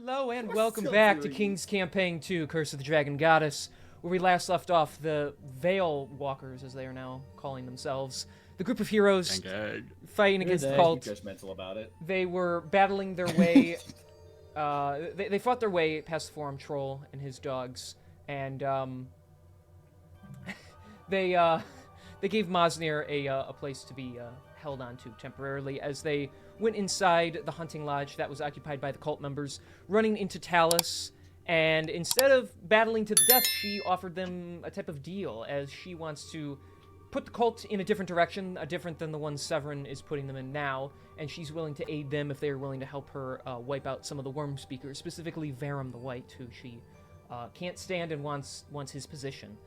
Hello and welcome back to King's Campaign 2, Curse of the Dragon Goddess, where we last left off the Veil Walkers, as they are now calling themselves. The group of heroes fighting against the cult. Judgmental about it. They were battling their way. They fought their way past the Forum Troll and his dogs, and they gave Mosnir a place to be held onto temporarily as they went inside the hunting lodge that was occupied by the cult members, running into Talus. And instead of battling to the death, she offered them a type of deal, as she wants to put the cult in a different direction, different than the one Severin is putting them in now, and she's willing to aid them if they're willing to help her wipe out some of the Worm Speakers, specifically Varum the White, who she can't stand and wants his position.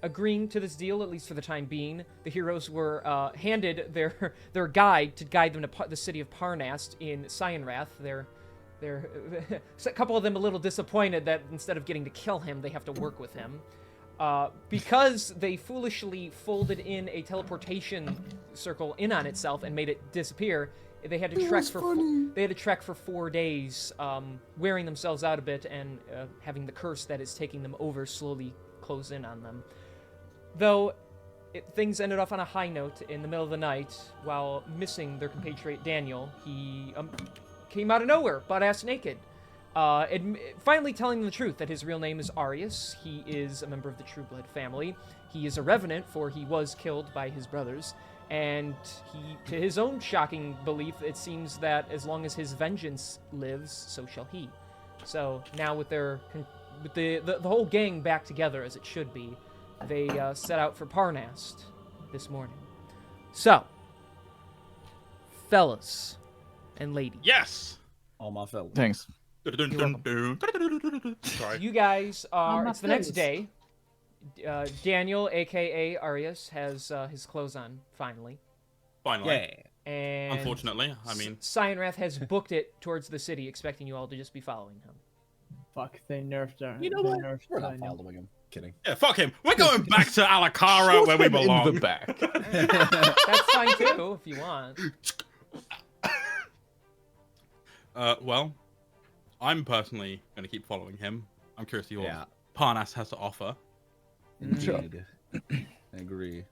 Agreeing to this deal, at least for the time being, the heroes were handed their guide to guide them to the city of Parnast in Cyanrath. They're a couple of them a little disappointed that instead of getting to kill him, they have to work with him. Because they foolishly folded in a teleportation circle in on itself and made it disappear, they had to trek for 4 days, wearing themselves out a bit and having the curse that is taking them over slowly close in on them. Though things ended off on a high note in the middle of the night, while missing their compatriot Daniel, he came out of nowhere, butt-ass naked. Finally telling them the truth, that his real name is Arius. He is a member of the True Blood family. He is a revenant, for he was killed by his brothers. And to his own shocking belief, it seems that as long as his vengeance lives, so shall he. So now with the whole gang back together as it should be, they set out for Parnast this morning. So, fellas and ladies. Yes! All my fellas. Thanks. Sorry. You guys are, it's the next day. Daniel, a.k.a. Arius, has his clothes on, finally. Finally. Yeah. And unfortunately, I mean... Cyanrath has booked it towards the city, expecting you all to just be following him. Fuck, they nerfed our... You know what? We're not following him. Kidding. Yeah, fuck him. We're going back to Alakara where we belong. In the back. That's fine too, if you want. Well, I'm personally going to keep following him. I'm curious to see what Parnas has to offer. Indeed. I agree.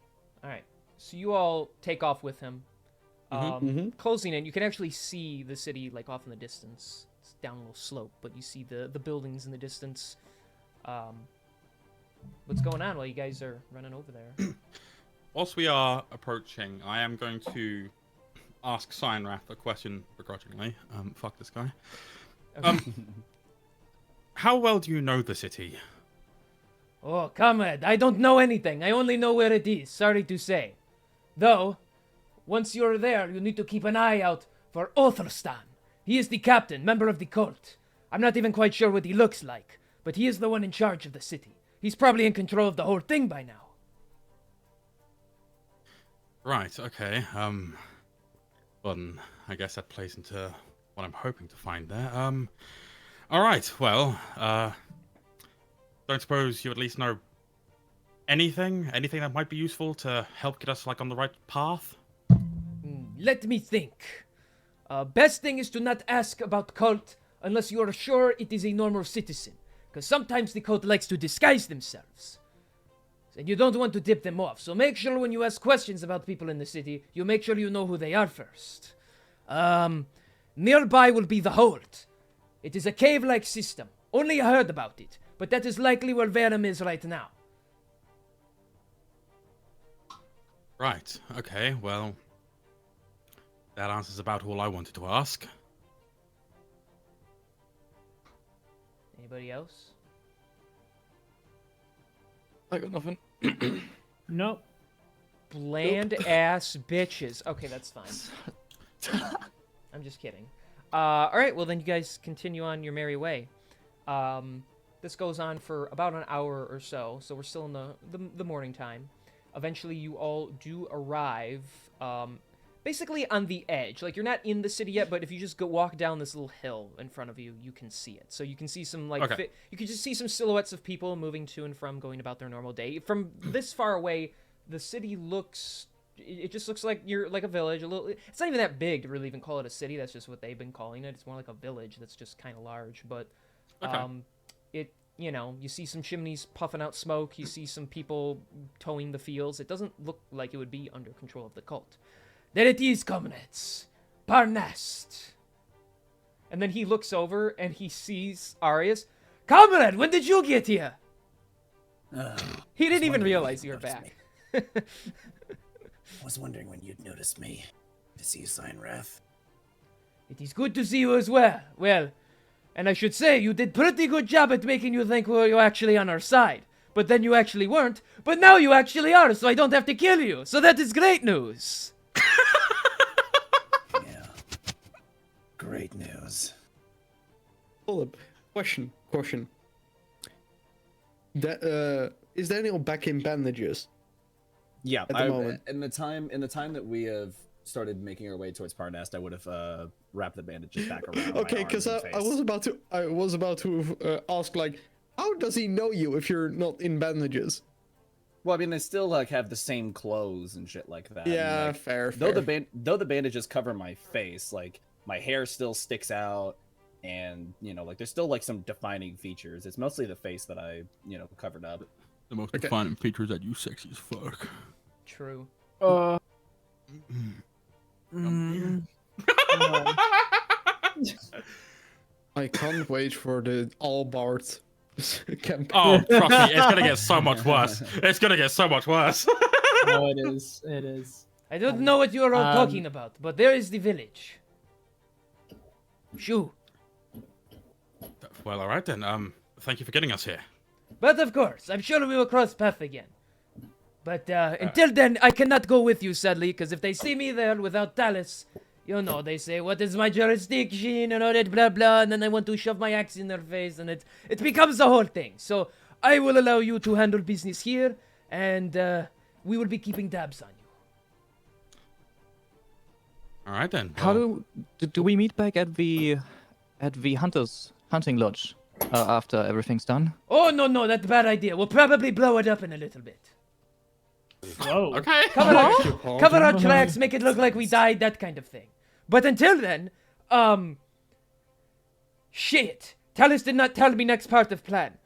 Alright, so you all take off with him. Closing in, you can actually see the city like off in the distance. It's down a little slope, but you see the buildings in the distance. What's going on while you guys are running over there? Whilst we are approaching, I am going to ask Cyanrath a question begrudgingly. Fuck this guy. Okay. How well do you know the city? Oh, comrade, I don't know anything. I only know where it is, sorry to say. Though, once you're there, you need to keep an eye out for Otherstan. He is the captain, member of the cult. I'm not even quite sure what he looks like, but he is the one in charge of the city. He's probably in control of the whole thing by now. Right, okay. Well, I guess that plays into what I'm hoping to find there. Alright, well, don't suppose you at least know anything that might be useful to help get us, like, on the right path? Let me think. Best thing is to not ask about cult unless you are sure it is a normal citizen, because sometimes the cult likes to disguise themselves. And you don't want to tip them off, so make sure when you ask questions about people in the city, you make sure you know who they are first. Nearby will be the Hold. It is a cave-like system. Only I heard about it, but that is likely where Varum is right now. Right, okay, well, that answers about all I wanted to ask. Anybody else? I got nothing. Nope. Bland-ass bitches. Okay, that's fine. I'm just kidding. Alright, well then you guys continue on your merry way. This goes on for about an hour or so, so we're still in the morning time. Eventually you all do arrive, basically on the edge. Like, you're not in the city yet, but if you just walk down this little hill in front of you, you can see it. So you can see some, like, you can just see some silhouettes of people moving to and from, going about their normal day. From this far away, the city looks it just looks like you're like a village. It's not even that big to really even call it a city. That's just what they've been calling it. It's more like a village that's just kind of large. But you see some chimneys puffing out smoke. You see some people towing the fields. It doesn't look like it would be under control of the cult. There it is, comrades. Parnast. And then he looks over and he sees Arius. Comrade, when did you get here? He didn't even realize you were back. I was wondering when you'd notice me. To see you, Sign Wrath. It is good to see you as well. Well, and I should say, you did pretty good job at making you think you're actually on our side. But then you actually weren't. But now you actually are, so I don't have to kill you. So that is great news. Yeah. Great news. Hold up. Question. That, is Daniel back in bandages? Yeah, At the moment. in the time that we have started making our way towards Parnast, I would have wrapped the bandages back around. Okay, because I was about to ask, like, how does he know you if you're not in bandages? Well, I mean, I still like have the same clothes and shit like that. Yeah, like, fair. Though the bandages cover my face, like my hair still sticks out, and like there's still like some defining features. It's mostly the face that I covered up. The most defining feature is that you sexy as fuck. True. I can't wait for the Albart campaign. Oh, trust me, it's gonna get so much worse. It's gonna get so much worse. No, it is. It is. I don't know what you are all talking about, but there is the village. Shoo. Well, all right then. Thank you for getting us here. But of course, I'm sure we will cross paths again. But until then, I cannot go with you, sadly, because if they see me there without Talus, they say, what is my jurisdiction, and all that blah blah, and then I want to shove my axe in their face, and it becomes the whole thing. So I will allow you to handle business here, and we will be keeping tabs on you. All right then. How Well, do we meet back at the hunting lodge after everything's done? Oh, no, that's a bad idea. We'll probably blow it up in a little bit. Whoa. okay. Cover our tracks, make it look like we died, that kind of thing. But until then, shit. Talus did not tell me next part of plan.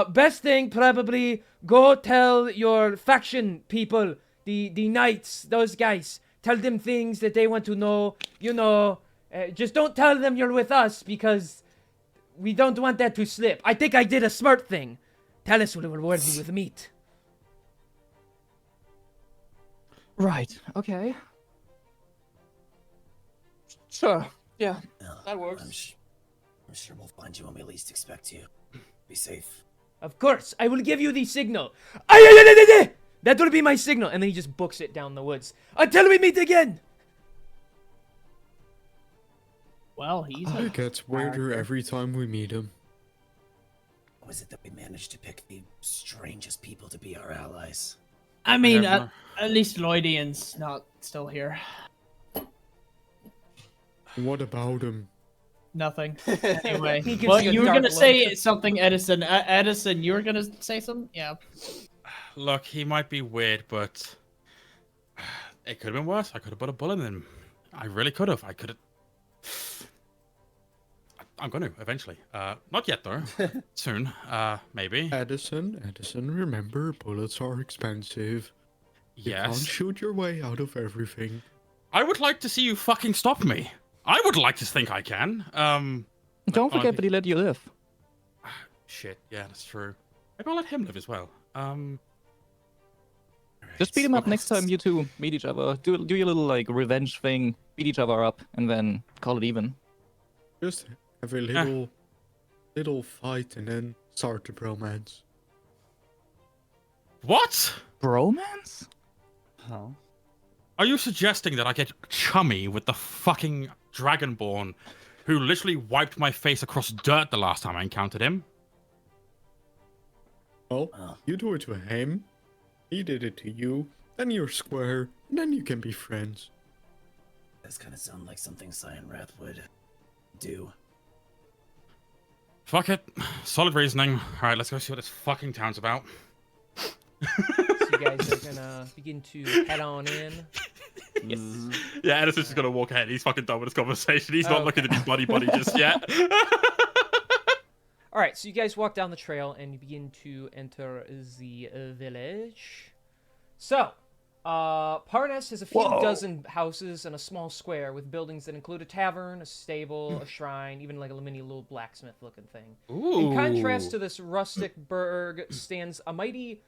Best thing, probably, go tell your faction people, the knights, those guys. Tell them things that they want to know, just don't tell them you're with us, because we don't want that to slip. I think I did a smart thing. Talus will reward me with meat. Right. Okay. Sure. Yeah. That works. I'm sure we'll find you when we least expect you. Be safe. Of course, I will give you the signal. Ay! That will be my signal. And then he just books it down the woods. Until we meet again. Well, he's. It gets weirder every time we meet him. How is it that we managed to pick the strangest people to be our allies? I mean, Never. at least Lloydian's not still here. What about him? Nothing. Anyway, He gives well, you a you were dark gonna look. say something, Edison. Edison, you were gonna say something? Yeah. Look, he might be weird, but it could have been worse. I could have put a bullet in him. I really could have. I could have. I'm going to eventually. Not yet though. Soon. Maybe. Edison, remember, bullets are expensive. You can't Yes. shoot your way out of everything. I would like to see you fucking stop me. I would like to think I can. Don't forget honestly- that he let you live. Shit. Yeah, that's true. Maybe I'll let him live as well. Just beat him up Okay. next time you two meet each other. Do your little like revenge thing, beat each other up, and then call it even. Just have a little fight and then start the bromance. What? Bromance? Huh? Are you suggesting that I get chummy with the fucking Dragonborn who literally wiped my face across dirt the last time I encountered him? Well, Oh. you do it to him, he did it to you, then you're square, and then you can be friends. Does kind of sound like something Cyan Wrath would do. Fuck it. Solid reasoning. Alright, let's go see what this fucking town's about. So you guys are gonna begin to head on in. Yes. Yeah, Edison's just gonna walk ahead. He's fucking done with this conversation. He's not looking to be buddy just yet. All right, so you guys walk down the trail and you begin to enter the village. So, Parnast has a few dozen houses and a small square with buildings that include a tavern, a stable, a shrine, even like a mini little blacksmith-looking thing. Ooh. In contrast to this rustic burg stands a mighty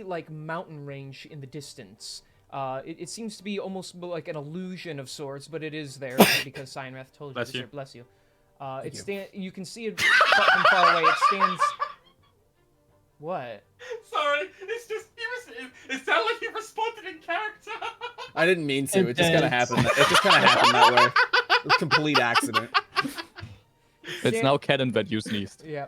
like mountain range in the distance. It seems to be almost like an illusion of sorts, but it is there because Cyanrath told you. Bless you. You can see it from far away. It stands. What? Sorry, it's just it sounded like you responded in character. I didn't mean to. It just kind of happened. It just kind of happened that way. It was a complete accident. It's now canon that you sneezed. Yeah.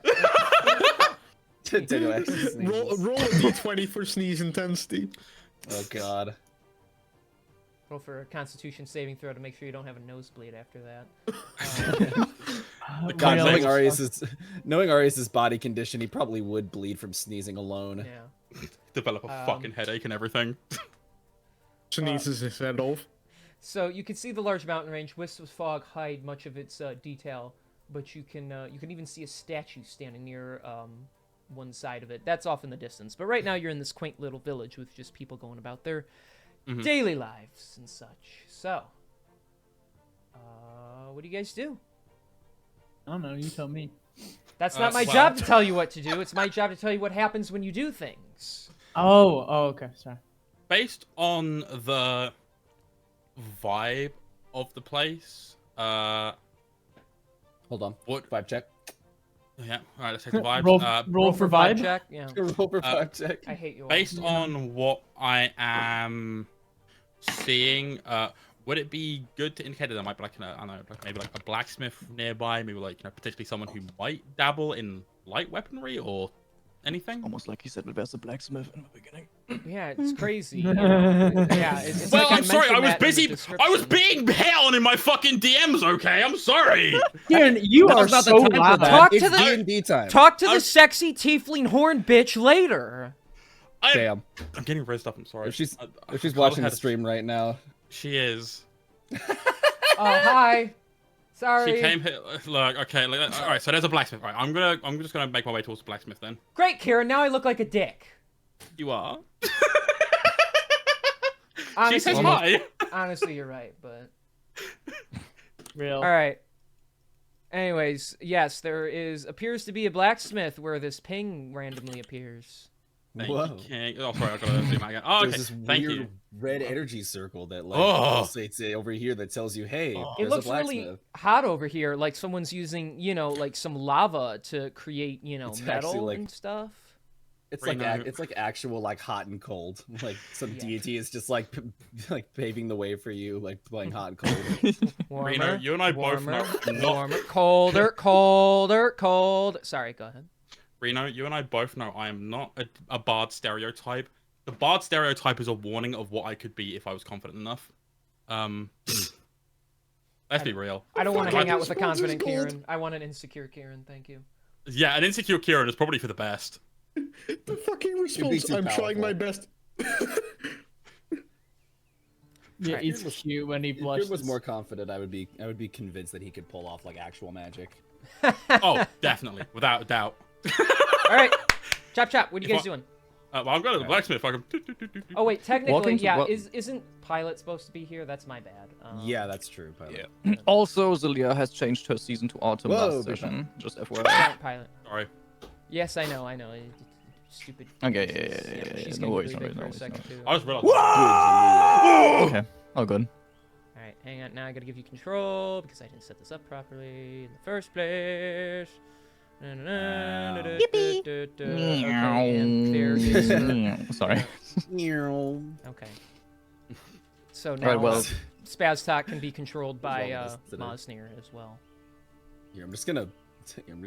Daniel actually sneezes. Roll a d20 for sneeze intensity. Oh god. Roll for a Constitution saving throw to make sure you don't have a nosebleed after that. God, knowing Arius's body condition, he probably would bleed from sneezing alone. Yeah. Develop a fucking headache and everything. Sneezes his head off. So you can see the large mountain range. Wisps of fog hide much of its detail, but you can even see a statue standing near one side of it. That's off in the distance. But right now you're in this quaint little village with just people going about their daily lives and such. So, what do you guys do? I don't know. You tell me. That's not my job to tell you what to do. It's my job to tell you what happens when you do things. Oh, okay. Sorry. Based on the vibe of the place, Hold on. What? Vibe check. Yeah, all right, let's take the vibe. Roll for vibe. Check. Yeah. Roll for vibe check. I hate you all. Based on what I am seeing, would it be good to indicate that there might be like I don't know, maybe like a blacksmith nearby, maybe like potentially someone who might dabble in light weaponry or anything? Almost like he said, but there's a blacksmith in the beginning. Yeah, it's crazy. You know? Yeah, it's Well, like I'm sorry, I was mentioned that in busy. the I was description. being hit on in my fucking DMs. Okay, I'm sorry. Kieran, you are Now's not the so time for loud. that. Talk to It's the- D&D time. Talk to the sexy tiefling horn bitch later. Damn. I'm getting raised up. I'm sorry. If she's Carl watching the had- stream right now. She is. Oh, hi. Sorry. She came here. Look, okay. All right. So there's a blacksmith. All right, I'm just gonna make my way towards the blacksmith then. Great, Kieran. Now I look like a dick. You are. Honestly, She says hi. honestly, you're right, but Real. all right. Anyways, yes, there appears to be a blacksmith where this ping randomly appears. Thank Whoa. you, King. Oh, sorry. I gotta zoom out again. Oh, okay. There's this Thank weird you. red energy circle that like Oh. pulsates over here that tells you, hey, It there's looks a blacksmith. really hot over here, like someone's using, like some lava to create, It's actually, metal like- and stuff. It's like Reno- it's like actual like hot and cold. Like some Yeah. deity is just like like paving the way for you, like playing hot and cold. Warmer, Reno, you and I both warmer, know. warmer, colder, colder, cold. Sorry, go ahead. Reno, you and I both know I am not a bard stereotype. The bard stereotype is a warning of what I could be if I was confident enough. Let's be real. I don't want to hang out with a Response is confident gold. Kieran. I want an insecure Kieran. Thank you. Yeah, an insecure Kieran is probably for the best. The fucking response. too I'm trying my powerful. best. Yeah, Right. it's cute when he If Kieran blushes. was more confident, I would be convinced that he could pull off like actual magic. Oh, definitely, without a doubt. All right, chop chop. What are you guys If I- doing? Well, I'm going to the blacksmith. I can... Oh wait, technically, Welcome to yeah. wel- Isn't Pilot supposed to be here? That's my bad. Yeah, that's true. Pilot. Also, Zelia has changed her season to autumn Whoa, last big session. Just FYI. Sorry, Pilot. Sorry. Yes, I know. Stupid. Okay, Yeah, she's no gonna worries, be no really big worries, for no a worries, second, too. I just realized. Okay, all good. All right, hang on. Now I gotta give you control because I didn't set this up properly in the first place. Yippee! Okay, and there is her. Sorry. Okay. So now Alright, well, Spaztok can be controlled by Well, this- Mosnir as well. Here, I'm just gonna.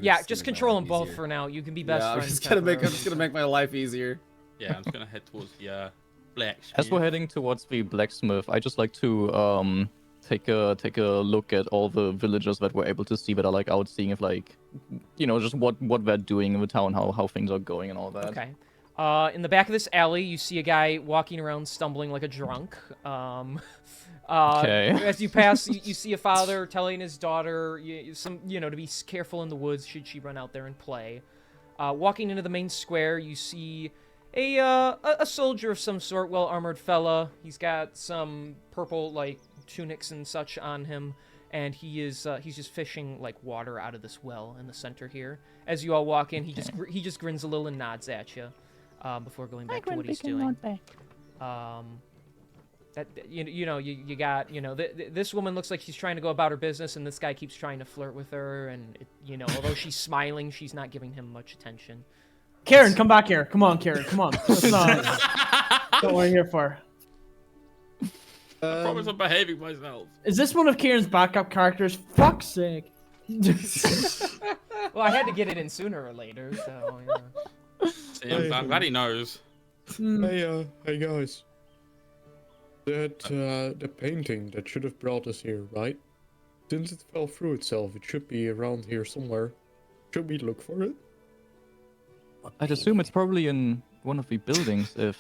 Yeah, just control them both for now. You can be best Yeah, I'm friends. just gonna make. I'm temporarily. just gonna make my life easier. Yeah, I'm just going to head towards the blacksmith. as we're heading towards the blacksmith, I just like to take a look at all the villagers that we're able to see that are like out, seeing if like, just what they're doing in the town, how things are going and all that. Okay. In the back of this alley, you see a guy walking around stumbling like a drunk. Okay. As you pass, you see a father telling his daughter to be careful in the woods should she run out there and play. Walking into the main square, you see a soldier of some sort, well-armored fella. He's got some purple like tunics and such on him, and he's just fishing like water out of this well in the center here. As you all walk in, he just grins a little and nods at you before going back to what he's doing. That you got this woman looks like she's trying to go about her business, and this guy keeps trying to flirt with her, and although she's smiling, she's not giving him much attention. Karen, come back here. Come on, Karen. Come on. That's not what we're here for. I promise I'm behaving myself. Is this one of Kieran's backup characters? Fuck's sake. Well, I had to get it in sooner or later, so yeah. See, I'm glad he knows. Hey guys. The painting that should have brought us here, right? Since it fell through itself, it should be around here somewhere. Should we look for it? I'd assume it's probably in one of the buildings, if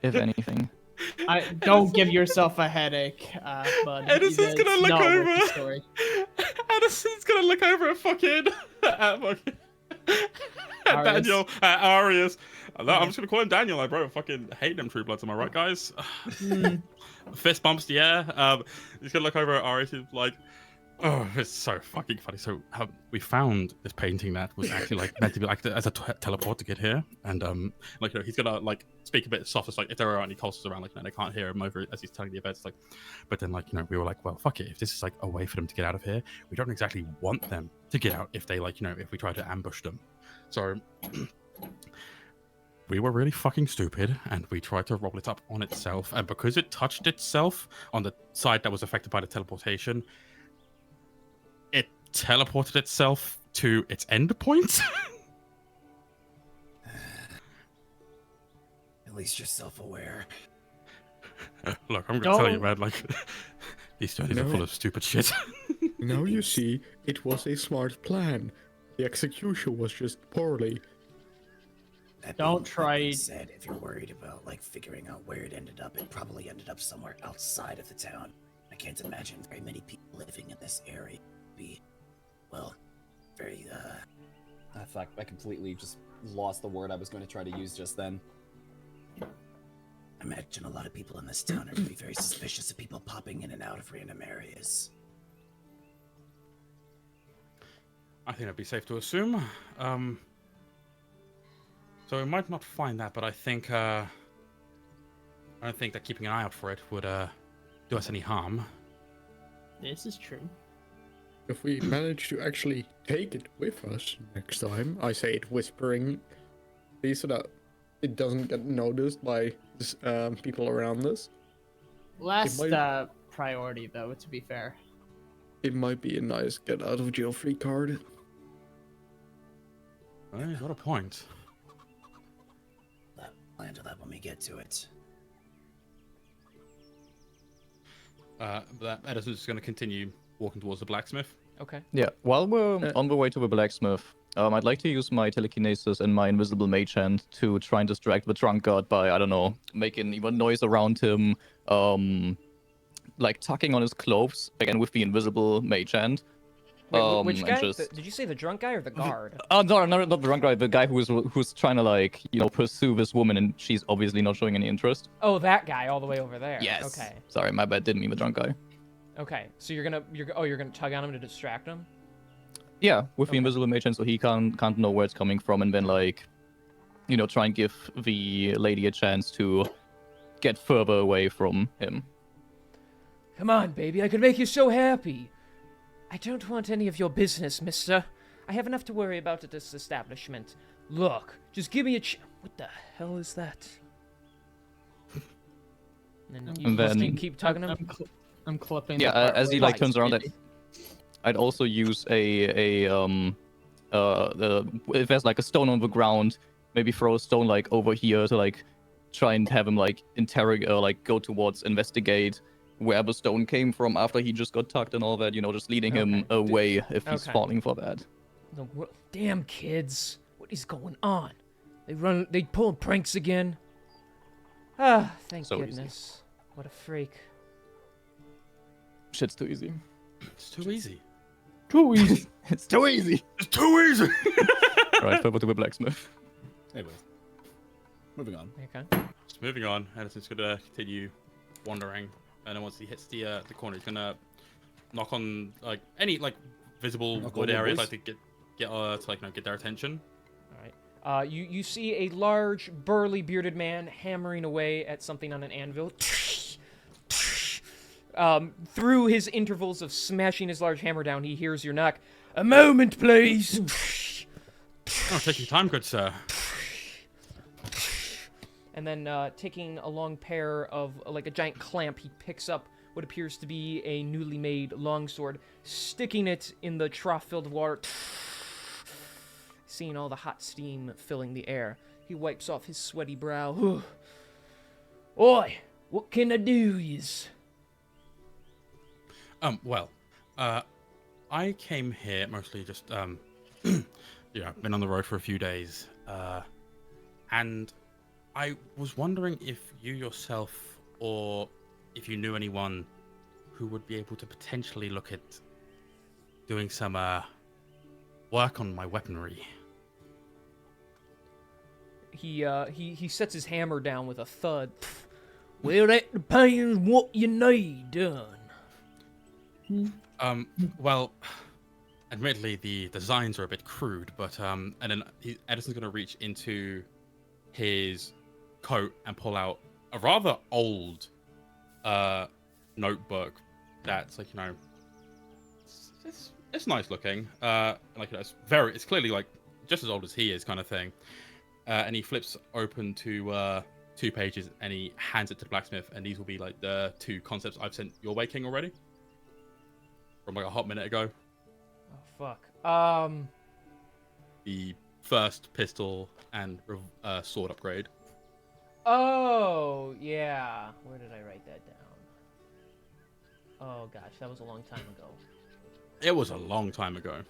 anything. Don't give yourself a headache, bud. Edison's gonna look over. Story. Edison's gonna look over at fucking Daniel, Arius. I'm just gonna call him Daniel. I bro, fucking hate them True Bloods. Am I right, guys? Fist bumps the air. He's gonna look over at Arius. He's like, oh, it's so fucking funny. So we found this painting that was actually like meant to be like as a teleport to get here, and he's gonna like speak a bit soft. It's like if there are any cultists around, like they can't hear him over as he's telling the events. Like, but then we were like, well, fuck it. If this is like a way for them to get out of here, we don't exactly want them to get out if they if we try to ambush them. So we were really fucking stupid, and we tried to roll it up on itself, and because it touched itself on the side that was affected by the teleportation, it teleported itself to its end point. At least you're self-aware. Look, I'm gonna tell you, man, like, these studies are full of stupid shit. Now you see, it was a smart plan. The execution was just poorly. Don't try. Said if you're worried about figuring out where it ended up, it probably ended up somewhere outside of the town. I can't imagine very many people living in this area be, very Fuck, I completely just lost the word I was going to try to use just then. I imagine a lot of people in this town are going to be very suspicious of people popping in and out of random areas. I think that'd be safe to assume. So we might not find that, but I think I don't think that keeping an eye out for it would do us any harm. This is true. If we manage to actually take it with us next time, I say it whispering, so that it doesn't get noticed by people around us. Last priority, though, to be fair. It might be a nice get out of jail free card. Well, you've got a point. I'll handle that when we get to it. But Edison's just going to continue walking towards the blacksmith. Okay. Yeah, while we're on the way to the blacksmith, I'd like to use my telekinesis and my invisible mage hand to try and distract the drunk god by, I don't know, making even noise around him, like tucking on his clothes, again with the invisible mage hand. Wait, which guy? Just... Did you say the drunk guy or the guard? Oh, no, not the drunk guy, the guy who's trying to, pursue this woman, and she's obviously not showing any interest. Oh, that guy all the way over there. Yes. Okay. Sorry, my bad, didn't mean the drunk guy. Okay, so you're gonna tug on him to distract him? Yeah, with the invisible mage hand, so he can't know where it's coming from, and then try and give the lady a chance to get further away from him. Come on, baby, I could make you so happy. I don't want any of your business, mister. I have enough to worry about at this establishment. Look, just give me a What the hell is that? And then keep tugging him? I'm clipping. Yeah, as he turns around, I'd also use if there's a stone on the ground, maybe throw a stone over here to try and have him interrogate or go towards investigate, where the stone came from after he just got tucked and all that. You know, just leading him Okay. away if he's Okay. falling for that. Damn kids. What is going on? They pulling pranks again? Ah, thank So easy. goodness. What a freak. Shit's too easy. It's too easy. Too easy. It's too easy. It's too easy. Right, further to the blacksmith. Anyways, moving on. Okay. Just moving on. Edison's gonna continue wandering, and then once he hits the corner, he's gonna knock on like any like visible Knock on wood wood, areas, boys. like to get their attention. All right. You see a large, burly, bearded man hammering away at something on an anvil. Through his intervals of smashing his large hammer down, he hears your knock. A moment, please. Oh, take your time, good sir. And then, taking a long pair of, like a giant clamp, he picks up what appears to be a newly made longsword, sticking it in the trough filled with water, seeing all the hot steam filling the air. He wipes off his sweaty brow. Oi, what can I do, yous? Well, I came here mostly just, yeah, been on the road for a few days, and I was wondering if you yourself, or if you knew anyone who would be able to potentially look at doing some, work on my weaponry. He sets his hammer down with a thud. Well, that depends what you need done. Well, admittedly, the designs are a bit crude, but, and then Edison's gonna reach into his coat and pull out a rather old, notebook that's, like, you know, it's nice looking, like, you know, it's clearly, like, just as old as he is, kind of thing, and he flips open to, 2 pages, and he hands it to the blacksmith, and these will be, like, the 2 concepts I've sent your way, King, already. From like a hot minute ago. Oh fuck. The first pistol and sword upgrade. Oh yeah. Where did I write that down? Oh gosh, that was a long time ago. It was a long time ago.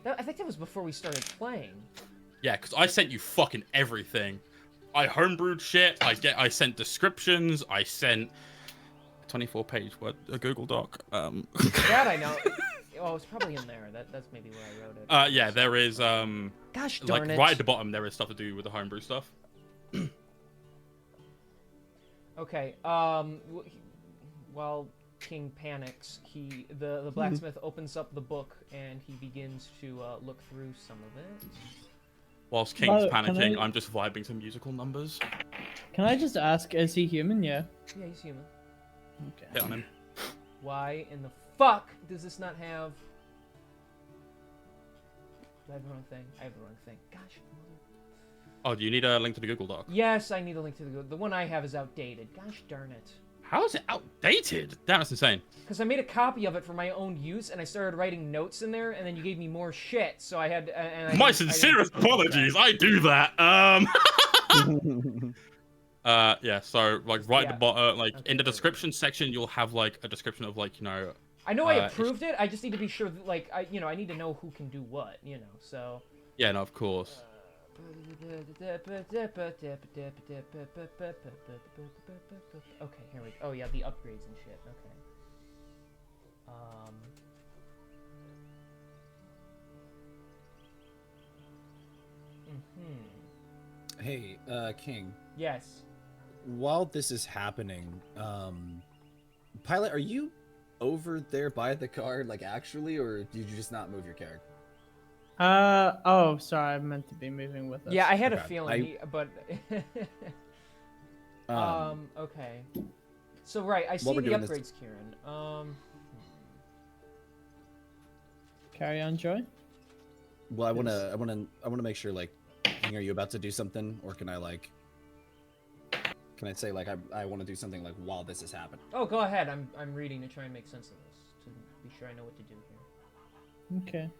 I think that was before we started playing. Yeah, because I sent you fucking everything. I homebrewed shit. I sent descriptions. I sent 24-page word a Google Doc. That I know. Oh, it's probably in there. That's maybe where I wrote it. Yeah, there is Gosh darn like it. right at the bottom there is stuff to do with the homebrew stuff. Okay. While King panics, the blacksmith opens up the book and he begins to look through some of it. Whilst King's Can panicking, I- I'm just vibing to musical numbers. Can I just ask, is he human? Yeah. Yeah, he's human. Okay. Hit on him. Why in the fuck does this not have... Do I have the wrong thing? I have the wrong thing. Gosh. Oh, do you need a link to the Google Doc? Yes, I need a link to the one I have is outdated. Gosh darn it. How is it outdated? Damn, that's insane. Because I made a copy of it for my own use, and I started writing notes in there, and then you gave me more shit, so I had... And My sincerest apologies. I do that. Yeah. So like right at the bottom, like Okay, in the there we go. description section, you'll have like a description of like, you know. I know I approved it. I just need to be sure that, like, I need to know who can do what, so. Yeah, no, of course. Okay, here we go. Oh yeah, the upgrades and shit. Okay. Hey, King. Yes. While this is happening, Pilot, are you over there by the car, like actually, or did you just not move your character? Oh, sorry, I meant to be moving with us. Yeah, I had a Okay, feeling, but. Okay. So right, I see while we're the doing this- upgrades, Kieran. Carry on, Joy. Well, I wanna make sure, like, King, are you about to do something, or can I say like I want to do something like while this is happening? Oh, go ahead. I'm reading to try and make sense of this to be sure I know what to do here. Okay.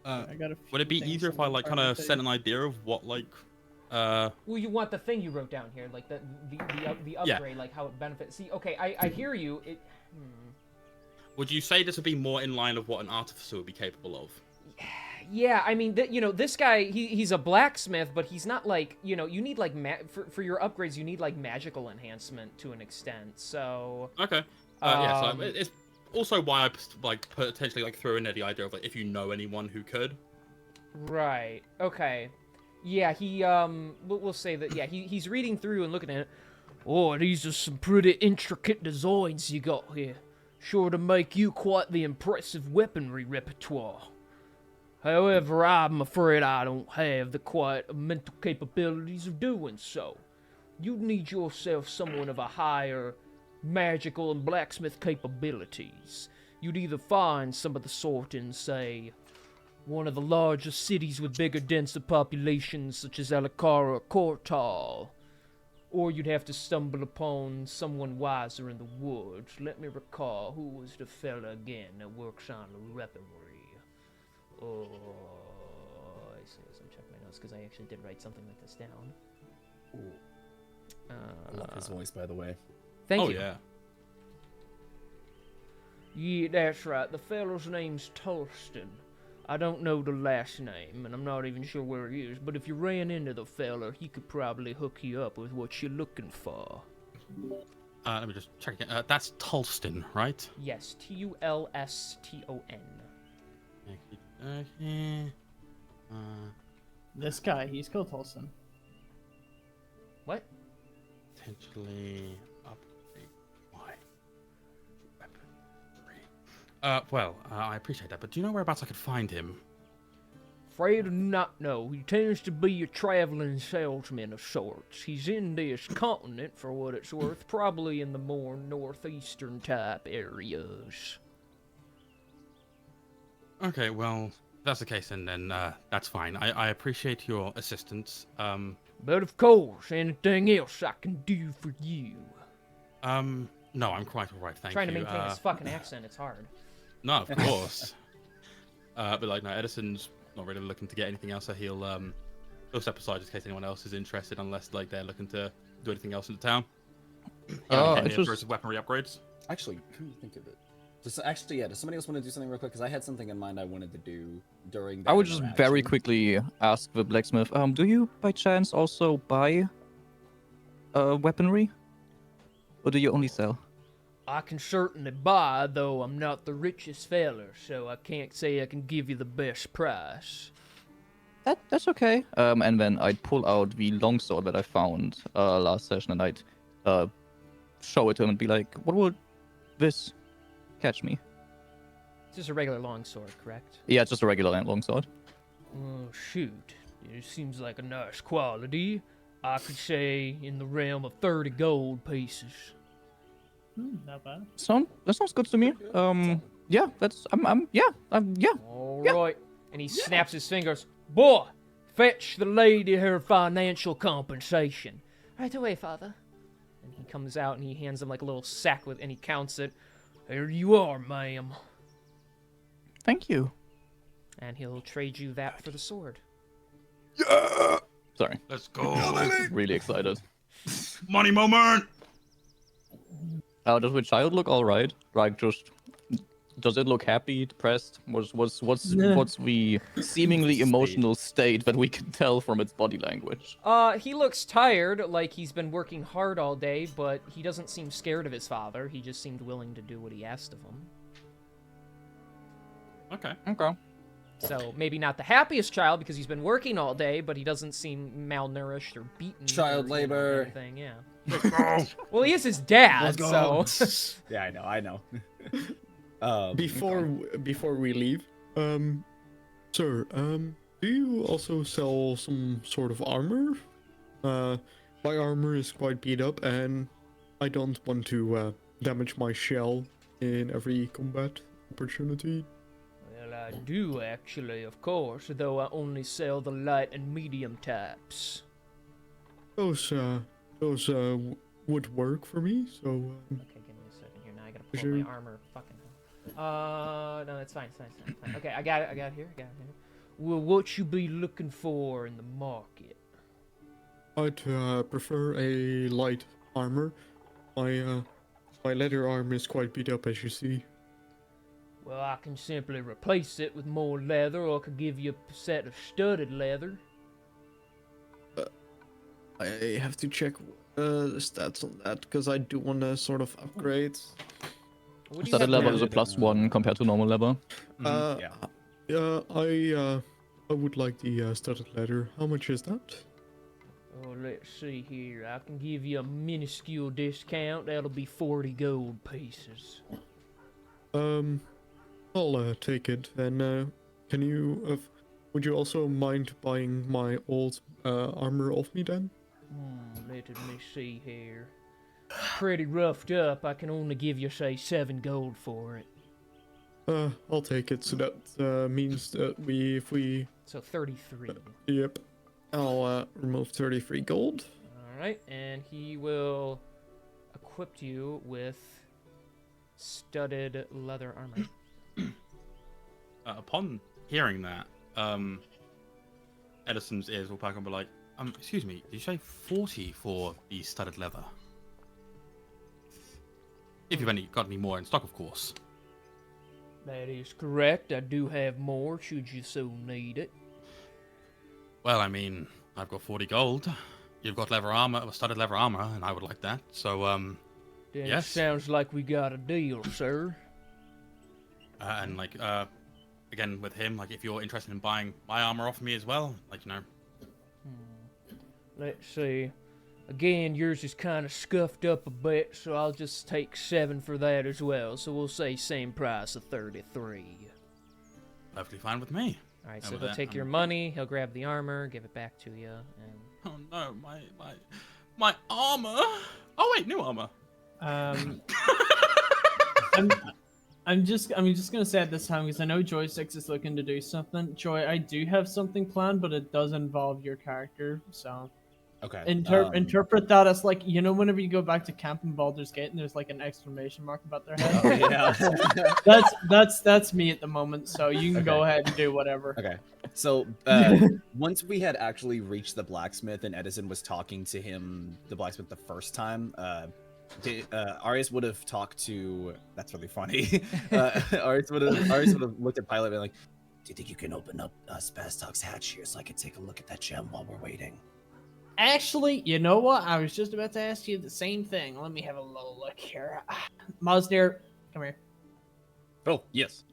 I got a Would it be few easier things if I on like the kind of card set an idea of what like Uh, Well, you want the thing you wrote down here, like the Yeah. upgrade, like how it benefits. See, okay, I hear you. would you say this would be more in line of what an artificer would be capable of? Yeah, I mean, this guy, he's a blacksmith, but he's not like, you need like for your upgrades, you need like magical enhancement to an extent. So Okay. Yeah. So Um, it's also why I like potentially like throw in there the idea of like if you know anyone who could. right, okay, yeah, we'll say that. Yeah, he's reading through and looking at it. Oh, these are some pretty intricate designs you got here. Sure to make you quite the impressive weaponry repertoire. However, I'm afraid I don't have the quiet mental capabilities of doing so. You'd need yourself someone of a higher magical and blacksmith capabilities. You'd either find some of the sort in, say, one of the larger cities with bigger, denser populations, such as Alikara or Kortal, or you'd have to stumble upon someone wiser in the woods. Let me recall, who was the fella again that works on the weaponry? Oh, I see. Let's check my notes because I actually did write something like this down. I love his voice, by the way. Thank you. Yeah. Yeah, that's right. The fellow's name's Tolston. I don't know the last name, and I'm not even sure where he is, but if you ran into the fella, he could probably hook you up with what you're looking for. Let me just check again. That's Tolston, right? Yes, Tulston. Okay. This guy, he's killed Tolson. What? Potentially upgrade my weaponry. Well, I appreciate that, but do you know whereabouts I could find him? Afraid to not know. He tends to be a traveling salesman of sorts. He's in this continent, for what it's worth, probably in the more northeastern type areas. Okay, well, if that's the case, then that's fine. I appreciate your assistance. But of course, anything else I can do for you. No, I'm quite alright, thank Trying you. to maintain his fucking accent, it's hard. No, of course. But like, no, Edison's not really looking to get anything else, so he'll step aside just in case anyone else is interested, unless like they're looking to do anything else in the town. I Any just- for his weaponry upgrades. Actually, come to think of it. Does somebody else want to do something real quick? Because I had something in mind I wanted to do during that I would just very interaction. quickly ask the blacksmith, do you by chance also buy weaponry? Or do you only sell? I can certainly buy, though I'm not the richest fella, so I can't say I can give you the best price. That's okay. And then I'd pull out the longsword that I found last session, and I'd show it to him and be like, "What will this catch me?" It's just a regular longsword, correct? Yeah, just a regular longsword. Oh, shoot. It seems like a nice quality. I could say in the realm of 30 gold pieces. Not bad. That sounds good to me. Yeah, yeah. All right. And he snaps his fingers. Boy, fetch the lady her financial compensation. Right away, father. And he comes out and he hands him like a little sack and he counts it. Here you are, ma'am. Thank you. And he'll trade you that for the sword. Sorry, Let's go. really excited. Money moment. Does the child look all right? Like, just does it look happy, depressed? What's the seemingly emotional state that we can tell from its body language? He looks tired, like he's been working hard all day, but he doesn't seem scared of his father. He just seemed willing to do what he asked of him. Okay. Okay. So maybe not the happiest child because he's been working all day, but he doesn't seem malnourished or beaten. Child or, labor. Anything, yeah. Well, he is his dad, so. Yeah, I know. Before we leave, sir, do you also sell some sort of armor? My armor is quite beat up, and I don't want to damage my shell in every combat opportunity. Well, I do actually, of course, though I only sell the light and medium types. Those would work for me. So. Okay, give me a second here. Now I gotta pull Sure. my armor. Fucking hell. No, it's fine. It's fine. Okay, I got it here. Well, what you be looking for in the market? I'd prefer a light armor. My leather armor is quite beat up, as you see. Well, I can simply replace it with more leather, or I could give you a set of studded leather. I have to check the stats on that because I do want to sort of upgrade. What do you Studded have level is a there? +1 compared to normal level. Yeah. I would like the studded leather. How much is that? Oh, let's see here. I can give you a minuscule discount. That'll be 40 gold pieces. I'll take it. And can you? Would you also mind buying my old armor off me then? Let me see here. Pretty roughed up. I can only give you, say, 7 gold for it. I'll take it. So that means that if we. So 33. Yep. I'll remove 33 gold. Alright, and he will equip you with studded leather armor. Upon hearing that, Edison's ears will perk up and be like, excuse me, did you say 40 for the studded leather? If you've got any more in stock, of course. That is correct. I do have more, should you so need it. Well, I mean, I've got 40 gold. You've got leather armor, studded leather armor, and I would like that. So, Then yes. it sounds like we got a deal, sir. And like, again with him, like if you're interested in buying my armor off me as well, like Let's see. Again, yours is kind of scuffed up a bit, so I'll just take 7 for that as well. So we'll say same price of 33. perfectly fine with me. Alright, And so with he'll that, take your money, he'll grab the armor, give it back to you, and... Oh no, my armor. Oh wait, new armor. I'm just gonna say at this time because I know Joy 6 is looking to do something. Joy, I do have something planned, but it does involve your character, so Okay. interpret that as like, you know, whenever you go back to camp in Baldur's Gate and there's like an exclamation mark about their head. Oh, yeah. that's me at the moment, so you can go ahead and do whatever. Okay. So once we had actually reached the blacksmith and Edison was talking to him, the blacksmith, the first time, Arius would have talked to. That's really funny. Arius would have looked at Pilot and been like, Do you think you can open up Spastok's hatch here so I can take a look at that gem while we're waiting? Actually, you know what? I was just about to ask you the same thing. Let me have a little look here. Mosnir, come here. "Oh yes.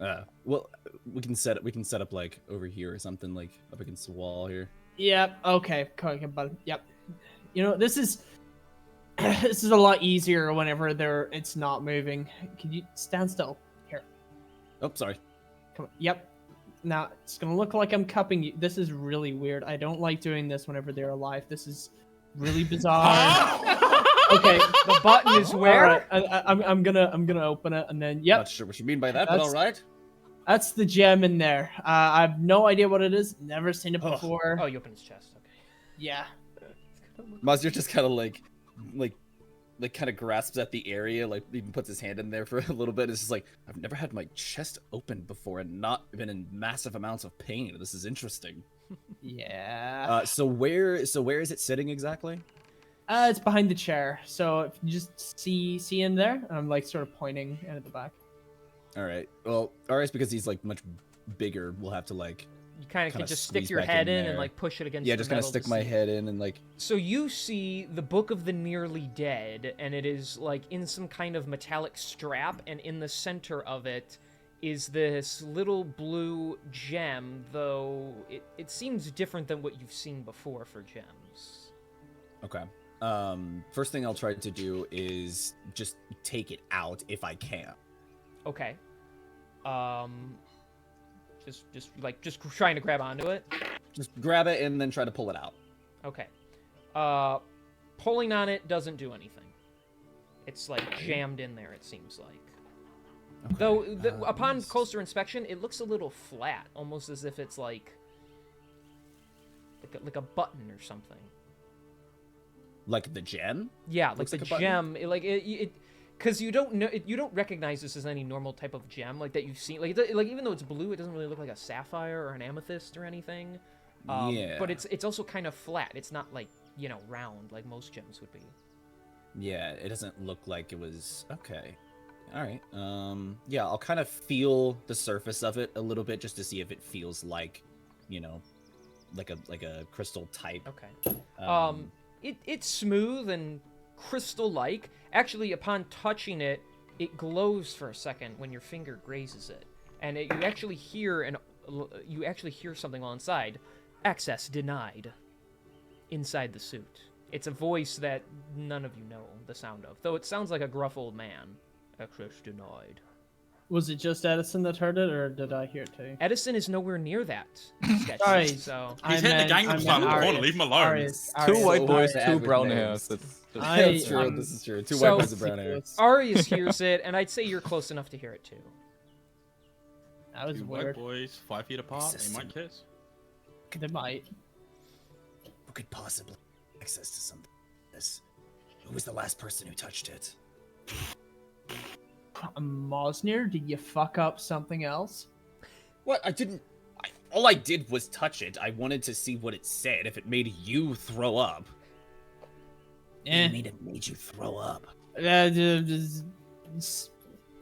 Well, we can set up like over here or something, like up against the wall here." Yep. Okay. But yep. You know, this is this is a lot easier whenever it's not moving. Can you stand still? Here. Oh, sorry. Come on. Yep. Now it's gonna look like I'm cupping you. This is really weird. I don't like doing this whenever they're alive. This is really bizarre. Okay. The button is where? Alright, I'm gonna open it and then yep. Not sure what you mean by that, but all right. That's the gem in there. I have no idea what it is. Never seen it before. Oh, you open his chest, okay. Yeah. Mazir just kind of like kind of grasps at the area, like even puts his hand in there for a little bit. It's just like, I've never had my chest open before and not been in massive amounts of pain. This is interesting. Yeah. So where is it sitting exactly? It's behind the chair. So if you just see in there, I'm like sort of pointing at the back. All right. Well, Arius, because he's like much bigger, we'll have to like. You kind of can Kinda just stick squeeze your back head in in and there. like push it against Yeah, the just kind of metal stick to my see. head in and like. So you see the Book of the Nearly Dead, and it is like in some kind of metallic strap, and in the center of it is this little blue gem, though it seems different than what you've seen before for gems. Okay. First thing I'll try to do is just take it out if I can. Okay. Just trying to grab onto it. Just grab it and then try to pull it out. Okay. Pulling on it doesn't do anything. It's like jammed in there, it seems like. Okay. Though, upon closer inspection, it looks a little flat, almost as if it's like a button or something. Like the gem? Yeah, like Looks the like a button? gem. Because you don't know, you don't recognize this as any normal type of gem like that you've seen. Like even though it's blue, it doesn't really look like a sapphire or an amethyst or anything. Yeah. But it's also kind of flat. It's not like round like most gems would be. Yeah, it doesn't look like it was. Okay. All right. Yeah, I'll kind of feel the surface of it a little bit just to see if it feels like, like a crystal type. Okay. It's smooth and crystal-like. Actually, upon touching it, it glows for a second when your finger grazes it, and you actually hear something on inside. Access denied. Inside the suit. It's a voice that none of you know the sound of, though it sounds like a gruff old man. Access denied. Was it just Edison that heard it, or did I hear it too? Edison is nowhere near that sketch. Sorry. So He's hitting the gang up on the corner. Leave him alone. Two white boys, bad two with brown names. hairs. That's That's true. This is true. Two So- white boys and brown hair. Arius hears it, and I'd say you're close enough to hear it too. That was Two white weird. boys, 5 feet apart. They might kiss. They might. Who could possibly have access to something like this? Who was the last person who touched it? Mosnir, did you fuck up something else? What? I didn't. All I did was touch it. I wanted to see what it said. If it made you throw up. You mean it made you throw up?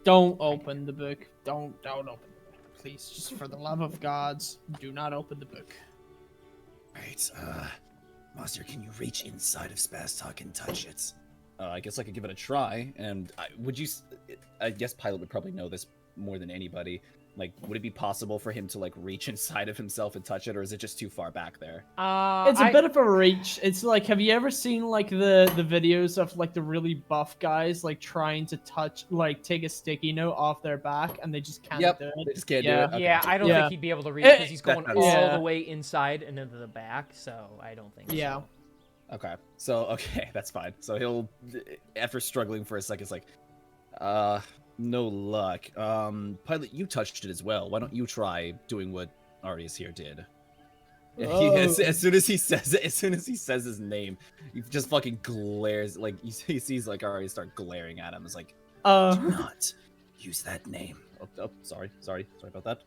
Don't open the book. Don't open the book. Please, just for the love of gods, do not open the book. Right, Monster, can you reach inside of Spastok and touch it? I guess I could give it a try. And I guess Pilot would probably know this more than anybody. Like, would it be possible for him to like reach inside of himself and touch it, or is it just too far back there? It's a bit of a reach. It's like, have you ever seen like the videos of like the really buff guys like trying to take a sticky note off their back and they just can't do it? They just can't Yeah. do it. Okay. Yeah, I don't Yeah. think he'd be able to reach because he's going That's- all Yeah. the way inside and into the back, so I don't think Yeah. so. Okay. So, okay, that's fine. So he'll, after struggling for a second, it's like, no luck. Pilot, you touched it as well. Why don't you try doing what Arius here did? As soon as he says his name, he just fucking glares. Like he sees like Arius start glaring at him. It's like, Do not use that name. oh, sorry about that.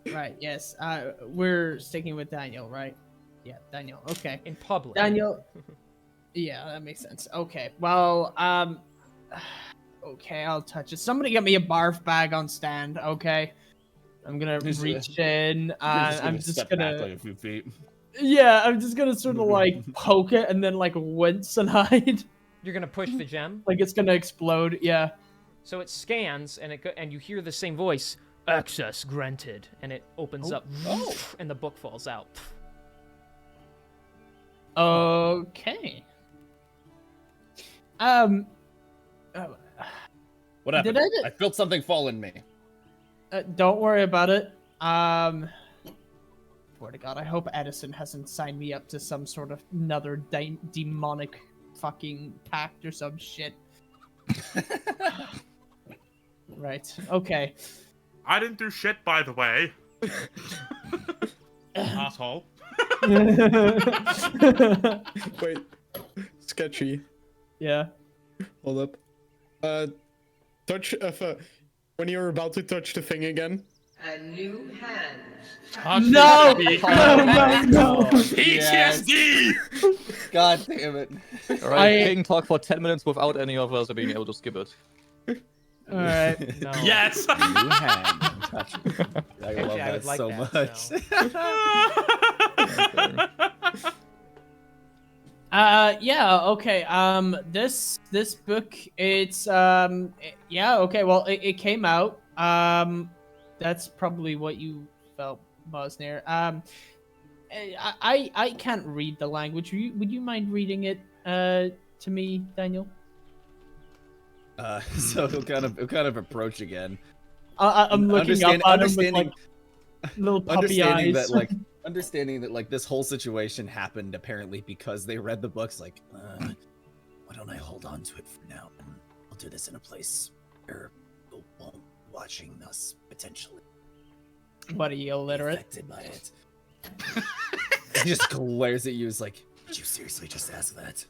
Right, yes. We're sticking with Daniel, right? Yeah, Daniel. Okay. In public. Daniel. Yeah, that makes sense. Okay. Well, okay, I'll touch it. Somebody get me a barf bag on stand, okay? I'm gonna reach in, and I'm just step gonna. back like a few feet. Yeah, I'm just gonna sort of like poke it and then like wince and hide, You're gonna push the gem, like it's gonna explode. Yeah. so it scans, and and you hear the same voice. Access granted, and it opens up, and the book falls out. Okay. What happened? Did I felt something fall in me. Don't worry about it. Swear to God, I hope Edison hasn't signed me up to some sort of another demonic fucking pact or some shit. Right. Okay. I didn't do shit, by the way. Asshole. Wait, sketchy. Yeah. Hold up. Touch when you're about to touch the thing again. A new hand. No! No! No! PTSD! God damn it. Alright, King talk for 10 minutes without any of us being able to skip it. All right. No. Yes! New hand. Touch it. I Actually, love I that would like so that, much. Yeah, okay. This book, it's yeah, okay. Well, it came out. That's probably what you felt, Bosnir. I can't read the language. Would you mind reading it to me, Daniel? So he'll kind of approach again. I'm looking up at him with like little puppy eyes. Understanding that like this whole situation happened apparently because they read the books. Like, Why don't I hold on to it for now? And I'll do this in a place where people won't be watching us potentially What are you, illiterate? affected by it. he just glares at you. Is like, Did you seriously just ask that?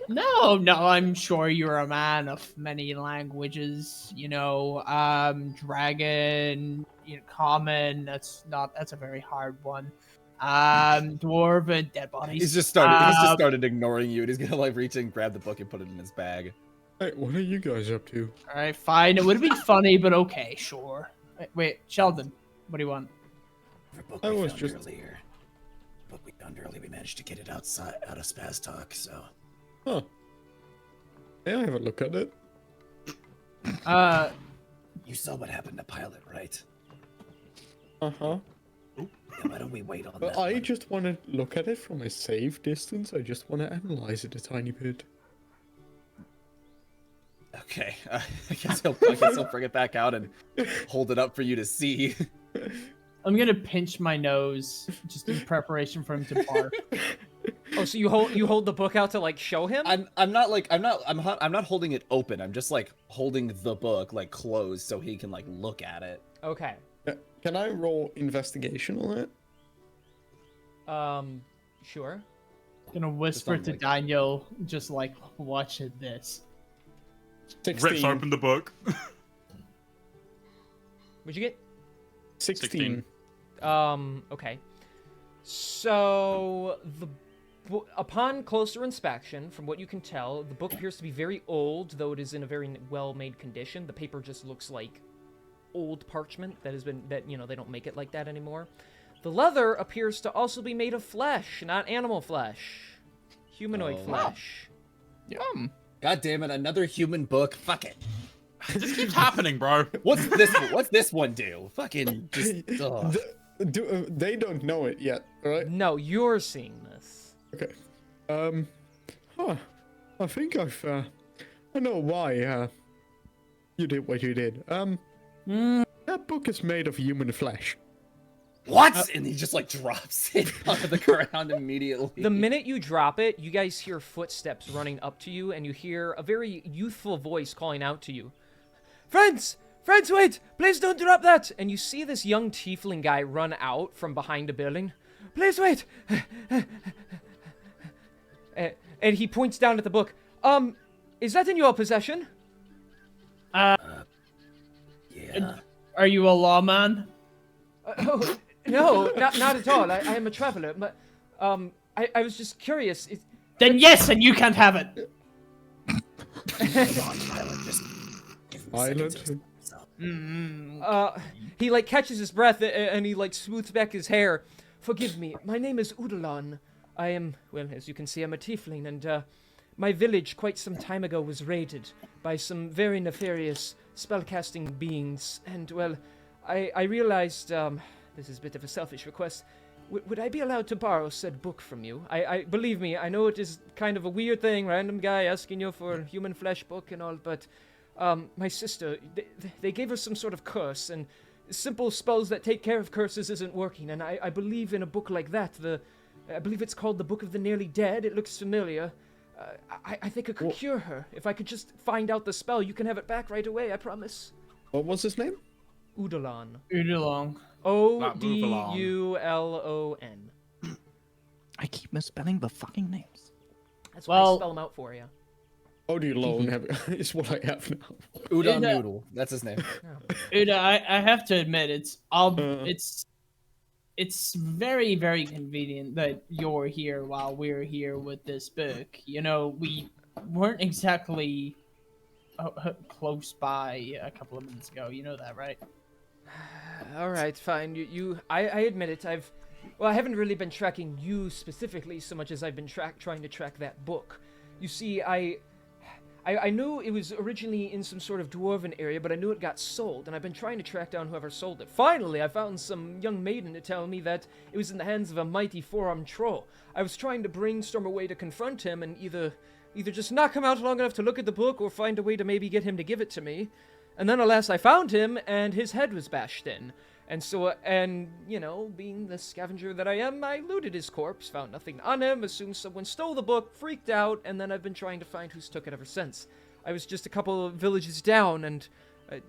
No, I'm sure you're a man of many languages. You know, dragon, common. That's a very hard one. Dwarf and dead bodies. He's just started ignoring you, and he's gonna like reach in, grab the book, and put it in his bag. Hey, what are you guys up to? All right, fine. It would have been funny, but okay, sure. Wait, Sheldon, what do you want? For book I we was found just- earlier. Book we found earlier. We managed to get it out of Spaz Talk. So Huh. Yeah, I have a look at it. you saw what happened to Pilot, right? Uh-huh. Yeah, why don't we wait on But that? I one? just want to look at it from a safe distance. I just want to analyze it a tiny bit. Okay, I guess he'll bring it back out and hold it up for you to see. I'm gonna pinch my nose just in preparation for him to bark. Oh, so you hold the book out to like show him? I'm not holding it open. I'm just like holding the book like closed so he can like look at it. Okay. Can I roll investigation on it? Sure. Gonna whisper Just to like- Daniel, just like, watch this. 16. Rips open the book. What'd you get? 16. Okay. So upon closer inspection, from what you can tell, the book appears to be very old, though it is in a very well-made condition. The paper just looks like old parchment that has been they don't make it like that anymore. The leather appears to also be made of flesh, not animal flesh. Humanoid Oh. flesh. Yum. God damn it! Another human book. Fuck it. This keeps happening, bro. What's this one do? Fucking just. Ugh. They don't know it yet, right? No, you're seeing this. Okay. I think I know why, you did what you did. That book is made of human flesh. What? And he just like drops it onto the ground immediately. The minute you drop it, you guys hear footsteps running up to you, and you hear a very youthful voice calling out to you. Friends! Friends, wait! Please don't drop that! And you see this young tiefling guy run out from behind a building. Please wait! And he points down at the book. Is that in your possession? Yeah. Are you a lawman? Oh, no, not at all. I am a traveler, but I was just curious. Then yes, and you can't have it. Island. He like catches his breath and he like smooths back his hair. Forgive me, my name is Udalan. I am, well, as you can see, I'm a tiefling, and my village quite some time ago was raided by some very nefarious spellcasting beings, and well, I realized, this is a bit of a selfish request. Would I be allowed to borrow said book from you? I believe me, I know it is kind of a weird thing, random guy asking you for a human flesh book and all, but my sister, they gave her some sort of curse, and simple spells that take care of curses isn't working, and I believe in a book like that, I believe it's called the Book of the Nearly Dead. It looks familiar. I think it could cure her. If I could just find out the spell, you can have it back right away, I promise. What was his name? Udalan. Udalong. Odulon. I keep misspelling the fucking names. That's why I Well- spell them out for you. Odulon is what I have now. Udon Yeah. Noodle. That's his name. Uda, I have to admit, it's very, very convenient that you're here while we're here with this book. You know, we weren't exactly close by a couple of minutes ago. You know that, right? All right, fine. I admit it. I haven't really been tracking you specifically so much as I've been trying to track that book. You see, I knew it was originally in some sort of dwarven area, but I knew it got sold, and I've been trying to track down whoever sold it. Finally, I found some young maiden to tell me that it was in the hands of a mighty four-armed troll. I was trying to brainstorm a way to confront him and either just knock him out long enough to look at the book or find a way to maybe get him to give it to me. And then, alas, I found him, and his head was bashed in. And so, you know, being the scavenger that I am, I looted his corpse, found nothing on him, assumed someone stole the book, freaked out, and then I've been trying to find who's took it ever since. I was just a couple of villages down, and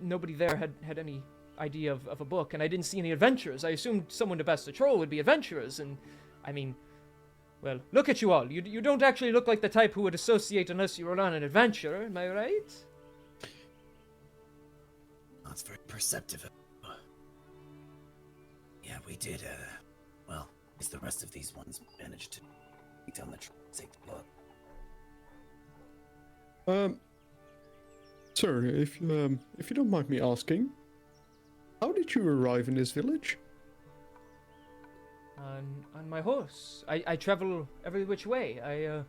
nobody there had any idea of a book, and I didn't see any adventurers. I assumed someone to best a troll would be adventurers, and, I mean, well, look at you all. You don't actually look like the type who would associate unless you were on an adventure, am I right? That's very perceptive. Yeah, we did, well, as the rest of these ones managed to take down the take the book. Sir, if you don't mind me asking, how did you arrive in this village? On my horse. I travel every which way.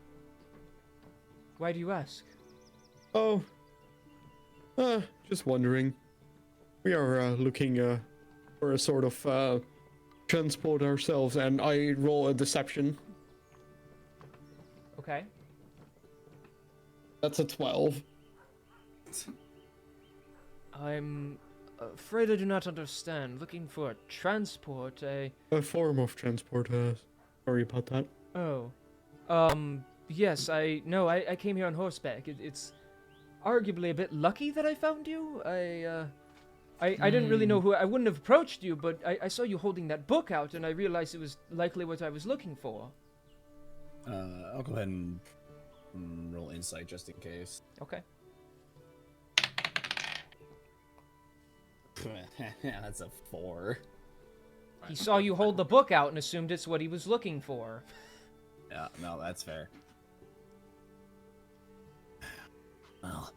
Why do you ask? Oh, just wondering. We are looking for a sort of transport ourselves, and I roll a deception. Okay. That's a 12. I'm afraid I do not understand. Looking for transport, A form of transport, sorry about that. Oh. Yes, I came here on horseback. It's arguably a bit lucky that I found you. I didn't really know who... I wouldn't have approached you, but I saw you holding that book out, and I realized it was likely what I was looking for. I'll go ahead and roll insight just in case. Okay. That's a 4. He saw you hold the book out and assumed it's what he was looking for. Yeah, no, that's fair. Well,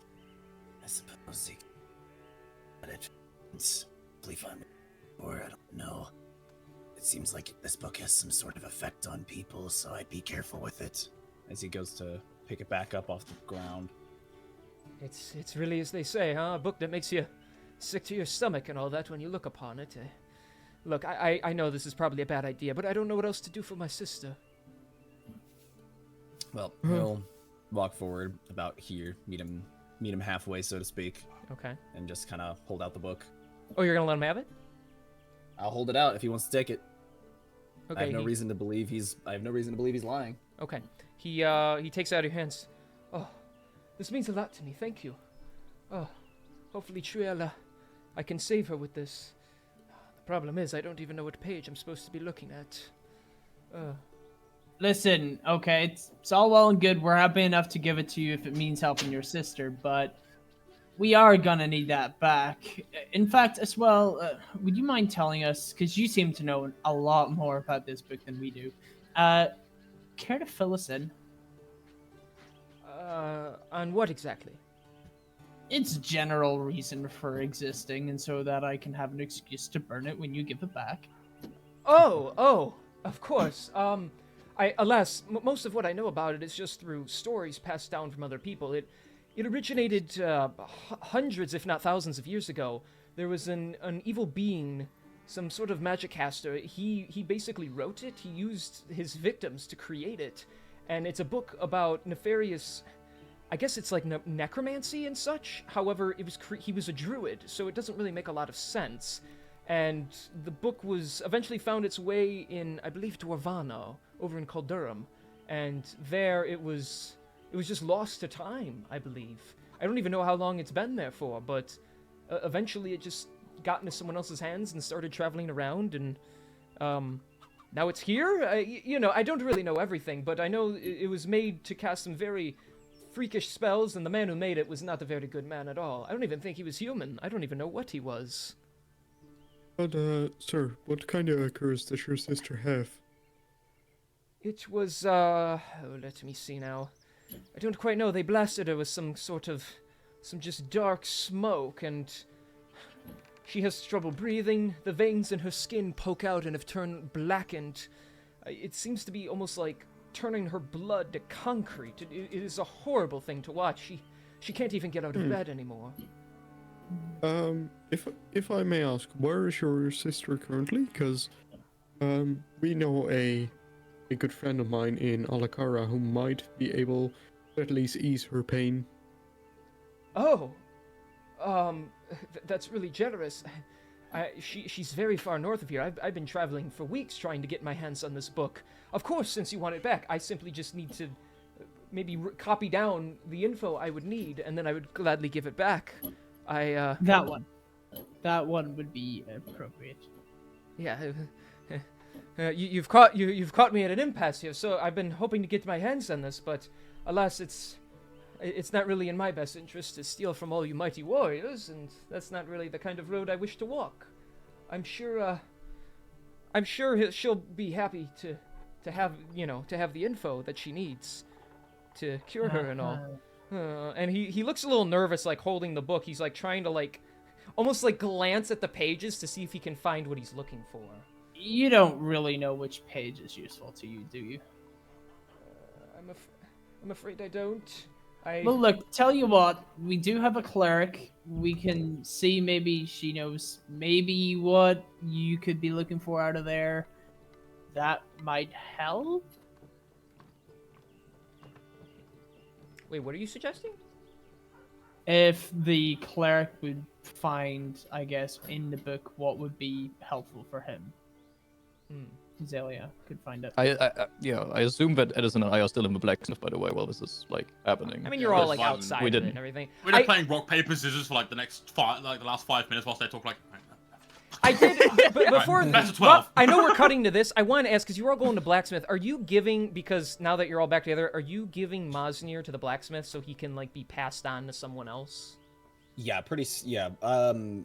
I suppose he got it. It's believe I'm or I don't know. It seems like this book has some sort of effect on people, so I'd be careful with it. As he goes to pick it back up off the ground. It's really as they say, huh? A book that makes you sick to your stomach and all that when you look upon it. Look, I know this is probably a bad idea, but I don't know what else to do for my sister. Well, he'll walk forward about here, meet him halfway, so to speak, Okay. and just kind of hold out the book. Oh, you're gonna let him have it? I'll hold it out if he wants to take it. Okay. I have no reason to believe he's lying. Okay. He takes it out of your hands. Oh, this means a lot to me. Thank you. Oh, hopefully Triella, I can save her with this. The problem is I don't even know what page I'm supposed to be looking at. Listen, okay, it's all well and good. We're happy enough to give it to you if it means helping your sister, but we are gonna need that back. In fact, as well, would you mind telling us, because you seem to know a lot more about this book than we do, care to fill us in? On what exactly? Its general reason for existing, and so that I can have an excuse to burn it when you give it back. Oh, of course. Alas, most of what I know about it is just through stories passed down from other people. It originated hundreds, if not thousands, of years ago. There was an evil being, some sort of magic caster. He basically wrote it. He used his victims to create it, and it's a book about nefarious. I guess it's like necromancy and such. However, he was a druid, so it doesn't really make a lot of sense. And the book was eventually found its way in, I believe, Dwarvano, over in Caldurum, and there it was just lost to time, I believe. I don't even know how long it's been there for, but eventually it just got into someone else's hands and started traveling around, and now it's here. I don't really know everything, but I know it was made to cast some very freakish spells, and the man who made it was not a very good man at all. I don't even think he was human. I don't even know what he was. But, sir, what kind of curse does your sister have? It was, let me see now. I don't quite know. They blasted her with some just dark smoke, and she has trouble breathing. The veins in her skin poke out and have turned blackened. It seems to be almost like turning her blood to concrete. It is a horrible thing to watch. She can't even get out of bed anymore. If I may ask, where is your sister currently? Because, we know a good friend of mine in Alakara who might be able to at least ease her pain. Oh, that's really generous. She's very far north of here. I've been traveling for weeks trying to get my hands on this book. Of course, since you want it back, I simply just need to maybe copy down the info I would need, and then I would gladly give it back. That one would be appropriate. Yeah. You've caught me at an impasse here. So I've been hoping to get my hands on this, but alas, it's not really in my best interest to steal from all you mighty warriors, and that's not really the kind of road I wish to walk. I'm sure I'm sure she'll be happy to have the info that she needs to cure her and all. And he looks a little nervous, like holding the book. He's like trying to like almost like glance at the pages to see if he can find what he's looking for. You don't really know which page is useful to you, do you? I'm afraid I don't. Well, look, tell you what, we do have a cleric. We can see maybe she knows maybe what you could be looking for out of there. That might help. Wait, what are you suggesting? If the cleric would find, I guess, in the book what would be helpful for him. Zelia could find it. I assume that Edison and I are still in the blacksmith, by the way, while this is like happening. I mean, you're all like fine. outside We of it didn't. and everything. We're just playing rock paper scissors for like the last 5 minutes whilst they talk like. I did, but before That's a 12. well, I know we're cutting to this. I want to ask because you were all going to blacksmith. Are you giving because now that you're all back together, are you giving Mosnir to the blacksmith so he can like be passed on to someone else? Yeah,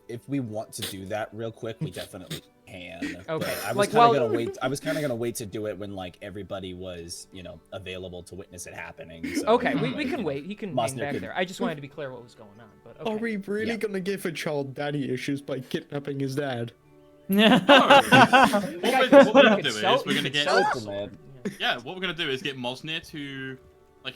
if we want to do that real quick, we definitely can. Okay. I was Like, kind of well- gonna wait. I was kind of gonna wait to do it when like everybody was, available to witness it happening. So, Okay, we like, can wait. He can Mosnir hang back could- there. I just wanted to be clear what was going on. But okay. Are we really Yeah. gonna give a child daddy issues by kidnapping his dad? What we're gonna do is we're gonna get what we're gonna do is get Mosnir to, like,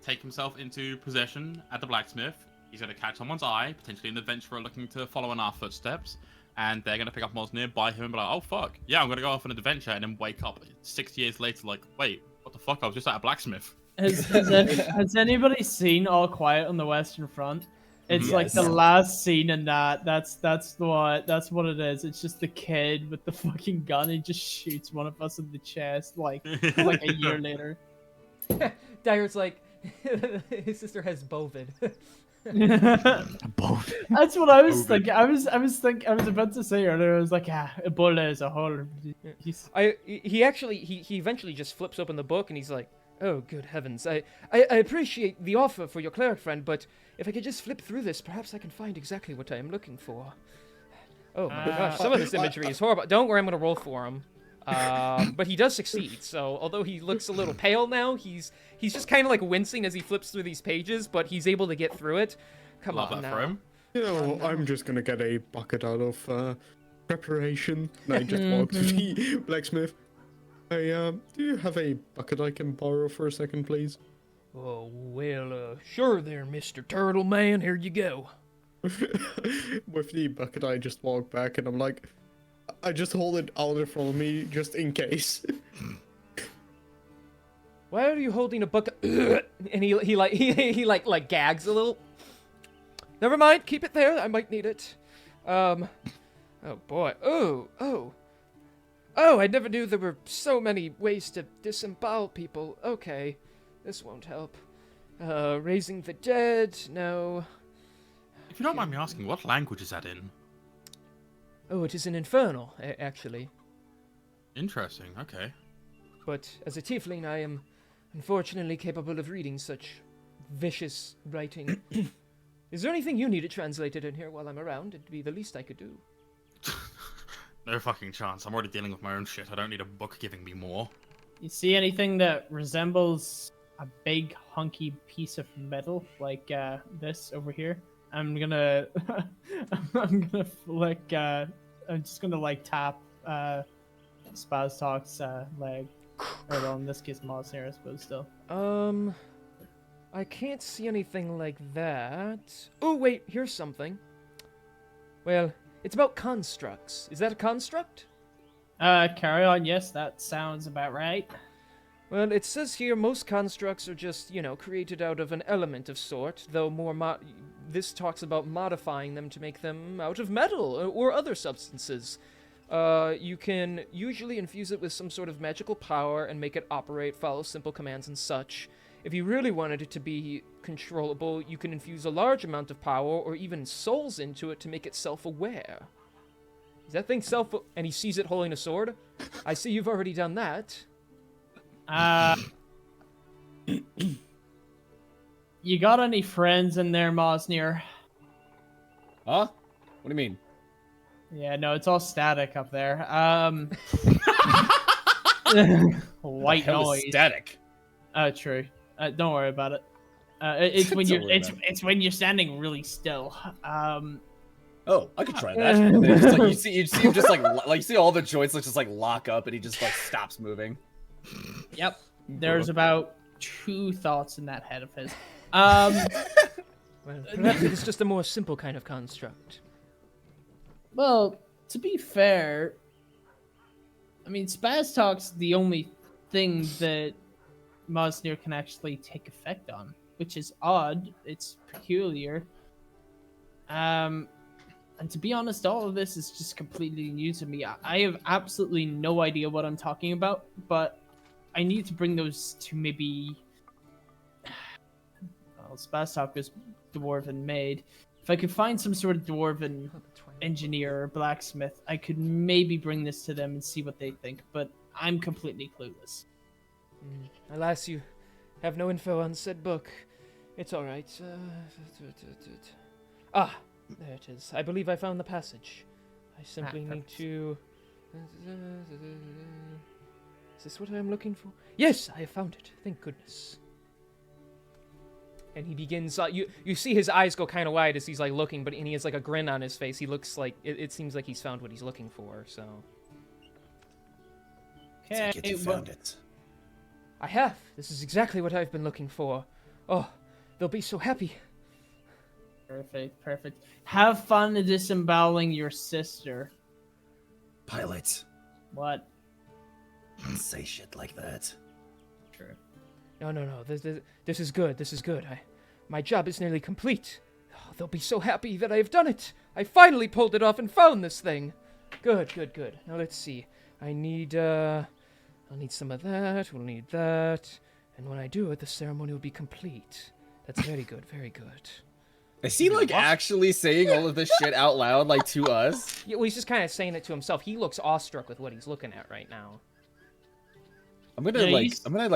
take himself into possession at the blacksmith. He's gonna catch someone's eye, potentially an adventurer looking to follow in our footsteps, and they're gonna pick up Mosnir, buy him, and be like, oh fuck, yeah, I'm gonna go off on an adventure, and then wake up 6 years later, like, wait, what the fuck? I was just at a blacksmith. Has anybody seen All Quiet on the Western Front? It's like the Yes. last scene in that. That's what it is. It's just the kid with the fucking gun. He just shoots one of us in the chest like a year later. Dyer's like, his sister has bovid. Both. That's what I was thinking. I was about to say earlier. I was like, Ebola as a whole. He eventually just flips open the book and he's like, oh, good heavens. I appreciate the offer for your cleric friend, but if I could just flip through this, perhaps I can find exactly what I am looking for. Oh my gosh, some of this imagery is horrible. Don't worry, I'm going to roll for him. But he does succeed, so although he looks a little pale now, he's just kind of like wincing as he flips through these pages, but he's able to get through it. Come Love on that now. for him. I'm just gonna get a bucket out of preparation. And I just walk to the blacksmith. Hey, do you have a bucket I can borrow for a second, please? Oh, well, sure there, Mr. Turtle Man, here you go. With the bucket, I just walk back and I'm like, I just hold it out in front of me just in case. Why are you holding a bucket? And he gags a little. Never mind, keep it there. I might need it. Oh boy. Oh, I never knew there were so many ways to disembowel people. Okay, this won't help. Raising the dead, no. If you don't mind me asking, what language is that in? Oh, it is an infernal, actually. Interesting, okay. But as a tiefling, I am unfortunately capable of reading such vicious writing. Is there anything you need it translated in here while I'm around? It'd be the least I could do. No fucking chance. I'm already dealing with my own shit. I don't need a book giving me more. You see anything that resembles a big hunky piece of metal like this over here? I'm gonna flick. I'm just gonna like tap Spaz Talk's leg, or well, in this case, Mosnir, I suppose. Still. I can't see anything like that. Oh wait, here's something. Well, it's about constructs. Is that a construct? Carry on. Yes, that sounds about right. Well, it says here most constructs are just, created out of an element of sort, though this talks about modifying them to make them out of metal or other substances. You can usually infuse it with some sort of magical power and make it operate, follow simple commands and such. If you really wanted it to be controllable, you can infuse a large amount of power or even souls into it to make it self-aware. Is that thing and he sees it holding a sword? I see you've already done that. You got any friends in there, Mosnir? Huh? What do you mean? Yeah, no, it's all static up there. White Hell is noise. static. True. Don't worry about it. It's when you're Don't worry it's about it. it's when you're standing really still. Oh, I could try that. And then it's just, like, you see him just like you see all the joints just like lock up, and he just like stops moving. Yep. There's about 2 thoughts in that head of his. Well, perhaps it's just a more simple kind of construct. Well, to be fair, I mean, Spaz Talk's the only thing that Mosnir can actually take effect on, which is odd. It's peculiar. And to be honest, all of this is just completely new to me. I have absolutely no idea what I'm talking about, but I need to bring those to maybe... Well, Spaz Talk was dwarven made. If I could find some sort of dwarven engineer or blacksmith, I could maybe bring this to them and see what they think, but I'm completely clueless. Alas, you have no info on said book. It's all right. There it is. I believe I found the passage. I simply need perfect. to... Is this what I'm looking for? Yes, I have found it. Thank goodness. And he begins. You see his eyes go kind of wide as he's like looking, but he has like a grin on his face. He looks like it seems like he's found what he's looking for. So Okay, Take it you well, found it. I have. This is exactly what I've been looking for. Oh, they'll be so happy. perfect, perfect. Have fun disemboweling your sister. Pilot, What? don't say shit like that. True. No. This is good. This is good. My job is nearly complete. Oh, they'll be so happy that I have done it. I finally pulled it off and found this thing. Good. Now let's see. I'll need some of that. We'll need that. And when I do it, the ceremony will be complete. That's very good. Very good. Is he like actually saying all of this shit out loud, like to us? Yeah, well, he's just kind of saying it to himself. He looks awestruck with what he's looking at right now. I'm gonna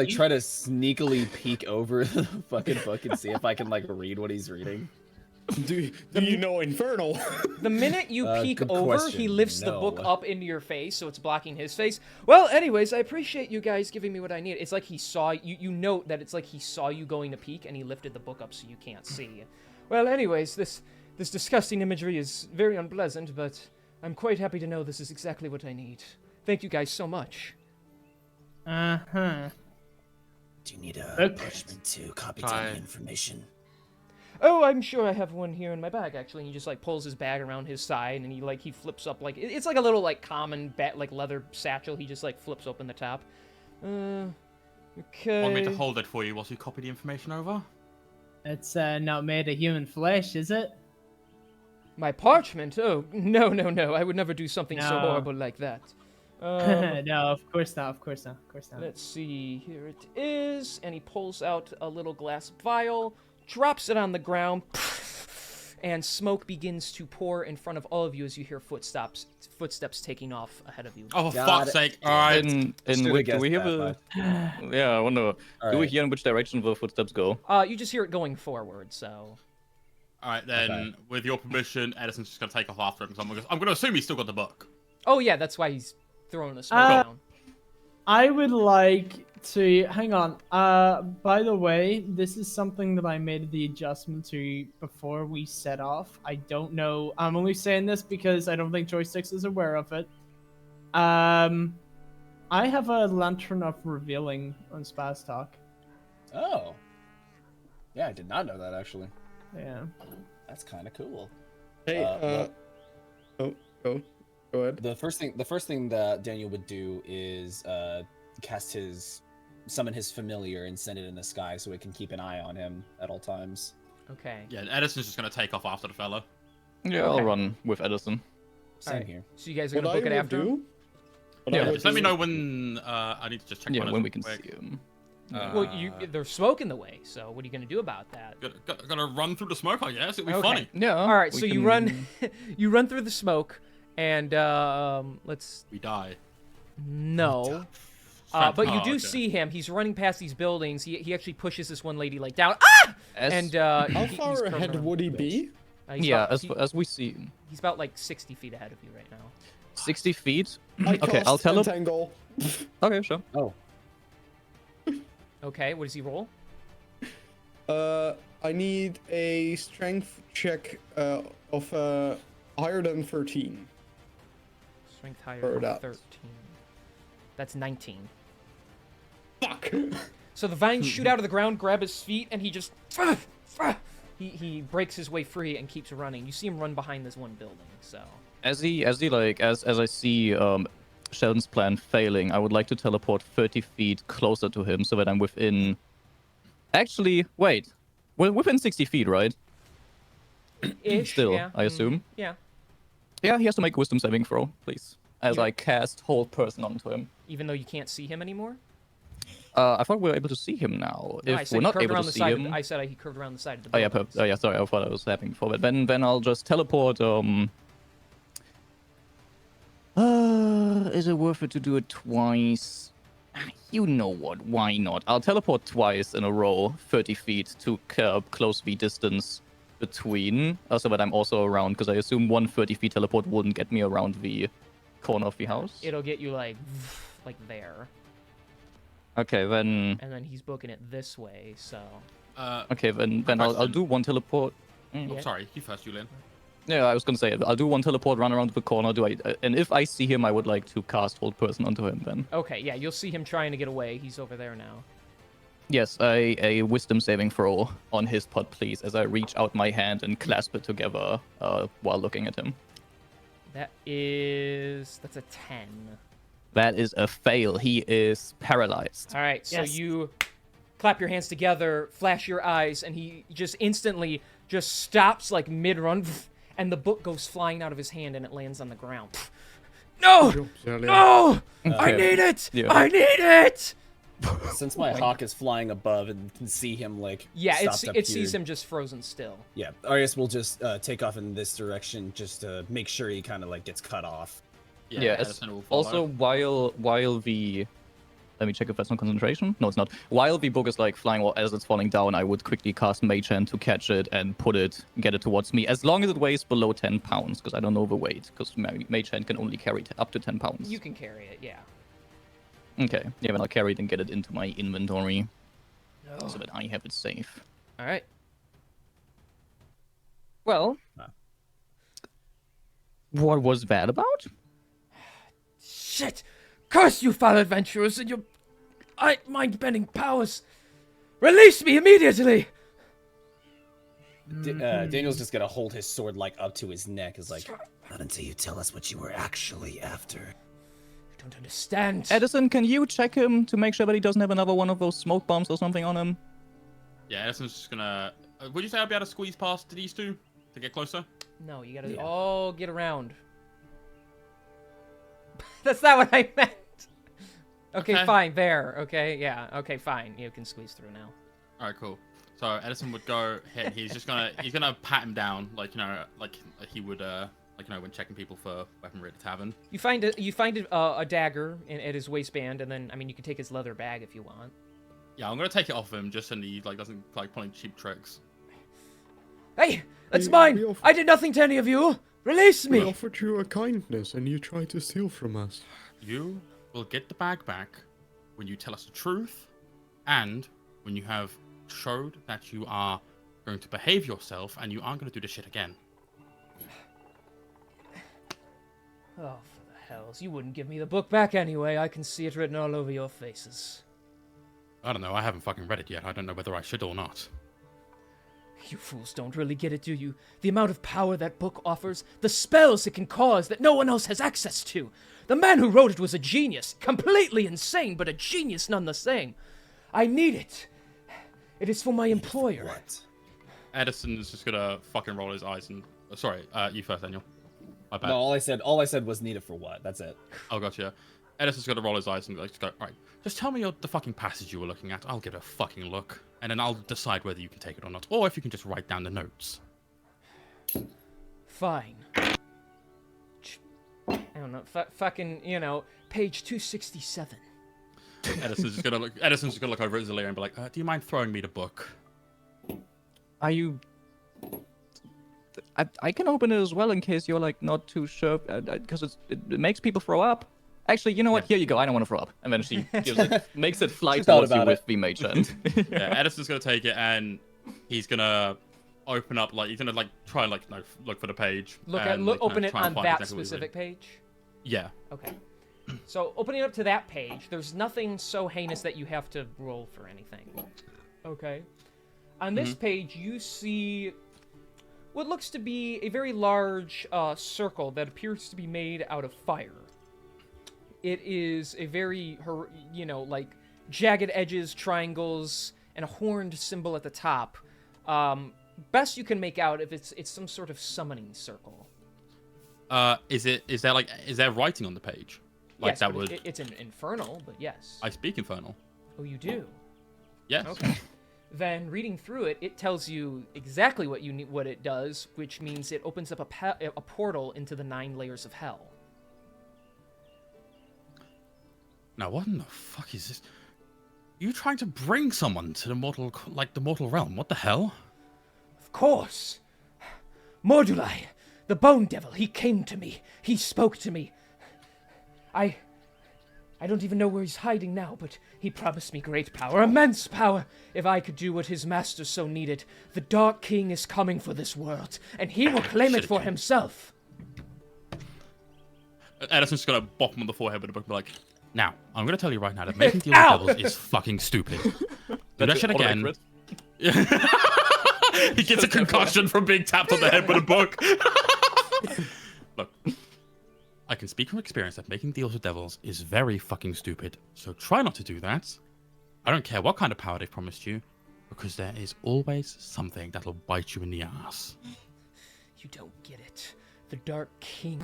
try to sneakily peek over the fucking book and see if I can like read what he's reading. Do you know Infernal? The minute you peek good over, question. he lifts the book No. up into your face, so it's blocking his face. Well, anyways, I appreciate you guys giving me what I need. It's like he saw you. You note that it's like he saw you going to peek, and he lifted the book up so you can't see. Well, anyways, this disgusting imagery is very unpleasant, but I'm quite happy to know this is exactly what I need. Thank you guys so much. Uh-huh. Do you need a Okay. parchment to copy Hi. down the information? Oh, I'm sure I have one here in my bag, actually. And he just, like, pulls his bag around his side, and he flips up, like, it's like a little, like, common, like, leather satchel. He just, like, flips open the top. Okay. Want me to hold it for you whilst you copy the information over? It's not made of human flesh, is it? My parchment? Oh, no. I would never do something so No. horrible like that. No, of course not. Let's see. Here it is. And he pulls out a little glass vial, drops it on the ground, and smoke begins to pour in front of all of you as you hear footsteps taking off ahead of you. Oh, for Got fuck's it. sake! All right. In Should've which, do guessed we hear that, the... Yeah, I wonder. All Do we right. hear in which direction the footsteps go? You just hear it going forward, so... All right, then, Okay. with your permission, Edison's just gonna take off after him. So I'm gonna assume he's still got the book. Oh, yeah, that's why he's throwing the smoke down. I would like to hang on. By the way, this is something that I made the adjustment to before we set off. I don't know. I'm only saying this because I don't think Joysticks is aware of it. I have a Lantern of Revealing on Spaz Talk. Oh. Yeah, I did not know that actually. Yeah. That's kind of cool. Hey, go ahead. The first thing that Daniel would do is summon his familiar and send it in the sky so it can keep an eye on him at all times. Okay. Yeah, Edison's just gonna take off after the fellow. Yeah, Okay. I'll run with Edison. Same Alright. here. So you guys are What gonna book I it will after him? do? What I Yeah, will Just let me do- know when. I need to just check Yeah, my when notes we can real quick. see him. Well, there's smoke in the way, so what are you gonna do about that? Gotta run through the smoke, I guess. It'll be Okay. funny. Yeah. All right, we so you can- run, you run through the smoke, and let's We die. no. But you do see him. He's running past these buildings. He actually pushes this one lady like down. Ah! As- And How he's far curving ahead around. would he be? He's Yeah, about, as we see, he's about like 60 feet ahead of you right now. 60 feet. I Okay, I'll cast tell him. Entangle. Okay, sure. Oh, Okay, what does he roll? I need a strength check of higher than 13. Strength higher Or than that. 13. That's 19. Fuck. So the vines shoot out of the ground, grab his feet, and he just he breaks his way free and keeps running. You see him run behind this one building. So As I see Sheldon's plan failing, I would like to teleport 30 feet closer to him so that I'm within. Actually, wait, we're within 60 feet, right? ish, Still, yeah. I assume. Yeah. Yeah, he has to make a wisdom saving throw, please. As I cast hold person onto him. Even though you can't see him anymore. I thought we were able to see him now. No, I If said we're he not curved able around to the see side. him, I said he curved around the side of the oh yeah, building. oh yeah, sorry, I thought I was having before. But then I'll just teleport. Is it worth it to do it twice? You know what? Why not? I'll teleport twice in a row, 30 feet to close the distance between, so that I'm also around. Because I assume 130 feet teleport wouldn't get me around the corner of the house. It'll get you like there, Okay, then. and then he's booking it this way. So Okay, then I'll question. do one teleport. Oh, Yeah. sorry, you first, Julian. Yeah, I was gonna say I'll do one teleport, run around the corner. And if I see him, I would like to cast hold person onto him. Then okay, yeah, you'll see him trying to get away. He's over there now. yes, a wisdom saving throw on his pod, please, as I reach out my hand and clasp it together while looking at him. That's a 10. That is a fail. He is paralyzed. All right, so Yes. you clap your hands together, flash your eyes, and he just instantly just stops like mid-run, and the book goes flying out of his hand and it lands on the ground. No! No! I need it! Yeah. I need it! since my hawk is flying above and can see him like Yeah, stopped up it sees here, him just frozen still. Yeah, Arius will just take off in this direction just to make sure he kind of like gets cut off. Yeah. Edison will follow. Also, while the let me check if that's on concentration. No, it's not. While the book is like flying, or as it's falling down, I would quickly cast Mage Hand to catch it and get it towards me, as long as it weighs below 10 pounds, because I don't know the weight, because Mage Hand can only carry up to 10 pounds. You can carry it, yeah. Okay, yeah, then I'll carry it and get it into my inventory, No. so that I have it safe. All right. Well, what was that about? Shit! Curse you, foul adventurers, and your mind-bending powers! Release me immediately! Daniel's just gonna hold his sword like up to his neck, is like, Not until you tell us what you were actually after. You don't understand. Edison, can you check him to make sure that he doesn't have another one of those smoke bombs or something on him? Yeah, Edison's just gonna. Would you say I'll be able to squeeze past these two to get closer? No, you gotta Yeah. all get around. That's not what I meant. Okay, Okay. fine, there. Okay, yeah. Okay, fine. You can squeeze through now. All right, cool. So Edison would go ahead. He's gonna pat him down, like like he would when checking people for weaponry at the tavern. You find a dagger at his waistband, and then you can take his leather bag if you want. Yeah, I'm gonna take it off him just so he doesn't pull any cheap tricks. Hey, that's We- mine. we off- I did nothing to any of you. Release We me. offered you a kindness and you tried to steal from us. You will get the bag back when you tell us the truth, and when you have showed that you are going to behave yourself and you aren't going to do this shit again. Oh, for the hells! You wouldn't give me the book back anyway. I can see it written all over your faces. I don't know. I haven't fucking read it yet. I don't know whether I should or not. You fools don't really get it, do you? The amount of power that book offers, the spells it can cause that no one else has access to. The man who wrote it was a genius, completely insane, but a genius none the same. I need it. It is for my employer. What? Edison's just gonna fucking roll his eyes and. Sorry, you first, Daniel. My bad. no, all I said was needed for what? That's it. Oh, gotcha. Edison's gonna roll his eyes and just go, alright, just tell me the fucking passage you were looking at. I'll give it a fucking look. And then I'll decide whether you can take it or not. Or if you can just write down the notes. Fine. I don't know, fucking, page 267. Edison's just gonna look over at Zalia and be like, do you mind throwing me the book? Are you... I can open it as well in case you're like not too sure, because it makes people throw up. Actually, you know what? Yeah. Here you go. I don't want to throw up. And then she gives it, makes it fly She thought towards you about with it. the mage hand. Yeah, Edison's gonna take it and he's gonna open up he's gonna try and look for the page. And, Open it try and on find that exactly what he's specific page. Yeah. Okay. So opening up to that page, there's nothing so heinous that you have to roll for anything. Okay. On this page, you see what looks to be a very large circle that appears to be made out of fire. It is a very, jagged edges, triangles, and a horned symbol at the top. Best you can make out if it's some sort of summoning circle. Is there writing on the page? Yes, that would. It's an infernal, but yes. I speak infernal. Oh, you do. Yes. Okay. Then reading through it, it tells you exactly what it does, which means it opens up a portal into the 9 layers of hell. Now, what in the fuck is this? You trying to bring someone to the mortal realm? What the hell? Of course. Mordulai, the bone devil, he came to me. He spoke to me. I don't even know where he's hiding now, but he promised me great power, immense power, if I could do what his master so needed. The Dark King is coming for this world, and he will claim it for himself. Edison's gonna bop him on the forehead with a book and be like, now, I'm gonna tell you right now that making deals with devils is fucking stupid. Do that shit again. He gets a concussion from being tapped on the head with a book. Look, I can speak from experience that making deals with devils is very fucking stupid, so try not to do that. I don't care what kind of power they've promised you, because there is always something that'll bite you in the ass. You don't get it. The Dark King,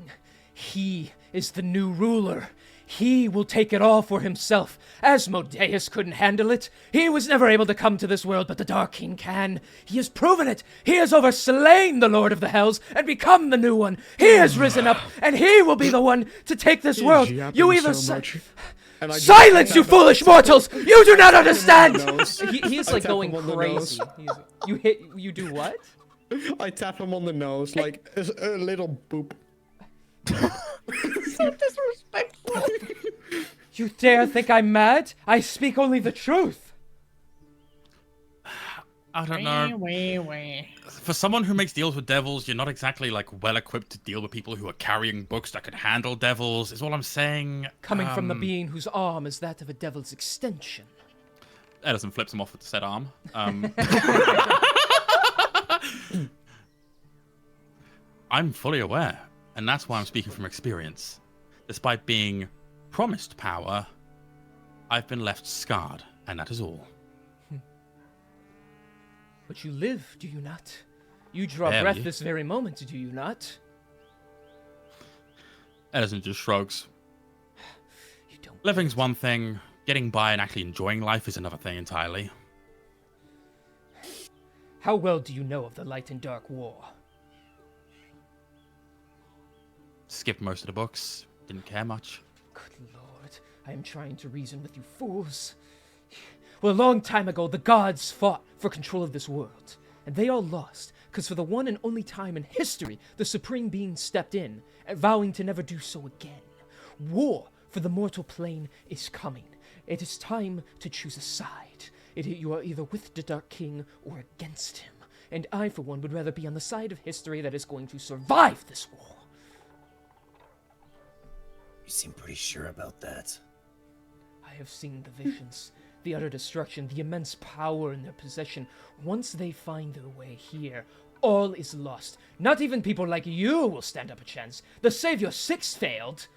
he is the new ruler. He will take it all for himself. Asmodeus couldn't handle it. He was never able to come to this world, but the Dark King can. He has proven it. He has overslain the Lord of the Hells and become the new one. He has risen up, and he will be the one to take this world. You either silence, you foolish mortals! You do not understand. He's like going crazy. You do what? I tap him on the nose like a little boop. So disrespectful. You dare think I'm mad? I speak only the truth. I don't know. For someone who makes deals with devils, you're not exactly well equipped to deal with people who are carrying books that can handle devils, is all I'm saying. Coming from the being whose arm is that of a devil's extension. Edison flips him off with the said arm. I'm fully aware, and that's why I'm speaking from experience. Despite being promised power, I've been left scarred, and that is all. But you live, do you not? You draw Barely. breath this very moment, do you not? Edison just shrugs. You don't. Living's one thing, getting by and actually enjoying life is another thing entirely. How well do you know of the Light and Dark War? Skipped most of the books, didn't care much. Good lord, I am trying to reason with you fools. Well, a long time ago, the gods fought for control of this world, and they all lost, because for the one and only time in history, the Supreme Being stepped in, vowing to never do so again. War for the mortal plane is coming. It is time to choose a side. You are either with the Dark King or against him, and I, for one, would rather be on the side of history that is going to survive this war. You seem pretty sure about that. I have seen the visions, the utter destruction, the immense power in their possession. Once they find their way here, all is lost. Not even people like you will stand up a chance. The Savior 6 failed,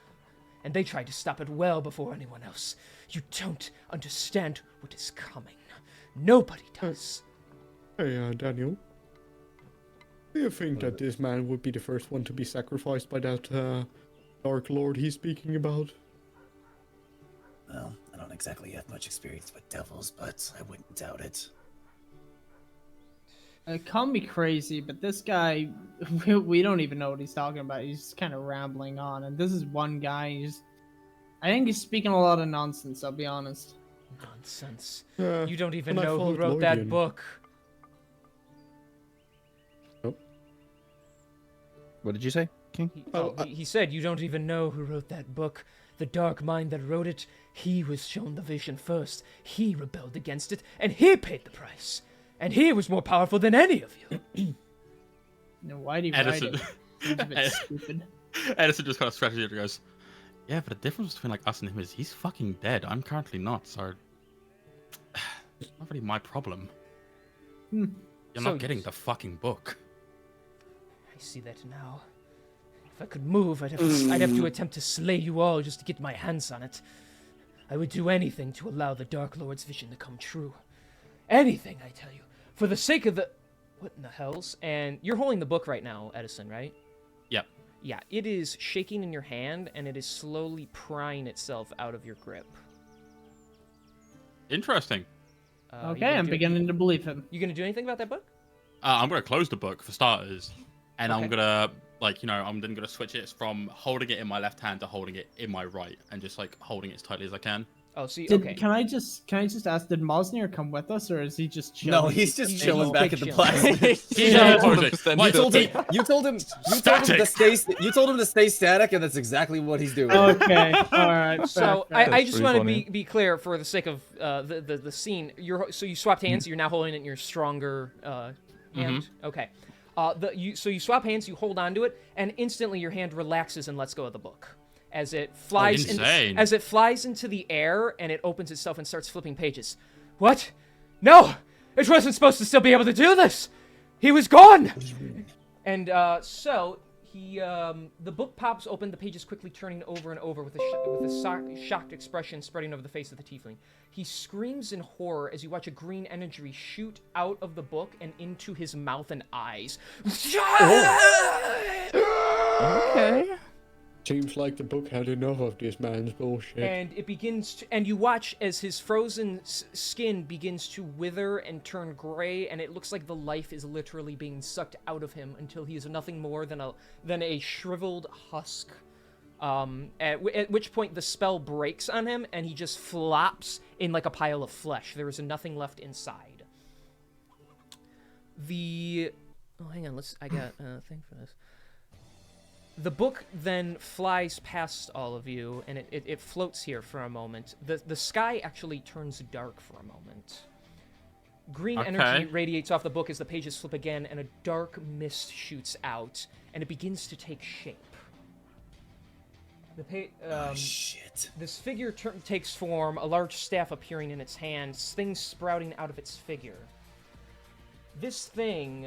and they tried to stop it well before anyone else. You don't understand what is coming. Nobody does. Hey, Daniel. Do you think that this man would be the first one to be sacrificed by that Dark Lord he's speaking about? Well, I don't exactly have much experience with devils, but I wouldn't doubt it. Call me crazy, but this guy, we don't even know what he's talking about. He's just kind of rambling on, and this is one guy. I think he's speaking a lot of nonsense, I'll be honest. Nonsense. Yeah, You don't even and I know who followed wrote that Lordian. book. Nope. What did you say, King? He said you don't even know who wrote that book. The dark mind that wrote it, he was shown the vision first. He rebelled against it, and he paid the price. And he was more powerful than any of you. No, why do you write Edison. it? Seems a bit stupid. Edison just kind of stretches it and goes, "Yeah, but the difference between like us and him is he's fucking dead. I'm currently not, so it's not really my problem. You're So not getting the fucking book." I see that now. If I could move, I'd have to attempt to slay you all just to get my hands on it. I would do anything to allow the Dark Lord's vision to come true. Anything, I tell you. For the sake of the... What in the hells? And you're holding the book right now, Edison, right? Yep. Yeah, it is shaking in your hand, and it is slowly prying itself out of your grip. Interesting. Okay, I'm beginning to believe him. You gonna do anything about that book? I'm gonna close the book for starters, and Okay. I'm gonna I'm then gonna switch it from holding it in my left hand to holding it in my right, and just like holding it as tightly as I can. Oh, see, Did, okay. Can I just ask? Did Mosnir come with us, or is he just chilling? No, he's just He's chilling just back big at the chilling. blacksmith. He's So- opposite. Like, You told him Static. to stay. You told him to stay static, and that's exactly what he's doing. Okay, all right. So fair, I fair. just pretty want to funny. be clear for the sake of the scene. So you swapped hands. You're now holding it in your stronger hand. Okay. So you swap hands. You hold onto it, and instantly your hand relaxes and lets go of the book as it flies insane. as it flies into the air and it opens itself and starts flipping pages. What? No! It wasn't supposed to still be able to do this. He was gone. And so he the book pops open, the pages quickly turning over and over with a shocked expression spreading over the face of the tiefling. He screams in horror as you watch a green energy shoot out of the book and into his mouth and eyes. Okay. Seems like the book had enough of this man's bullshit. And it begins to, and you watch as his frozen skin begins to wither and turn gray, and it looks like the life is literally being sucked out of him until he is nothing more than a shriveled husk. At which point the spell breaks on him, and he just flops in like a pile of flesh. There is nothing left inside. Hang on, I got a thing for this. The book then flies past all of you, and it floats here for a moment. The sky actually turns dark for a moment. Green energy radiates off the book as the pages flip again, and a dark mist shoots out, and it begins to take shape. Shit. This figure takes form, a large staff appearing in its hand, things sprouting out of its figure. This thing,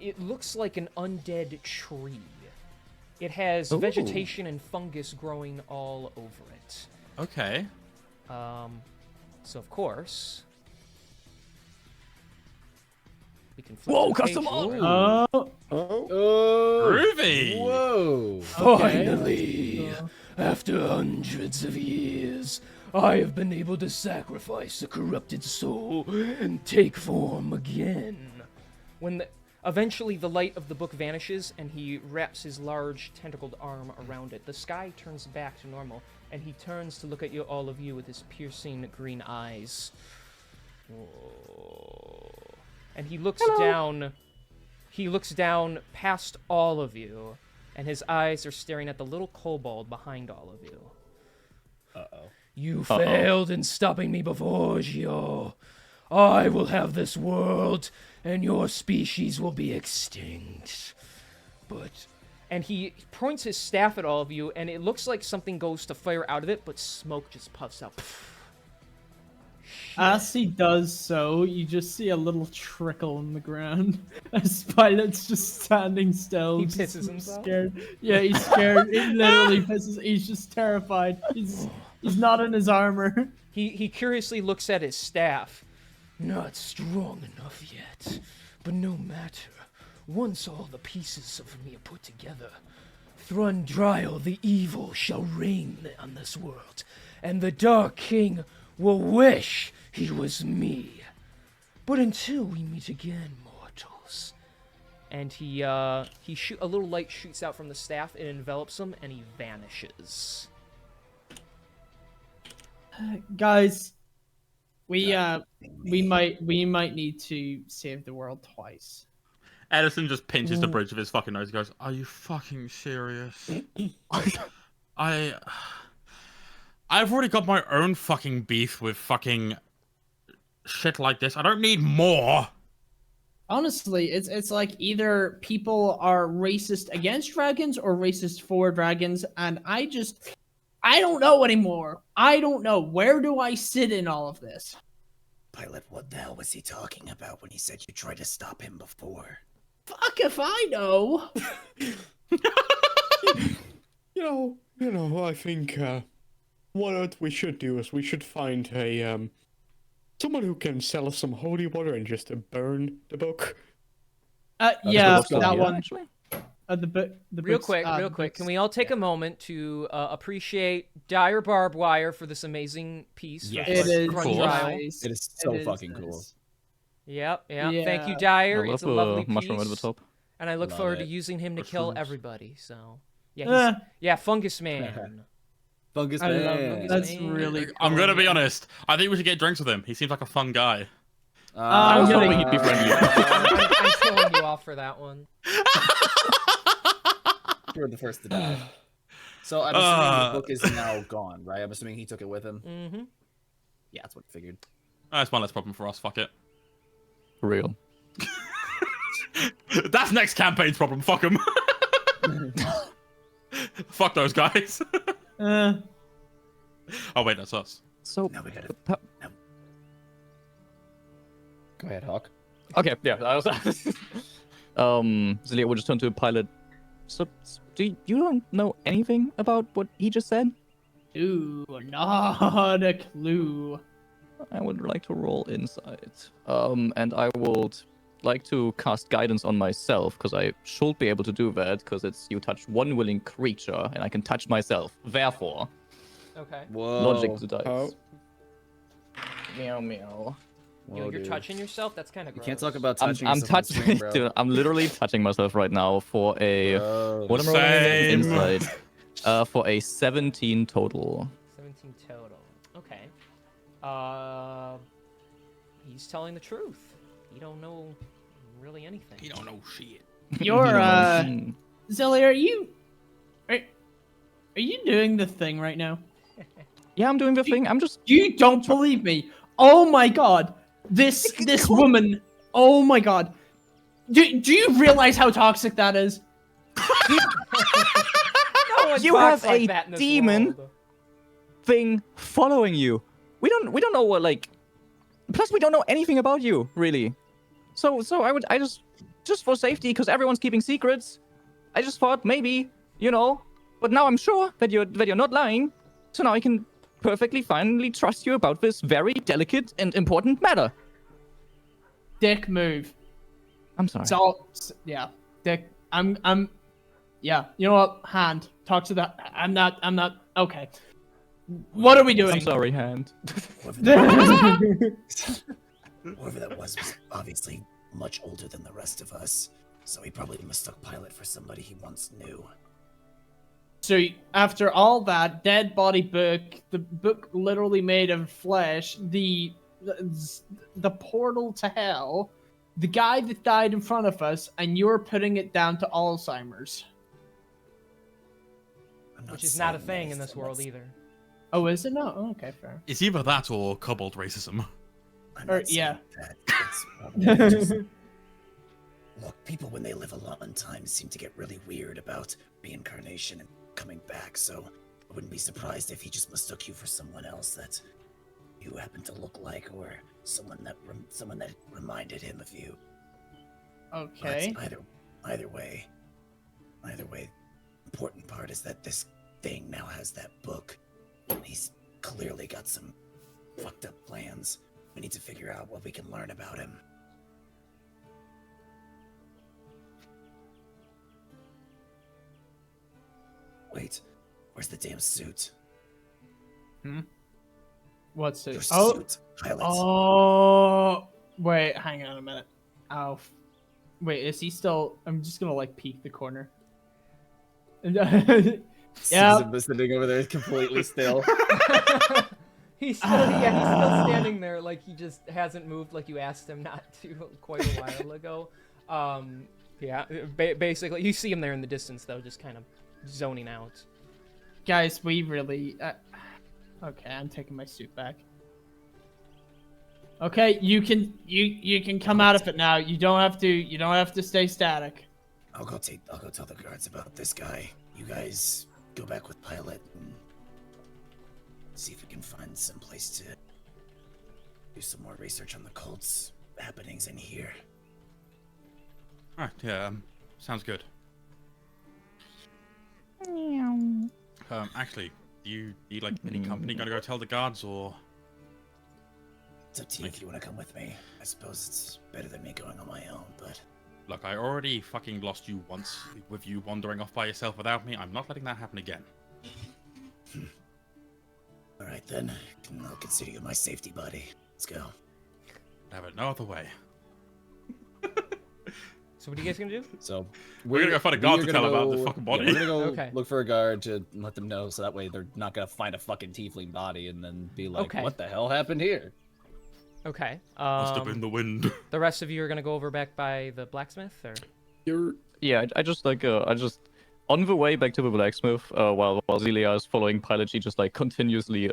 it looks like an undead tree. It has vegetation and fungus growing all over it. Okay. So of course, we can flip Whoa, the custom page. art! Oh, Groovy. Whoa. Finally, after hundreds of years, I have been able to sacrifice a corrupted soul and take form again. Eventually, the light of the book vanishes, and he wraps his large, tentacled arm around it. The sky turns back to normal, and he turns to look at all of you with his piercing green eyes. Whoa. And he looks down. He looks down past all of you, and his eyes are staring at the little kobold behind all of you. Uh-oh. You failed in stopping me before, Gio. I will have this world, and your species will be extinct. And he points his staff at all of you, and it looks like something goes to fire out of it, but smoke just puffs out. as he does so, you just see a little trickle in the ground. As Pilot's just standing still. He just pisses himself? Scared. Yeah, he's scared. He literally pisses. He's just terrified. He's not in his armor. He curiously looks at his staff. Not strong enough yet, but no matter. Once all the pieces of me are put together, Thrundriel the evil shall reign on this world, and the Dark King will wish he was me. But until we meet again, mortals. And a little light shoots out from the staff, it envelops him, and he vanishes. Guys, we might need to save the world twice. Edison just pinches the bridge of his fucking nose and goes, "Are you fucking serious? I've already got my own fucking beef with fucking shit like this. I don't need more." Honestly, it's like either people are racist against dragons or racist for dragons, and I don't know anymore. I don't know. Where do I sit in all of this? Pilot, what the hell was he talking about when he said you tried to stop him before? Fuck if I know. You know, I think what we should do is we should find a someone who can sell us some holy water and just burn the book. Yeah, That's that yeah, one. actually. The Real quick, can we all take a moment to appreciate Dire Barbed Wire for this amazing piece? Yes. for It is Crunch cool. Trial? nice. It is so It fucking cool. nice. Yep. Thank you, Yeah. Dire. I love It's a lovely the mushroom at the piece, top. and I look Love forward to it. using him to kill Mushrooms. everybody. So, yeah, Eh, Fungus Man. Fungus I love Man. it. That's Man. really cool. I'm gonna be honest. I think we should get drinks with him. He seems like a fun guy. I was hoping he'd be friendly. I'm killing you off for that one. You're the first to die. So I'm assuming the book is now gone, right? I'm assuming he took it with him. Mm-hmm. Yeah, that's what I figured. That's one less problem for us. Fuck it. For real. That's next campaign's problem. Fuck him. Fuck those guys. Uh, Oh wait, that's us. So, Now we gotta. Go ahead, Hawk. okay, yeah. Zelia will just turn to the pilot. So, you don't know anything about what he just said? ooh, not a clue. I would like to roll insight. And I would like to cast guidance on myself, because I should be able to do that, because it's you touch one willing creature, and I can touch myself. Therefore, Okay. Whoa. logic to dice. Oh. Meow meow. You're dude. touching yourself? That's kind of You gross. can't talk about I'm touching. yourself on touching. stream, bro. Dude, I'm literally touching myself right now for a. Bro. What am I rolling again? Same. Insight. For a 17 total. 17 total. Okay. He's telling the truth. You don't know really anything. You don't know shit. You're Hmm. Zelly, are you doing the thing right now? Yeah, I'm doing the thing. I'm just. You don't believe me. Oh my god. This woman. Oh my god. Do you realize how toxic that is? No one You talks have like a that in this demon. world. Thing following you. We don't know what like. Plus, we don't know anything about you really. So I just for safety, because everyone's keeping secrets. I just thought maybe, but now I'm sure that you're not lying. So now I can perfectly finally trust you about this very delicate and important matter. Dick move. I'm sorry. It's all yeah. Dick. I'm yeah. You know what? Hand. Talk to that. I'm not okay. What are we doing? I'm sorry, hand. Whoever that was obviously much older than the rest of us, so he probably mistook Pilot for somebody he once knew. So after all that dead body book, the book literally made of flesh, the portal to hell, the guy that died in front of us, and you're putting it down to Alzheimer's. Which is not a saying thing in anything this world that's- either. Oh, is it not? Oh, okay, fair. It's either that or kobold racism. I'm Or- not saying yeah. that. It's probably just... Look, people when they live a long time seem to get really weird about reincarnation and coming back, so I wouldn't be surprised if he just mistook you for someone else that you happen to look like, or someone that reminded him of you. Okay. But either way, important part is that this thing now has that book, and he's clearly got some fucked up plans. We need to figure out what we can learn about him. Wait, where's the damn suit? What's Your it? Oh, suit, Pilot. oh. Wait, hang on a minute. Oh, wait, is he still? I'm just gonna like peek the corner. Yeah. Susan was sitting over there completely still. He's still standing there like he just hasn't moved like you asked him not to quite a while ago. Yeah, basically, you see him there in the distance, though, just kind of zoning out. Guys, we really... Okay, I'm taking my suit back. Okay, you can come out of it now. You don't have to stay static. I'll go tell the guards about this guy. You guys go back with Pilot and see if we can find some place to do some more research on the cult's happenings in here. All right, yeah, sounds good. Actually, do you need like any company? Gotta go tell the guards, or? It's up to you if you want to come with me. I suppose it's better than me going on my own, but... Look, I already fucking lost you once with you wandering off by yourself without me. I'm not letting that happen again. Alright then, I'll consider you my safety buddy. Let's go. Have it no other way. So what are you guys gonna do? So We're gonna go find a guard to tell about the fucking body. Yeah, we're gonna go Okay. look for a guard to let them know, so that way they're not gonna find a fucking tiefling body and then be like, Okay. "What the hell happened here?" Okay. Must have been the wind. The rest of you are gonna go over back by the blacksmith, or? Yeah, I just on the way back to the blacksmith, while Zelia is following Pilot, she just like continuously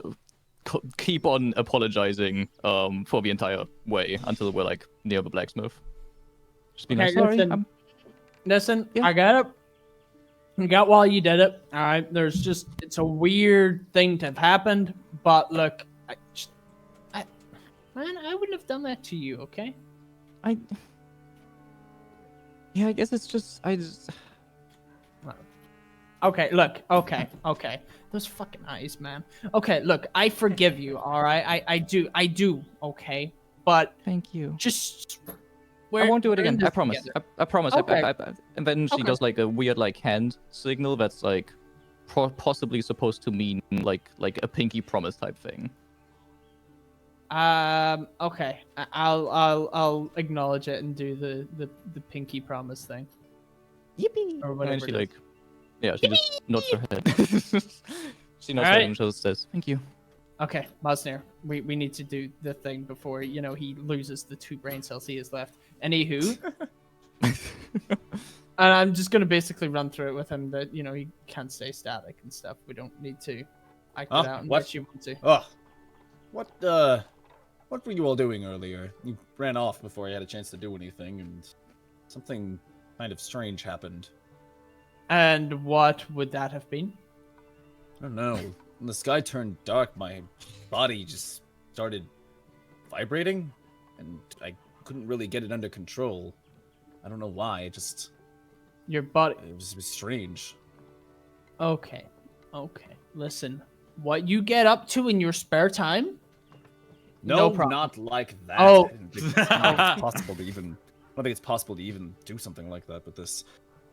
keep on apologizing for the entire way until we're like near the blacksmith. Just be like, sorry. Listen, Yeah. I got it. I got why you did it. All right. It's a weird thing to have happened, but look, man, I wouldn't have done that to you. Okay. Yeah, I guess it's just Okay, look, okay. Those fucking eyes, man. Okay, look, I forgive you, alright? I do, okay? But Thank you. just... I won't do it we're in again. I this promise. together. I promise. Okay. And then she Okay. does like a weird like hand signal that's like possibly supposed to mean like a pinky promise type thing. Okay. I'll acknowledge it and do the pinky promise thing. Yippee! Or And whatever then she it is. like, yeah, she just nods her head. She nods her head Alright. and just says, "Thank you." Okay, Mosnir, we need to do the thing before, he loses the 2 brain cells he has left. Anywho, and I'm just going to basically run through it with him that, he can't stay static and stuff. We don't need to act it out What? unless you want to. Ugh. What were you all doing earlier? You ran off before I had a chance to do anything, and something kind of strange happened. And what would that have been? I don't know. When the sky turned dark, my body just started vibrating, and I couldn't really get it under control. I don't know why. Your body. It was strange. Okay. Listen, what you get up to in your spare time? No, problem. not like that. Oh. I don't think it's possible to even. I don't think it's possible to even do something like that with this.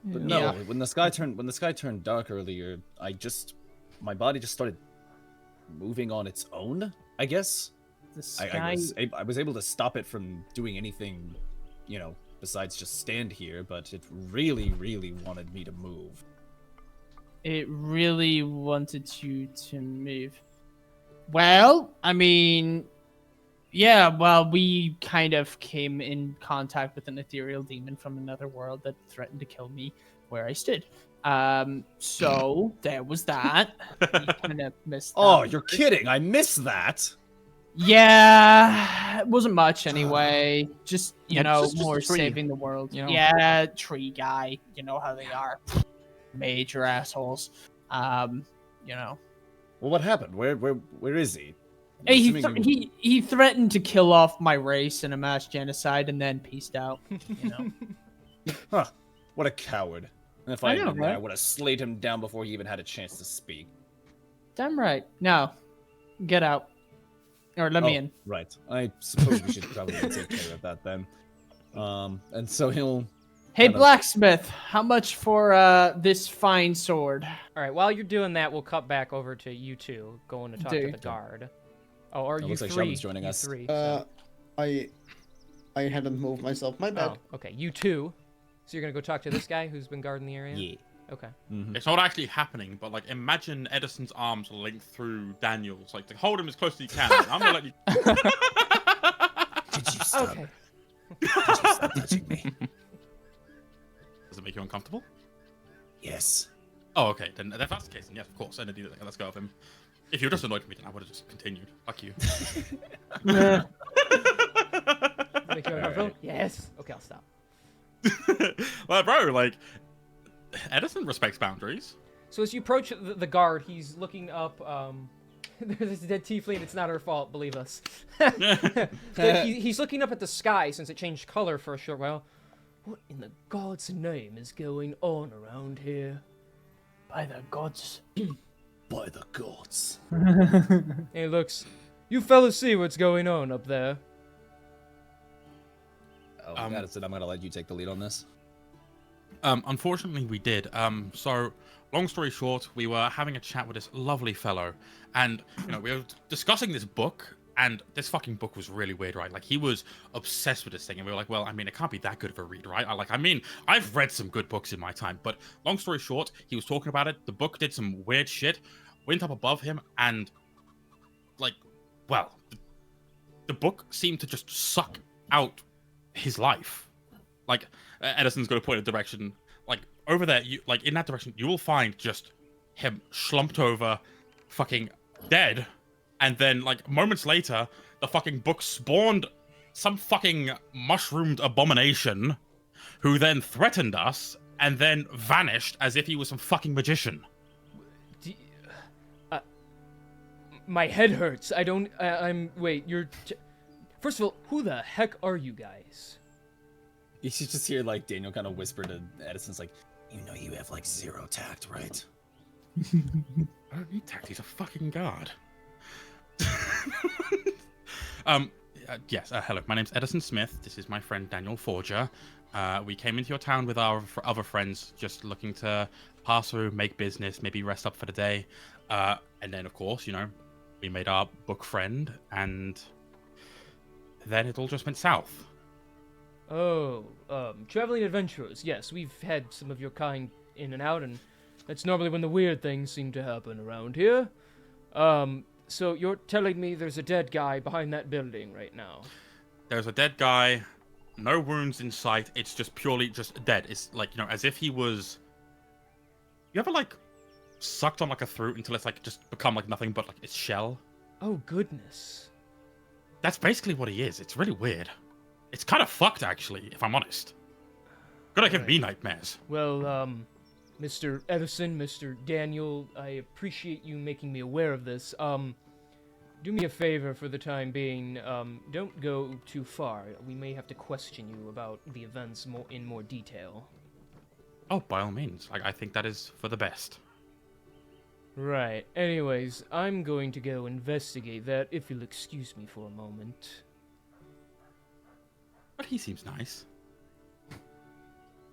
But no, Yeah. when the sky turned dark earlier, my body just started moving on its own. I guess The sky. I was able to stop it from doing anything, besides just stand here. But it really, really wanted me to move. It really wanted you to move. Well, I mean, yeah, well, we kind of came in contact with an ethereal demon from another world that threatened to kill me where I stood. So there was that. We kind of missed that. Oh, you're kidding! I missed that. Yeah, it wasn't much anyway. Just, just more a tree, saving the world. you know? Yeah, tree guy. You know how they are. Major assholes. Well, what happened? Where is he? I'm He, assuming he threatened to kill off my race in a mass genocide and then peaced out. Huh, what a coward. And if I I had know, been there, I right? would have slayed him down before he even had a chance to speak. Damn right. Now, get out. Or let me in. Right. I suppose we should probably take care of that then. And so he'll... Hey, kind of- blacksmith, how much for this fine sword? All right. While you're doing that, we'll cut back over to you two going to talk to Dude. the guard. Oh, or It you looks like three. Shaman's joining you us. three. So. I hadn't moved myself. My bad. Oh, okay. You two. So you're gonna go talk to this guy who's been guarding the area. Yeah. Okay. Mhm. It's not actually happening, but like imagine Edison's arms linked through Daniel's, like to hold him as close as you can. I'm gonna let you. Could you stop? Okay. Could you stop touching me? Does it make you uncomfortable? Yes. Oh, okay. Then if that's the case, then yes, of course. Let's go with him. If you were just annoyed with me, then I would have just continued. Fuck you. Make you uncomfortable? Yes. Okay, I'll stop. Well, bro, like, Edison respects boundaries. So as you approach the guard, he's looking up. There's a dead tiefling. It's not her fault, believe us. But he's looking up at the sky since it changed color for a short while. What in the God's name is going on around here? By the gods. By the gods. And he looks. You fellas see what's going on up there? Oh, Madison, I'm gonna let you take the lead on this. Unfortunately, we did. So, long story short, we were having a chat with this lovely fellow, and we were discussing this book, and this fucking book was really weird, right? Like, he was obsessed with this thing, and we were like, well, I mean, it can't be that good of a read, right? I've read some good books in my time, but long story short, he was talking about it. The book did some weird shit, went up above him, and the book seemed to just suck out his life. Like, Edison's going to point a direction, like, over there, in that direction, you will find just him slumped over, fucking dead, and then, moments later, the fucking book spawned some fucking mushroomed abomination, who then threatened us, and then vanished as if he was some fucking magician. My head hurts. I don't. Wait, you're. First of all, who the heck are you guys? You should just hear Daniel kind of whisper to Edison's You know you have 0 tact, right? I don't need tact. He's a fucking god. Yes. Hello. My name's Edison Smith. This is my friend Daniel Forger. We came into your town with our other friends, just looking to pass through, make business, maybe rest up for the day, and then of course, we made our book friend, and then it all just went south. Oh, traveling adventurers. Yes, we've had some of your kind in and out, and that's normally when the weird things seem to happen around here. So you're telling me there's a dead guy behind that building right now? There's a dead guy, no wounds in sight. It's just purely just dead. It's as if he was. You ever sucked on a fruit until it's just become nothing but its shell? Oh goodness. That's basically what he is. It's really weird. It's kind of fucked, actually, if I'm honest. Gonna give me nightmares. Well, Mr. Edison, Mr. Daniel, I appreciate you making me aware of this. Do me a favor for the time being. Don't go too far. We may have to question you about the events in more detail. Oh, by all means. I think that is for the best. Right. Anyways, I'm going to go investigate that, if you'll excuse me for a moment. But he seems nice.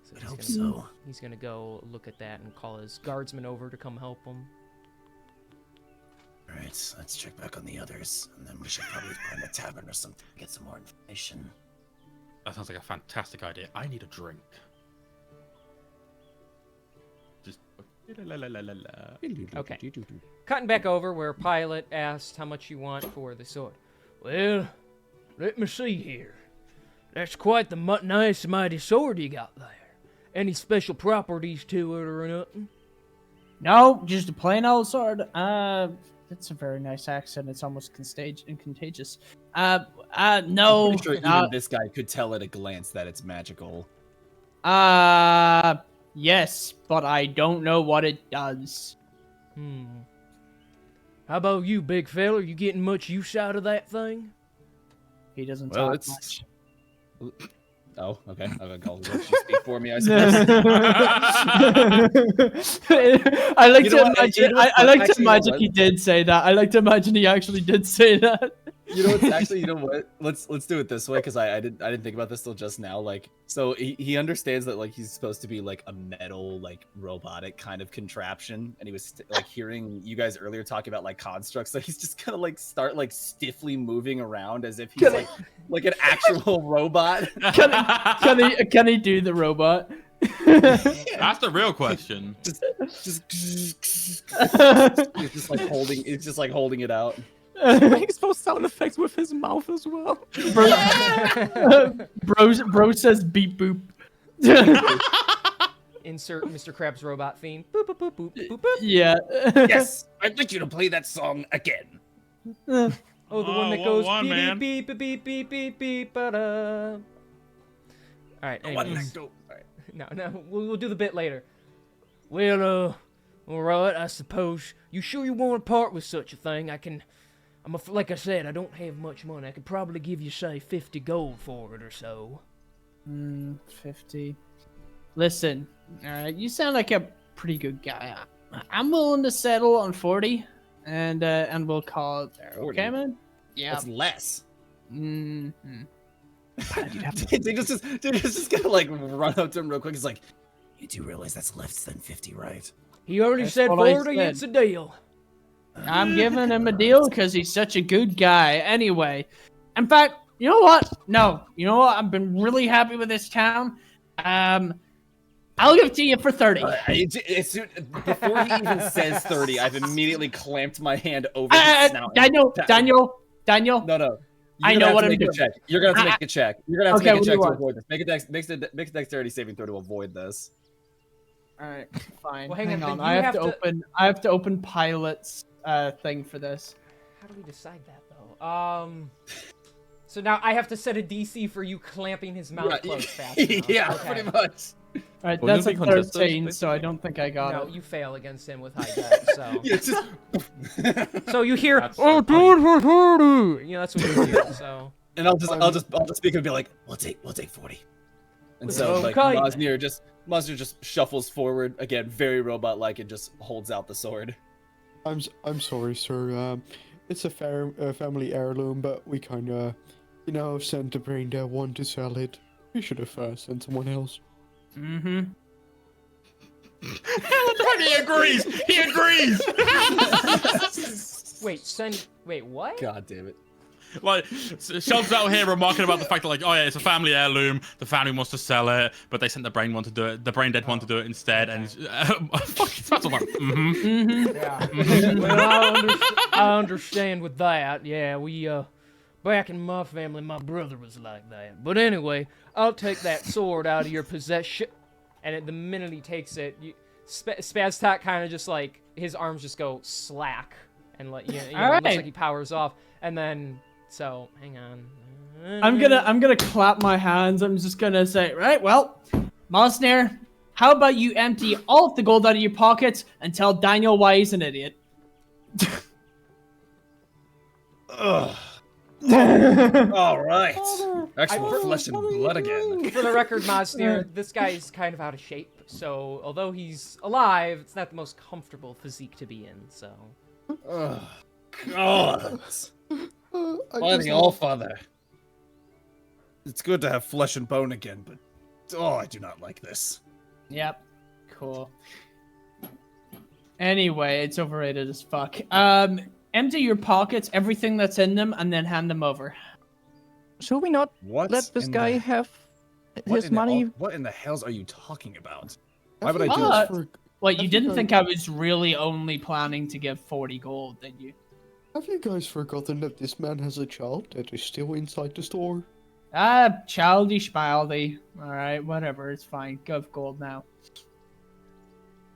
So I hope so. He's gonna go look at that and call his guardsmen over to come help him. Alright, let's check back on the others, and then we should probably find a tavern or something to get some more information. That sounds like a fantastic idea. I need a drink. Just... Okay. Cutting back over where Pilot asked how much you want for the sword. Well, let me see here. That's quite the nice mighty sword you got there. Any special properties to it or nothing? No, just a plain old sword. That's a very nice accent. It's almost contagious. No. I'm pretty sure even this guy could tell at a glance that it's magical. Yes, but I don't know what it does. How about you, big fella? You getting much use out of that thing? He doesn't talk much. Oh, okay. I'll let you speak for me, I suppose. I like to imagine he did say that. I like to imagine he actually did say that. You know what? Let's do it this way, because I didn't think about this till just now. So he understands that he's supposed to be a metal robotic kind of contraption, and he was hearing you guys earlier talking about constructs. So he's just gonna start stiffly moving around as if he's like an actual robot. Can he do the robot? That's the real question. Just holding it out. Makes those sound effects with his mouth as well. Bro says beep boop. Insert Mr. Krabs robot theme. Boop, boop, boop, boop, boop, boop. Yeah. Yes, I'd like you to play that song again. Oh, the one that what goes one, beep, man? beep, beep, beep, beep, beep, beep, ba-da. Alright, One anyways. that go. Alright. No, we'll do the bit later. Well, alright, I suppose. You sure you want to part with such a thing? Like I said, I don't have much money. I could probably give you, say, 50 gold for it or so. 50. Listen, alright, you sound like a pretty good guy. I'm willing to settle on 40, and we'll call it there. 40? Okay, man? Yeah. That's less. Mm-hmm. They just gonna like run up to him real quick. He's like, You do realize that's less than 50, right? He already That's said what I 40, said. it's a deal. I'm giving him a deal because he's such a good guy. Anyway, in fact, you know what? No, you know what? I've been really happy with this town. I'll give it to you for 30. before he even says 30, I've immediately clamped my hand over his snout. Daniel. No. I know what I'm doing. Check. You're gonna have to make a check. You're gonna have to Okay, make a what check do you to avoid this. Make a dexterity saving throw to avoid this. All right, fine. Well, hang on, then I you have have to to- I have to open pilot's thing for this. How do we decide that, though? So now I have to set a DC for you clamping his mouth closed fast enough. Yeah, Okay. pretty much. All right, Wouldn't that's it a be contested, 13, so I don't think I got No, it. you fail against him with high deck, so... Yeah, it's just. So you hear, That's oh, so funny. dude, for 30! You know, that's what you hear, so... And I'll just speak and be like, we'll take 40. And so like Okay. Mosnir just shuffles forward again, very robot-like, and just holds out the sword. I'm sorry, sir. It's a family heirloom, but we kind of, sent the brain dead one to sell it. We should have sent someone else. Mm-hmm. He agrees. He agrees. Wait, what? God damn it. Like, Shelb's out here remarking about the fact that, like, oh yeah, it's a family heirloom. The family wants to sell it, but they sent the brain one to do it. The brain dead one to do it instead, and fucking smells like, Yeah. Well, I understand with that. Yeah, we, back in my family, my brother was like that. But anyway, I'll take that sword out of your possession. And the minute he takes it, Spaztak kind of just, like, his arms just go slack. And, like, it looks like he powers off. And then, so, hang on. I'm gonna clap my hands. I'm just gonna say, right, well, Mosnir, how about you empty all of the gold out of your pockets and tell Daniel why he's an idiot? Ugh. All right. Actual flesh and blood again. For the record, Mosnir, this guy is kind of out of shape. So, although he's alive, it's not the most comfortable physique to be in, so... Ugh. God. Mighty Allfather. It's good to have flesh and bone again, but I do not like this. Yep. Cool. Anyway, it's overrated as fuck. Empty your pockets, everything that's in them, and then hand them over. Should we not What let this in guy the- have What his in the- money? What in the hells are you talking about? Why would I do Uh, this? Wait, you Have didn't you think I was really only planning to give 40 gold, did you? Have you guys forgotten that this man has a child that is still inside the store? Childy schmaldy. Alright, whatever, it's fine. Give gold now.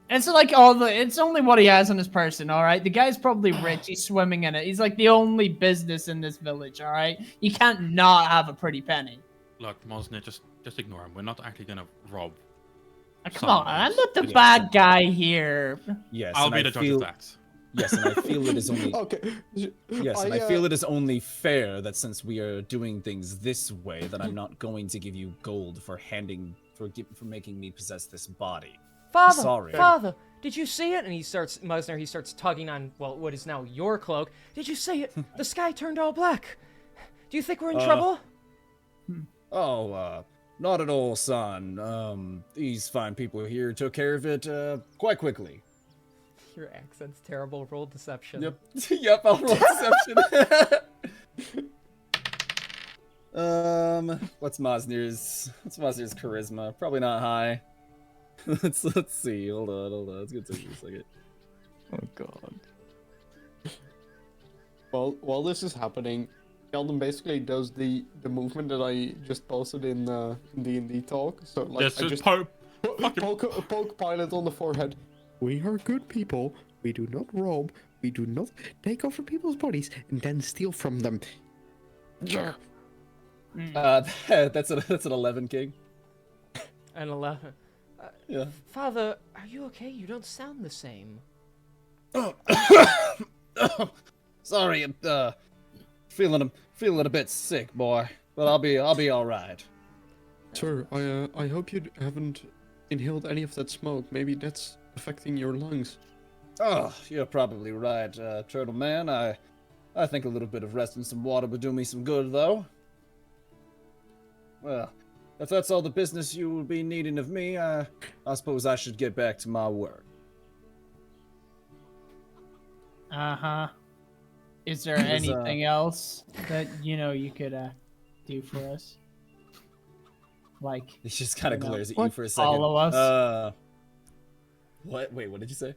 It's like it's only what he has on his person, alright? The guy's probably rich, he's swimming in it. He's like the only business in this village, alright? You can't not have a pretty penny. Look, Mosnir, just ignore him. We're not actually gonna rob. Come on, I'm not the Yes. bad guy here. Yes, I'll and be I the judge feel, of that. Yes, and I feel it is only Okay. yes, and I feel it is only fair that since we are doing things this way, that I'm not going to give you gold for making me possess this body. Father, Sorry. Father, did you see it? And Mosnir, he starts tugging on, well, what is now your cloak. Did you see it? The sky turned all black. Do you think we're in trouble? Oh, not at all, son. These fine people here took care of it quite quickly. Your accent's terrible. Roll deception. Yep. Yep, I'll roll deception. What's Mosnir's charisma? Probably not high. let's see. Hold on. It's gonna take me a second. Oh god. Well, while this is happening, Sheldon basically does the movement that I just posted in D&D talk. So like, Just, I just Poke Pilot on the forehead. We are good people. We do not rob. We do not take over people's bodies and then steal from them. Yeah. That's an 11, King. An 11. Yeah. Father, are you okay? You don't sound the same. Oh, sorry, I'm feeling a bit sick, boy. But I'll be all right. Sir, I hope you haven't inhaled any of that smoke. Maybe that's affecting your lungs. Oh, you're probably right, Turtle Man. I think a little bit of rest and some water would do me some good, though. Well, if that's all the business you will be needing of me, I suppose I should get back to my work. Uh-huh. Is there Was, anything else that, you could do for us? Like, He just kind of glares at you what? for a second. Follow us? What? Wait, what did you say?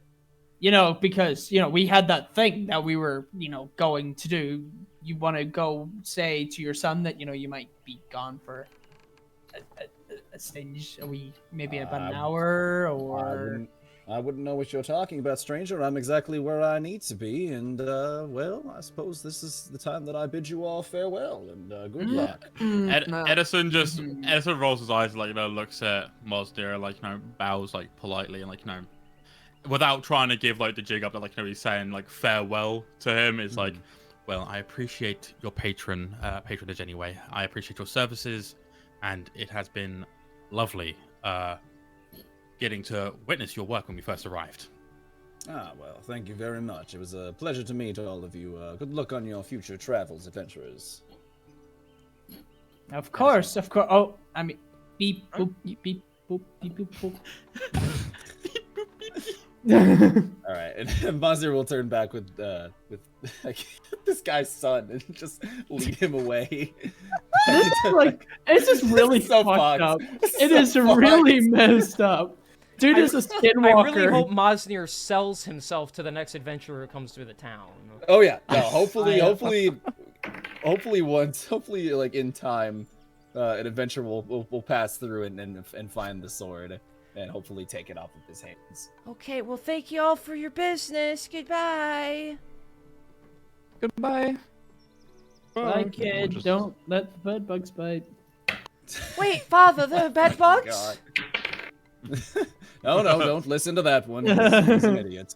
Because, we had that thing that we were, going to do. You want to go say to your son that, you might be gone for a stage, maybe about an hour, or... I wouldn't know what you're talking about, stranger. I'm exactly where I need to be, and, well, I suppose this is the time that I bid you all farewell, and, good luck. Edison rolls his eyes, looks at Mosdir, bows, politely, and, without trying to give, the jig up, that, he's saying, farewell to him, is well, I appreciate your patronage anyway. I appreciate your services, and it has been lovely, getting to witness your work when we first arrived. Ah, well, thank you very much. It was a pleasure to meet all of you. Good luck on your future travels, adventurers. Of course. Oh, I mean, beep, boop, beep, beep, boop, beep, boop, boop. All right, and Mazir will turn back with this guy's son and just lead him away. It's just really so fucked up. It So is really messed up. Dude is a skinwalker. I really hope Mosnir sells himself to the next adventurer who comes through the town. Oh yeah, no. Hopefully, in time, an adventurer will pass through and find the sword, and hopefully take it off of his hands. Okay, well, thank you all for your business. Goodbye. Goodbye. Bye, kid. Don't let the bed bugs bite. Wait, Father, the bed bugs? God. No, don't listen to that one. He's an idiot.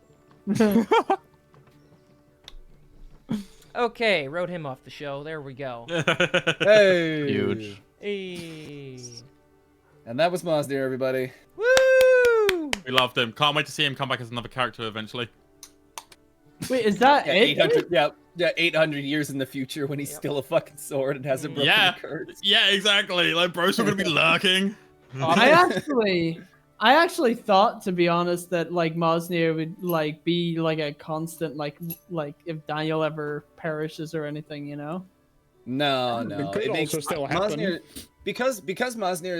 Okay, wrote him off the show. There we go. Hey! Huge. Hey. And that was Mazdir, everybody. Woo! We loved him. Can't wait to see him come back as another character eventually. Wait, is that it? 800, yeah, 800 years in the future when he's still a fucking sword and hasn't broken the curse. Yeah, exactly. Bro's still gonna be lurking. I actually thought, to be honest, that Mosnir would be a constant if Daniel ever perishes or anything, No, It makes still happen. Mosnir, because Mosnir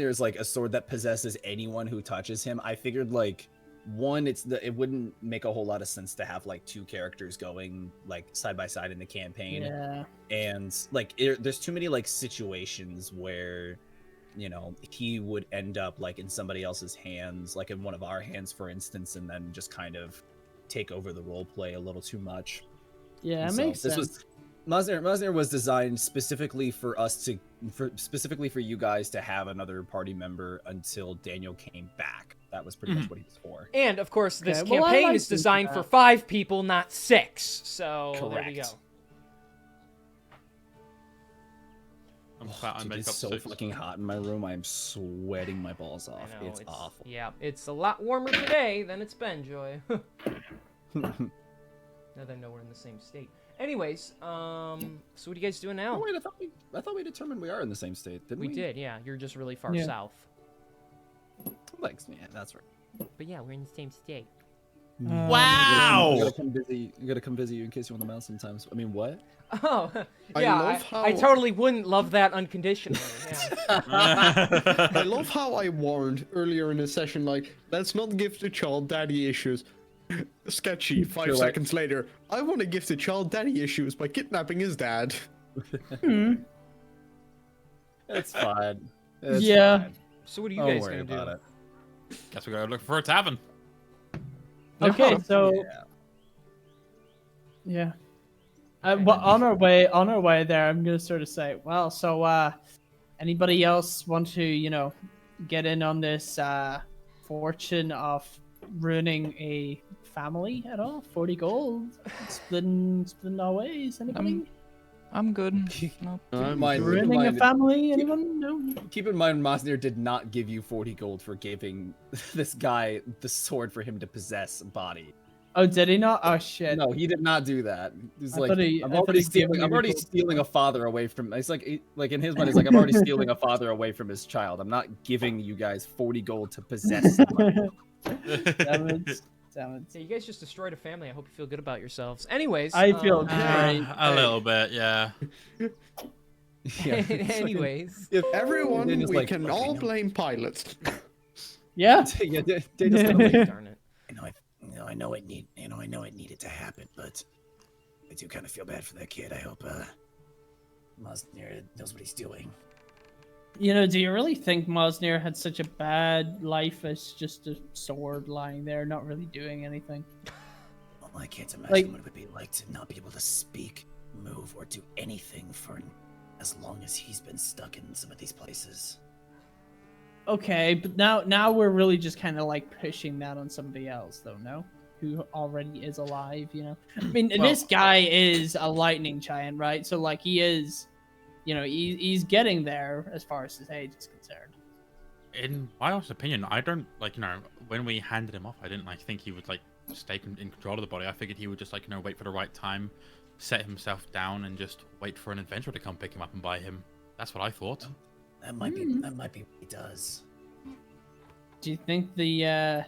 is a sword that possesses anyone who touches him. I figured one, it wouldn't make a whole lot of sense to have two characters going side by side in the campaign. Yeah. And there's too many situations where he would end up in somebody else's hands, in one of our hands, for instance, and then just kind of take over the role play a little too much. Yeah, it makes sense. Mosnir was designed specifically for you guys to have another party member until Daniel came back. That was pretty much what he was for. And of course, this Okay, well, I campaign like is designed thinking for 5 people, not 6. So there we Correct. go. I'm fat. I Dude, make it's up so 6. fucking hot in my room. I am sweating my balls off. I know, It's awful. Yeah, it's a lot warmer today than it's been, Joy. Now that I know we're in the same state. Anyways, so what are you guys doing now? Oh, wait, I thought we determined we are in the same state, didn't we? We did, yeah. You're just really far Yeah. south. Thanks, man. That's right. But yeah, we're in the same state. I Wow! gotta come visit you in case you want the mouse sometimes. I mean, what? Oh, I yeah, love I how- totally wouldn't love that unconditionally. Yeah. I love how I warned earlier in the session, let's not give the child daddy issues. Sketchy. 5 Correct. seconds later, I want to give the child daddy issues by kidnapping his dad. It's fine. It's Yeah. fine. So what are you Don't guys worry gonna about do? it. Guess we gotta look for a tavern. Okay, so Yeah. well, on our way there, I'm gonna sort of say, well, so anybody else want to, get in on this fortune of ruining a family at all? 40 gold, splitting our ways. Anybody? I'm good. No. Ruining a family? Anyone? No. Keep in mind, Mosnir did not give you 40 gold for giving this guy the sword for him to possess a body. Oh, did he not? Oh shit. No, he did not do that. He's I like, thought he- I'm I thought already he gave me stealing. I'm the already gold. stealing a father away from. It's like in his mind, it's like I'm already stealing a father away from his child. I'm not giving you guys 40 gold to possess somebody. Damn it. Damn it. Yeah, you guys just destroyed a family. I hope you feel good about yourselves. Anyways, I feel great. A little bit, yeah. anyways, If Everyone, Daniel's we like, can "Look, all know- blame pilots. Yeah. yeah, Daniel's kind of like, darn it. I know it needed to happen, but I do kind of feel bad for that kid. I hope Mosnir knows what he's doing. Do you really think Mosnir had such a bad life as just a sword lying there, not really doing anything? Well, I can't imagine Like- what it would be like to not be able to speak, move, or do anything for as long as he's been stuck in some of these places. Okay, but now we're really just kind of like pushing that on somebody else, though, no? Who already is alive, I mean, this guy is a lightning giant, right? So, like, he is, he's getting there as far as his age is concerned. In my honest opinion, I don't when we handed him off, I didn't think he would stay in control of the body. I figured he would just wait for the right time, set himself down, and just wait for an adventurer to come pick him up and buy him. That's what I thought. That might be what he does. Do you think the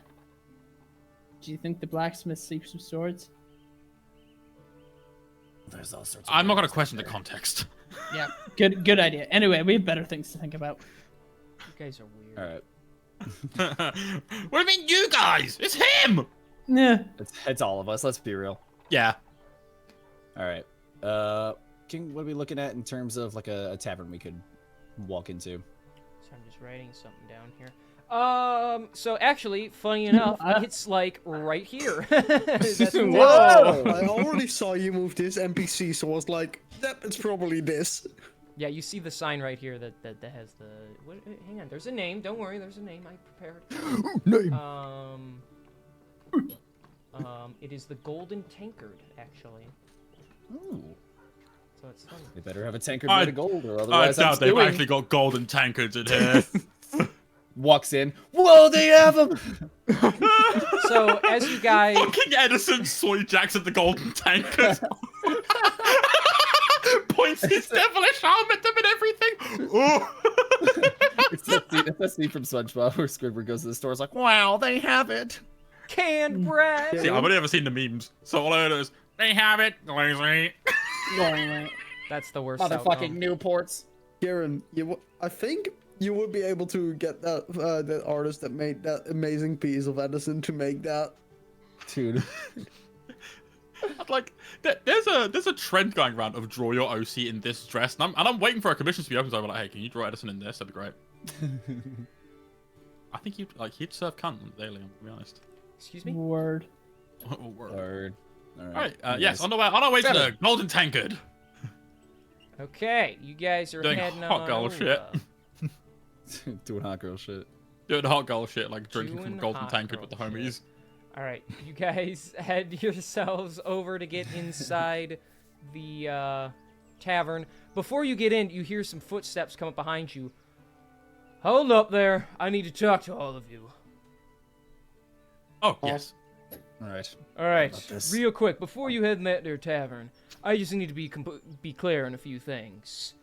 blacksmith sleeps with swords? There's all sorts of I'm not going to rumors question the out there. context. Yeah, good idea. Anyway, we have better things to think about. You guys are weird. all right, What do you mean, you guys? It's him! Yeah. it's all of us. Let's be real. Yeah. All right. King, what are we looking at in terms of a tavern we could walk into? So I'm just writing something down here. So actually, funny enough, it's right here. That's Whoa! I already saw you move this NPC, so I was like, yep, it's probably this. Yeah, you see the sign right here that has the. Hang on, there's a name. Don't worry, there's a name. I prepared. Name. It is the Golden Tankard, actually. Ooh. So it's funny. They better have a tankard made of gold, or otherwise I I'm doubt they've stewing. actually got golden tankards in here. Walks in. Whoa, they have them. So as you guys, Fucking Edison soy jacks at the golden tankard. Points his devilish arm at them and everything. Oh. It's that scene from SpongeBob where Squidward goes to the store. It's like, wow, they have it. canned bread. See, I've only ever seen the memes, so all I know is they have it. Lazy. That's the worst. Motherfucking outcome. Newports. Kieran, I think you would be able to get that artist that made that amazing piece of Edison to make that. Dude. There's a trend going around of draw your OC in this dress, and I'm waiting for a commission to be open. So I'm like, hey, can you draw Edison in this? That'd be great. I think he'd serve cunt daily. To be honest. Excuse me. Word. Word. All All right. right. Yes. On our way to the golden tankard. Okay, you guys are Doing heading hot on girl over. shit. Doing hot girl shit. Doing hot girl shit, like drinking from Doing a golden hot tankard girl with the homies. All right, you guys head yourselves over to get inside the tavern. Before you get in, you hear some footsteps come up behind you. Hold up there. I need to talk to all of you. Oh yes. All right. All right, about this? real quick, before you head in that there tavern, I just need to be clear on a few things.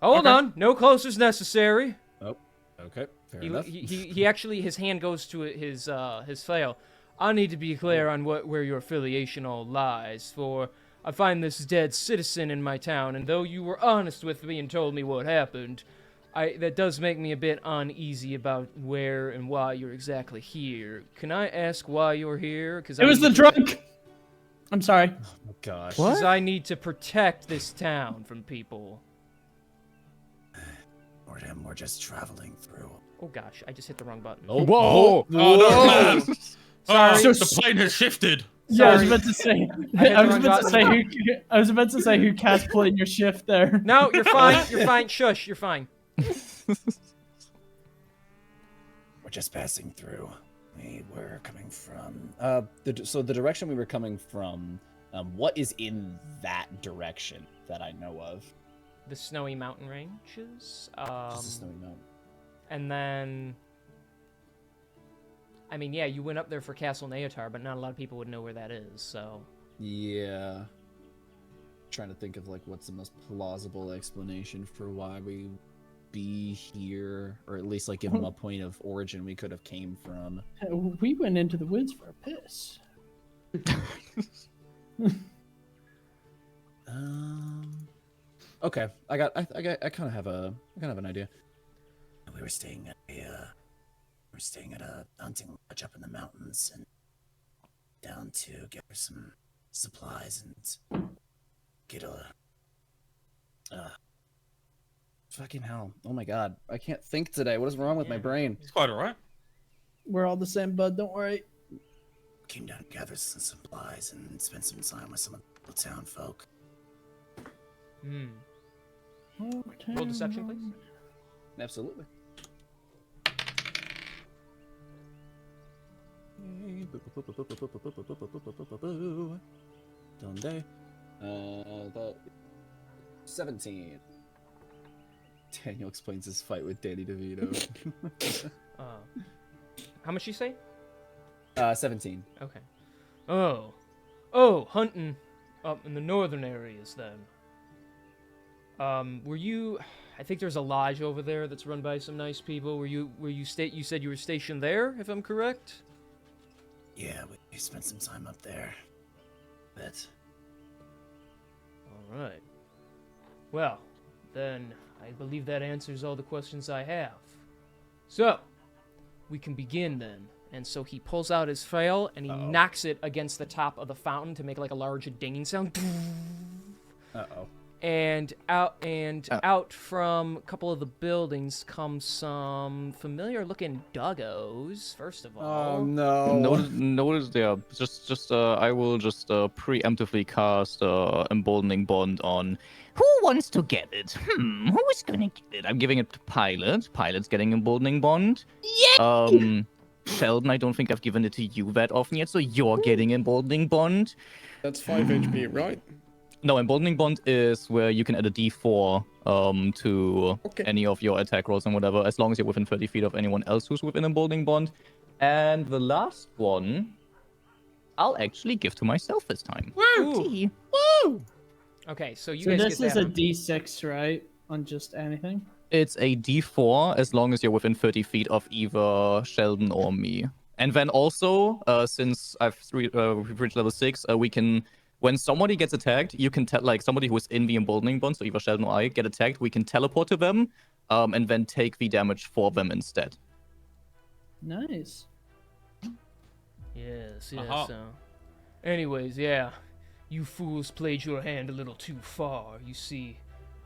Hold Okay. on, no closers necessary. Oh. Okay. Fair enough. He actually, his hand goes to his flail. I need to be clear on where your affiliation all lies, for I find this dead citizen in my town, and though you were honest with me and told me what happened, that does make me a bit uneasy about where and why you're exactly here. Can I ask why you're here? Because It was the drunk. I'm sorry. Oh gosh. Because I need to protect this town from people. Or we're just traveling through. Oh gosh, I just hit the wrong button. Oh, Whoa! Oh no, man! Sorry. Oh, the plane has shifted. Yeah, I was Sorry. about to say. I hit I the was wrong about to say button. who. I was about to say who cast played your shift there. No, you're fine. You're fine. Shush, you're fine. We're just passing through. We were coming from. So the direction we were coming from, what is in that direction that I know of? The snowy mountain ranges. Just a snowy mountain. And then, I mean, yeah, you went up there for Castle Neotar, but not a lot of people would know where that is. So. Yeah. Trying to think of like what's the most plausible explanation for why we be here, or at least like give them a point of origin we could have came from. We went into the woods for a piss. Okay, I kind of have an idea. We were staying at a hunting lodge up in the mountains and down to get some supplies and get a Fucking hell! Oh my god, I can't think today. What is wrong with my brain? It's quite alright. We're all the same, bud. Don't worry. came down to gather some supplies and spend some time with some of the town folk. Hmm. Roll deception, please. Absolutely. Donde? The 17. Daniel explains his fight with Danny DeVito. How much you say? 17. Okay. Oh, hunting up in the northern areas then. Were you? I think there's a lodge over there that's run by some nice people. Were you you said you were stationed there, if I'm correct? Yeah, we spent some time up there. But All right. Well, then I believe that answers all the questions I have. So, we can begin then. And so he pulls out his flail and he knocks it against the top of the fountain to make like a large dinging sound. Uh-oh. And out from a couple of the buildings come some familiar-looking doggos. First of all, Oh no. Notice there. I will just preemptively cast emboldening bond on. Who wants to get it? Who is gonna get it? I'm giving it to Pilot. Pilot's getting emboldening bond. Yeah. Sheldon, I don't think I've given it to you that often yet, so you're getting emboldening bond. That's 5 HP, right? No, emboldening bond is where you can add a D4 to any of your attack rolls and whatever, as long as you're within 30 feet of anyone else who's within emboldening bond. And the last one, I'll actually give to myself this time. Woo! Woo! Okay, so you So guys this get is that a one. D6, right? On just anything? It's a D4 as long as you're within 30 feet of either Sheldon or me. And then also, since I've reached level 6, we can... When somebody gets attacked, you can like somebody who is in the emboldening bond, so either Sheldon or I get attacked, we can teleport to them, and then take the damage for them instead. Nice. Yes, Uh-huh. so. Anyways, yeah. You fools played your hand a little too far. You see,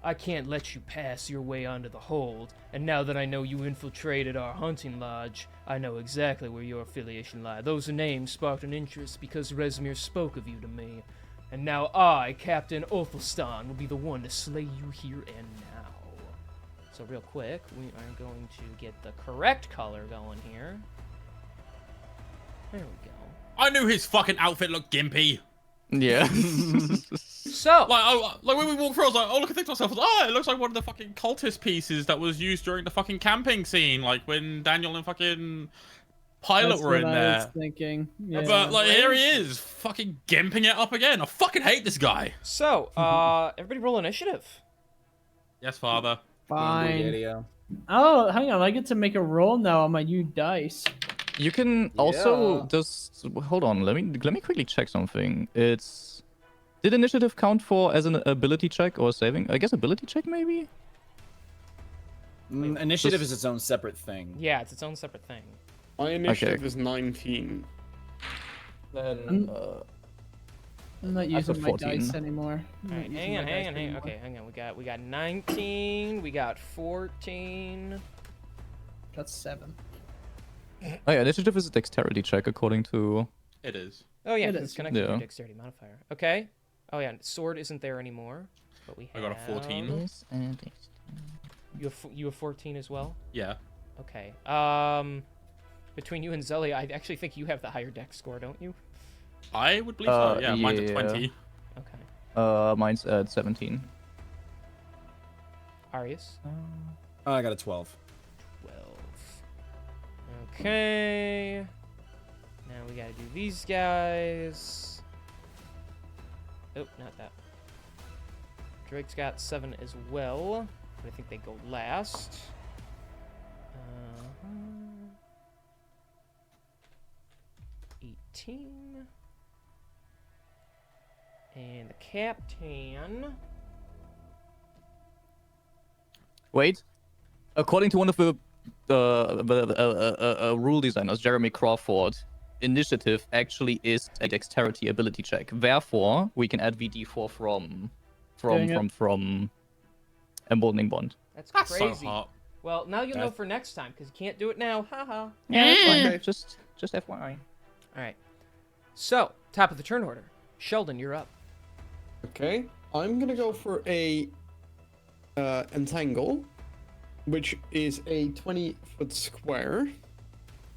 I can't let you pass your way onto the hold, and now that I know you infiltrated our hunting lodge, I know exactly where your affiliation lie. Those names sparked an interest because Rezmir spoke of you to me, and now I, Captain Othelstan, will be the one to slay you here and now. So real quick, we are going to get the correct color going here. There we go. I knew his fucking outfit looked gimpy. Yeah. So, Like when we walked through, I was like, oh, look, I think to myself, oh, it looks like one of the fucking cultist pieces that was used during the fucking camping scene, like when Daniel and fucking Pilot That's were what in I there. was thinking. Yeah. But like here he is, fucking gimping it up again. I fucking hate this guy. Everybody roll initiative. Yes, father. Fine. Video. Oh, hang on. I get to make a roll now on my new dice. You can also Yeah. just hold on. Let me quickly check something. Did initiative count for as an ability check or saving? I guess ability check maybe. Initiative is its own separate thing. Yeah, it's its own separate thing. My initiative Okay. is 19. Then I'm not I using put my 14. dice anymore. I'm All right, not hang using on, my hang dice on, hang on. anymore. Okay, hang on. We got 19. We got 14. That's 7. Oh yeah, initiative is a dexterity check according to. It is. Oh yeah, It 'cause is. it's connected to Yeah. your dexterity modifier. Okay. Oh yeah, sword isn't there anymore, but we I have. got a 14. Yes, and You have 14 as well. Yeah. Okay. Between you and Zelly, I actually think you have the higher dex score, don't you? I would believe so. Yeah, mine's at yeah. 20. Okay. Mine's at 17. Arius. I got a 12. 12. Okay. Now we gotta do these guys. Oh, not that. Drake's got 7 as well. But I think they go last. 18. And the captain. Wait. According to one of the rule designers, Jeremy Crawford, initiative actually is a dexterity ability check. Therefore, we can add VD4 from Emboldening Bond. That's That's so crazy. hot. Well, now you'll know for next time, because you can't do it now. Haha. Yeah, that's fine. Okay. Just FYI. Alright. So, top of the turn order. Sheldon, you're up. Okay, I'm gonna go for a entangle, which is a 20-foot square.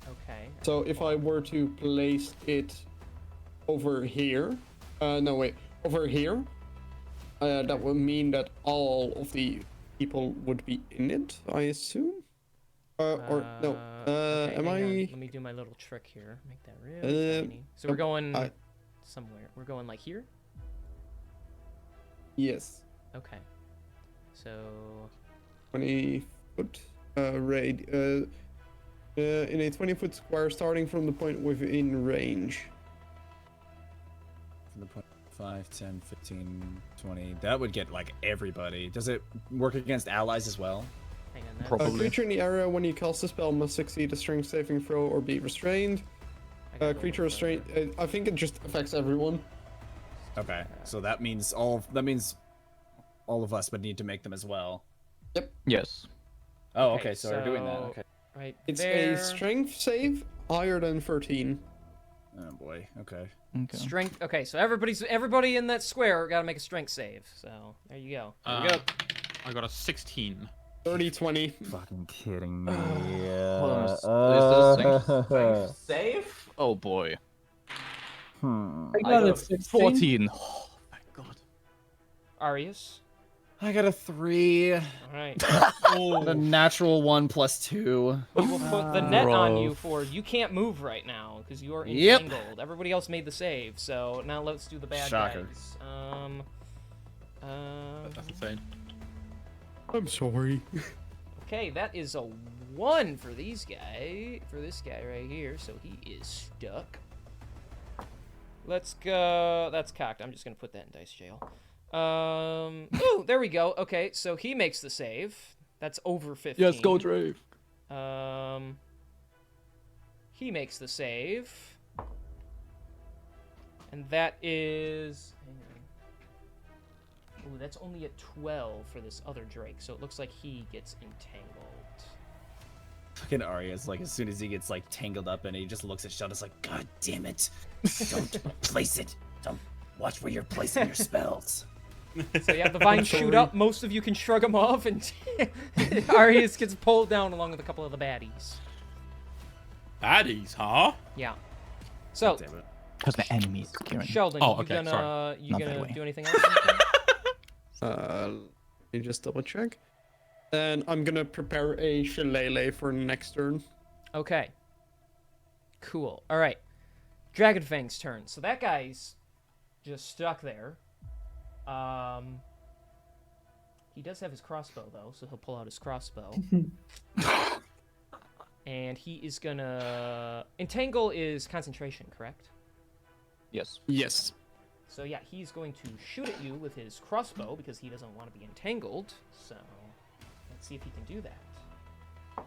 Okay. So if I were to place it over here, over here, that would mean that all of the people would be in it, I assume. Or no? Okay, Am hang on. I? Let me do my little trick here. Make that really tiny. So we're going somewhere. We're going like here? Yes. Okay. So 20-foot in a 20-foot square, starting from the point within range. From the point 5, 10, 15, 20. That would get like everybody. Does it work against allies as well? hang on. That's, Probably. A creature in the area when you cast a spell must succeed a strength saving throw or be restrained. I gotta go Creature look restraint. further. I think it just affects everyone. Okay, so that means all of us would need to make them as well. Yes. Oh, Okay, okay, so we're doing that. so- Okay. Right It's there. a strength save higher than 13. Oh boy. Okay. Okay. Strength. Okay, so everybody in that square got to make a strength save. So there you go. There we go. I got a 16. 30, 20. Fucking kidding me. Hold on. Is this strength save? Oh boy. I I got a got 16. 14. Oh my god. Arius. I got a 3. All right. The natural 1 plus 2. We will put the net on you Rough. for you can't move right now because you are Yep. entangled. Everybody else made the save, so now let's do the bad Shocker. guys. That's insane. I'm sorry. Okay, that is a 1 for these guy. For this guy right here, so he is stuck. Let's go. That's cocked. I'm just gonna put that in dice jail. Ooh, there we go. Okay, so he makes the save. That's over 15. Yes, go Drake. He makes the save. And that is... Ooh, that's only a 12 for this other Drake, so it looks like he gets entangled. Fucking Arya's like, as soon as he gets like tangled up and he just looks at Sheldon's like, God damn it. Don't place it. Don't watch where you're placing your spells. So yeah, the vines shoot up, most of you can shrug them off, and Arius gets pulled down along with a couple of the baddies. Baddies, huh? Yeah. So, Damn it. Because my enemies, Kieran. Sheldon, Oh, you okay, gonna sorry. you Not that gonna way. do anything else? Let me just double check. And I'm gonna prepare a shillelagh for next turn. Okay. Cool. All right. Dragonfang's turn. So that guy's just stuck there. He does have his crossbow though, so he'll pull out his crossbow. And he is gonna entangle is concentration, correct? Yes. Yes. So yeah, he's going to shoot at you with his crossbow because he doesn't want to be entangled. So let's see if he can do that.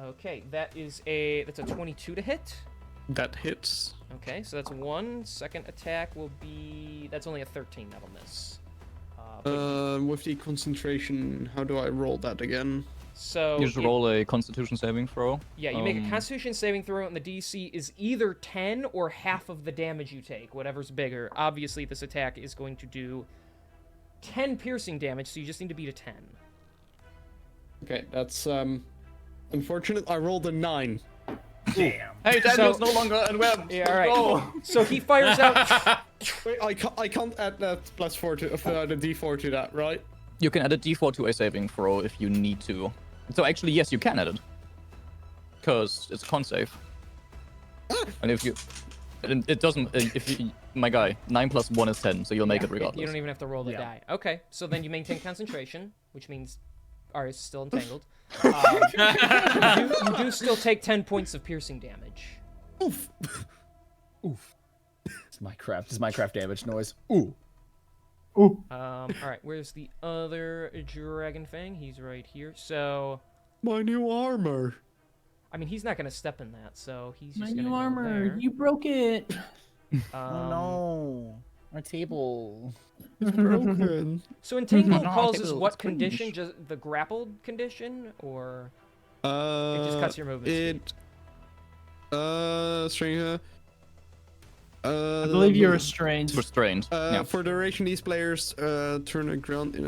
Okay, that's a 22 to hit. That hits. Okay, so that's 1. Second attack will be that's only a 13. That'll miss. With the concentration, how do I roll that again? So You should roll a Constitution saving throw. Yeah, you make a Constitution saving throw, and the DC is either 10 or half of the damage you take, whatever's bigger. Obviously, this attack is going to do 10 piercing damage, so you just need to beat a 10. Okay, that's unfortunate. I rolled a 9. Damn. Hey, Daniel's no longer unweb. Yeah, all right. So he fires out. Wait, I can't add that +4 to the D4 to that, right? You can add a D4 to a saving throw if you need to. So actually, yes, you can add it. Because it's a con save. And if you... It doesn't... If you... My guy, 9 + 1 is 10, so you'll make it regardless. You don't even have to roll the die. Okay, so then you maintain concentration, which means Arius is still entangled. You do still take 10 points of piercing damage. Oof. Oof. It's Minecraft damage noise. Ooh. All right, where's the other Dragon Fang? He's right here. So, My new armor. I mean, he's not gonna step in that, so he's My just gonna new go armor. there. You broke it. No. Our table. It's broken. So entangled No, causes table, what it's cringe. condition? Just the grappled condition, or it just cuts your movement speed? String. I believe you're restrained. Restrained. Yeah. For duration, these players turn a ground in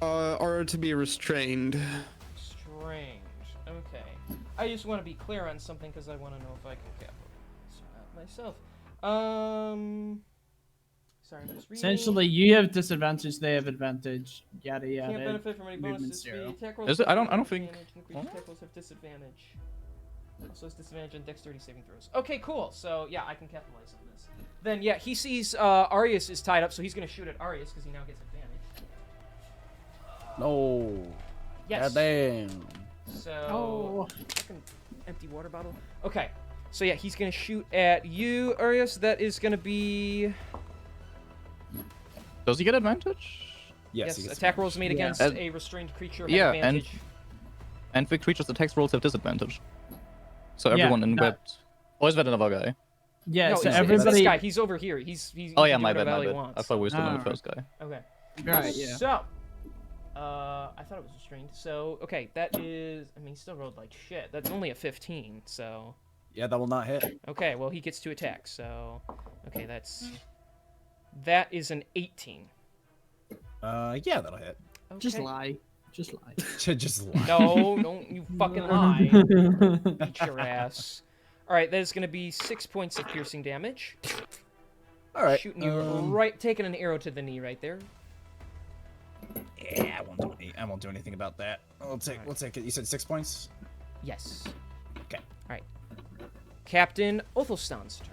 are to be restrained. Strange. Okay. I just want to be clear on something because I want to know if I can capitalize that myself. Sorry, I'm just reading. Essentially, you have disadvantage, they have advantage. Yada yada. Can't benefit from any Movement bonuses. zero. Attack rolls Is it? I don't have think- disadvantage, and creature attack rolls have disadvantage. Also has disadvantage on dexterity saving throws. Okay, cool. So yeah, I can capitalize on this. Then yeah, he sees Arius is tied up, so he's gonna shoot at Arius because he now gets advantage. No. Yes. Goddamn. So Oh. fucking empty water bottle. Okay. So yeah, he's gonna shoot at you, Arius. That is gonna be Does he get advantage? Yes. he yes. gets Attack rolls made Yeah. against a restrained creature have Yeah, and- advantage. And the creature's attacks rolls have disadvantage. So Yeah, everyone in that- webbed. Or is that another guy? Yeah, No, so it's everybody. this guy. He's over here. He's Oh he yeah, can do my whatever bad, the hell my he bad. wants. I thought we were still on the Alright. first guy. Okay. Right, yeah. So, I thought it was restrained. So, okay, that is. I mean, he still rolled like shit. That's only a 15. So, Yeah, that will not hit. okay. Well, he gets to attack. So, okay, that is an 18. Yeah, that'll hit. Okay. Just lie. Just lie. Just lie. No, don't you fucking lie. Eat your ass. All right, that is going to be 6 points of piercing damage. All right. Shooting you right, taking an arrow to the knee right there. Yeah, I won't do anything about that. We'll take it. You said 6 points. Yes. Okay. All right. Captain Othelstan's turn.